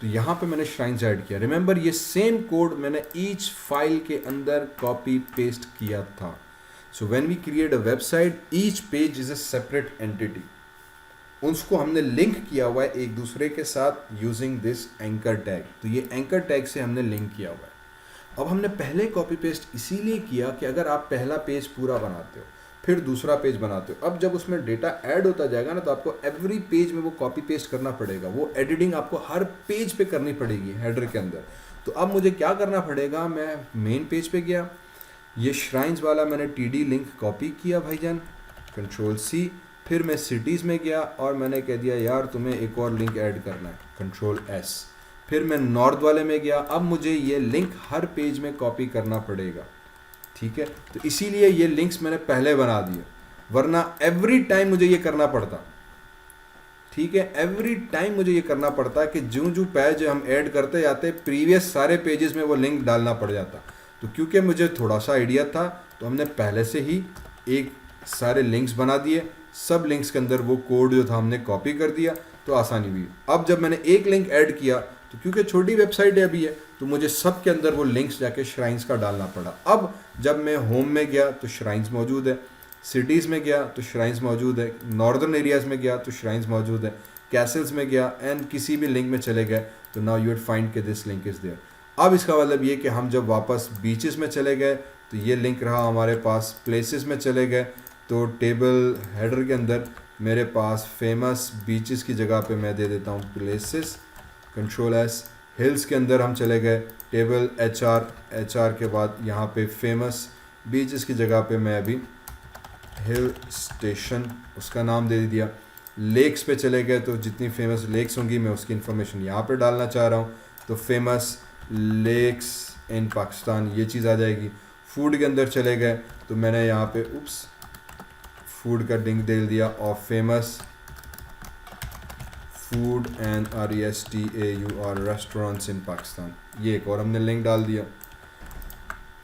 तो यहाँ पे मैंने श्राइन्स ऐड किया। रिमेंबर ये सेम कोड मैंने ईच फाइल के अंदर कॉपी पेस्ट किया था। So when we create a website each page is a separate entity, उसको हमने लिंक किया हुआ है एक दूसरे के साथ यूजिंग दिस एंकर टैग। तो ये एंकर टैग से हमने लिंक किया हुआ है। अब हमने पहले कॉपी पेस्ट इसीलिए किया कि अगर आप पहला पेज पूरा बनाते हो फिर दूसरा पेज बनाते हो, अब जब उसमें डेटा ऐड होता जाएगा ना तो आपको एवरी पेज में वो कॉपी पेस्ट करना पड़ेगा, वो एडिटिंग आपको हर पेज पे करनी पड़ेगी हेडर के अंदर। तो अब मुझे क्या करना पड़ेगा, मैं मेन पेज पे गया, ये श्राइन्स वाला मैंने TD लिंक कॉपी किया भाईजान, कंट्रोल C, फिर मैं सिटीज़ में गया और मैंने कह दिया यार तुम्हें एक और लिंक ऐड करना है, कंट्रोल S, फिर मैं नॉर्थ वाले में गया, अब मुझे ये लिंक हर पेज में कॉपी करना पड़ेगा, ठीक है। तो इसीलिए ये लिंक्स मैंने पहले बना दिए, वरना एवरी टाइम मुझे ये करना पड़ता, ठीक है, एवरी टाइम मुझे ये करना पड़ता कि जो पेज हम ऐड करते जाते प्रीवियस सारे पेजेस में वो लिंक डालना पड़ जाता। तो क्योंकि मुझे थोड़ा सा आइडिया था तो हमने पहले से ही एक सारे लिंक्स बना दिए, सब लिंक्स के अंदर वो कोड जो था हमने कॉपी कर दिया, तो आसानी हुई। अब जब मैंने एक लिंक ऐड किया तो क्योंकि छोटी वेबसाइट है अभी है तो मुझे सब के अंदर वो लिंक्स जाके श्राइन्स का डालना पड़ा। अब जब मैं होम में गया तो श्राइन्स मौजूद है, सिटीज़ में गया तो श्राइन्स मौजूद है, नॉर्दर्न एरियाज़ में गया तो श्राइन्स मौजूद है, कैसल्स में गया एंड किसी भी लिंक में चले गए तो नाउ यू वुड फाइंड कि दिस लिंक इज़ देयर। अब इसका मतलब ये कि हम जब वापस बीचेस में चले गए तो ये लिंक रहा हमारे पास, प्लेसेस में चले गए तो टेबल हेडर के अंदर मेरे पास फेमस बीचेस की जगह पे मैं दे देता हूँ प्लेसेस, कंट्रोल S, हिल्स के अंदर हम चले गए टेबल HR के बाद यहाँ पे फेमस बीचेस की जगह पे मैं अभी हिल स्टेशन उसका नाम दे दिया। लेक्स पे चले गए तो जितनी फेमस लेक्स होंगी मैं उसकी इन्फॉर्मेशन यहाँ पे डालना चाह रहा हूँ तो फेमस लेक्स इन पाकिस्तान ये चीज़ आ जाएगी। फूड के अंदर चले गए तो मैंने यहाँ पे फूड का लिंक दे दिया और famous food and RESTAUR restaurants in Pakistan, ये एक और हमने लिंक डाल दिया,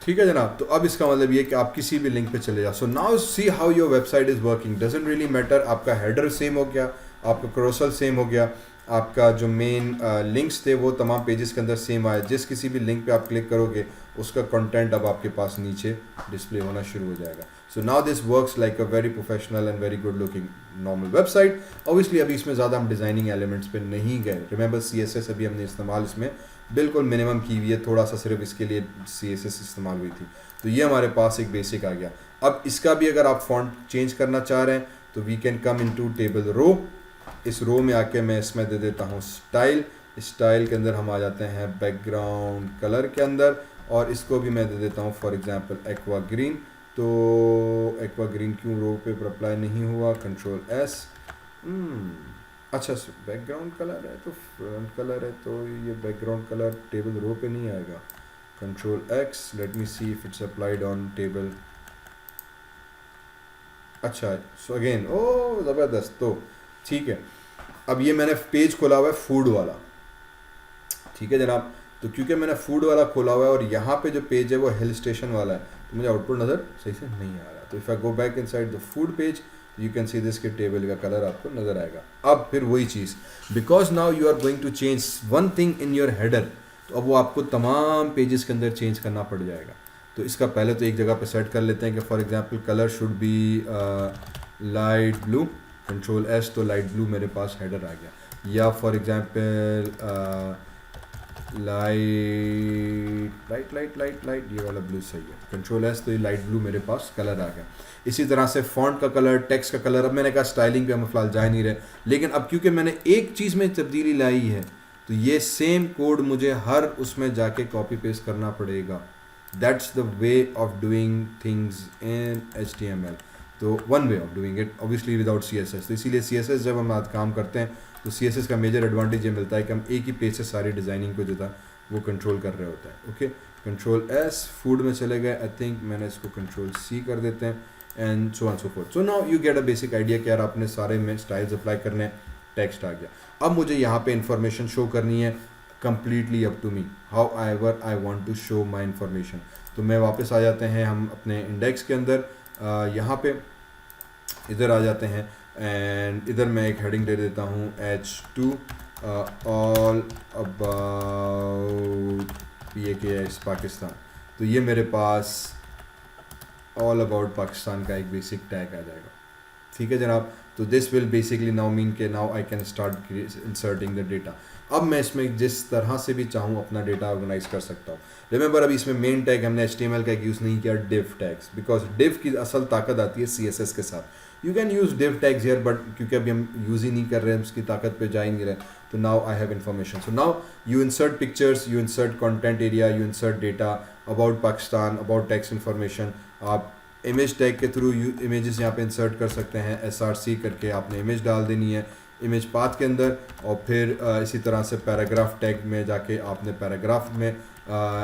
ठीक है जनाब। तो अब इसका मतलब ये कि आप किसी भी लिंक पे चले जाओ। So now see how your website is working, doesn't really matter आपका हेडर सेम हो गया, आपका क्रोसल सेम हो गया, आपका जो मेन लिंक्स थे वो तमाम पेजेस के अंदर सेम आए, जिस किसी भी लिंक पे आप क्लिक करोगे उसका कंटेंट अब आपके पास नीचे डिस्प्ले होना शुरू हो जाएगा। So now this works like a very professional and very good looking normal website. Obviously अभी इसमें ज़्यादा हम डिज़ाइनिंग एलिमेंट्स पे नहीं गए, रिमेंबर CSS अभी हमने इस्तेमाल इसमें बिल्कुल मिनिमम की हुई है, थोड़ा सा सिर्फ इसके लिए CSS इस्तेमाल हुई थी। तो ये हमारे पास एक बेसिक आ गया। अब इसका भी अगर आप फॉन्ट चेंज करना चाह रहे हैं तो we can come into table row, इस रो में आके मैं इसमें दे देता हूँ स्टाइल स्टाइल के अंदर हम आ जाते हैं बैकग्राउंड कलर के अंदर, और इसको भी मैं दे देता हूँ फॉर एग्जांपल एक्वा ग्रीन। तो एक्वा ग्रीन क्यों रो पे अप्लाई नहीं हुआ, कंट्रोल एस। अच्छा, बैकग्राउंड कलर है तो फ्रंट कलर है, तो ये बैकग्राउंड कलर टेबल रो पे नहीं आएगा। Control x, let me see if it's applied on table. अच्छा, सो अगेन ओ ज़बरदस्त, तो ठीक है। अब ये मैंने पेज खोला हुआ है फूड वाला, ठीक है जनाब। तो क्योंकि मैंने फूड वाला खोला हुआ है और यहाँ पे जो पेज है वो हिल स्टेशन वाला है, तो मुझे आउटपुट नज़र सही से नहीं आ रहा। तो if I go back inside the food page, you can see this के टेबल का कलर आपको नज़र आएगा। अब फिर वही चीज़, because now you are going to change one thing in your header, तो अब वो आपको तमाम पेजेस के अंदर चेंज करना पड़ जाएगा। तो इसका पहले तो एक जगह पे सेट कर लेते हैं कि for example colour should be light blue, control S, तो लाइट ब्लू मेरे पास हेडर आ गया। या फॉर एग्जांपल लाइट ये वाला ब्लू सही है, कंट्रोल एस, तो ये लाइट ब्लू मेरे पास कलर आ गया। इसी तरह से फॉन्ट का कलर, टेक्स्ट का कलर, अब मैंने कहा स्टाइलिंग पे हम फिलहाल जा नहीं रहे, लेकिन अब क्योंकि मैंने एक चीज़ में तब्दीली लाई है, तो ये सेम कोड मुझे हर उसमें जाके कॉपी पेस्ट करना पड़ेगा। That's the way of doing things in HTML। तो one way of doing it obviously without CSS। तो इसीलिए CSS जब हम आज काम करते हैं तो CSS का मेजर एडवांटेज ये मिलता है कि हम एक ही पेज से सारी डिज़ाइनिंग को जो था वो कंट्रोल कर रहे होते हैं। ओके, कंट्रोल एस, फूड में चले गए, आई थिंक मैंने इसको कंट्रोल C कर देते हैं, and so on so fourth. So now you get a basic idea कि यार आपने सारे में स्टाइल्स अप्लाई करने, टेक्स्ट आ गया। अब मुझे यहाँ पे इंफॉर्मेशन शो करनी है, completely up to me however I want to show my information। तो मैं वापस आ जाते हैं हम अपने इंडेक्स के अंदर, यहाँ पे इधर आ जाते हैं, एंड इधर मैं एक हेडिंग दे देता हूँ H2 all about PAKS Pakistan. तो ये मेरे पास ऑल अबाउट पाकिस्तान का एक बेसिक टैग आ जाएगा, ठीक है जनाब। तो this will basically now mean के now I can start inserting the data. अब मैं इसमें जिस तरह से भी चाहूँ अपना डेटा ऑर्गेनाइज कर सकता हूँ। रिमेंबर अभी इसमें मेन टैग हमने HTML का एक यूज़ नहीं किया, div टैग्स, बिकॉज div की असल ताकत आती है CSS के साथ। You can use div tags here, but क्योंकि अभी हम यूज़ ही नहीं कर रहे हैं, उसकी ताकत पे जा ही नहीं रहे, तो now I have information. So now you insert pictures, you insert content area, you insert data about Pakistan, about text information. आप इमेज टैग के थ्रू इमेजेस यहाँ पे इंसर्ट कर सकते हैं, SRC करके आपने इमेज डाल देनी है इमेज पाथ के अंदर, और फिर इसी तरह से पैराग्राफ टैग में जाके आपने पैराग्राफ में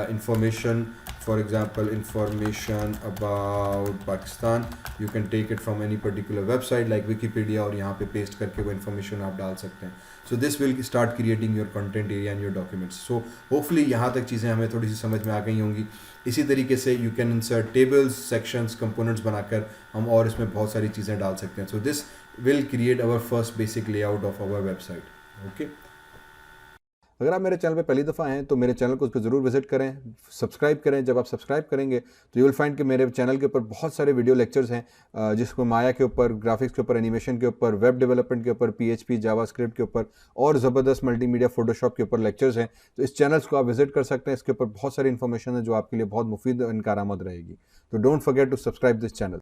information, for example information about Pakistan, you can take it from any particular website like Wikipedia, और यहाँ पे पेस्ट करके वो इन्फॉर्मेशन आप डाल सकते हैं। So this will start creating your content area and your documents. So hopefully यहाँ तक चीज़ें हमें थोड़ी सी समझ में आ गई होंगी। इसी तरीके से you can insert tables, sections, components बनाकर हम और इसमें बहुत सारी चीज़ें डाल सकते हैं। So this will create our first basic layout of our website। okay? अगर आप मेरे चैनल पे पहली दफ़ा हैं तो मेरे चैनल को उस पर ज़रूर विजिट करें, सब्सक्राइब करें। जब आप सब्सक्राइब करेंगे तो यू विल फाइंड कि मेरे चैनल के ऊपर बहुत सारे वीडियो लेक्चर्स हैं, जिसको माया के ऊपर, ग्राफिक्स के ऊपर, एनिमेशन के ऊपर, वेब डेवलपमेंट के ऊपर, PHP जावास्क्रिप्ट के ऊपर, और ज़बरदस्त मल्टीमीडिया फोटोशॉप के ऊपर लेक्चर्स हैं। तो इस चैनल्स को आप विजिट कर सकते हैं, इसके ऊपर बहुत सारी इन्फॉर्मेशन है जो आपके लिए बहुत मुफीद और कारआमद रहेगी। तो don't forget to subscribe this channel.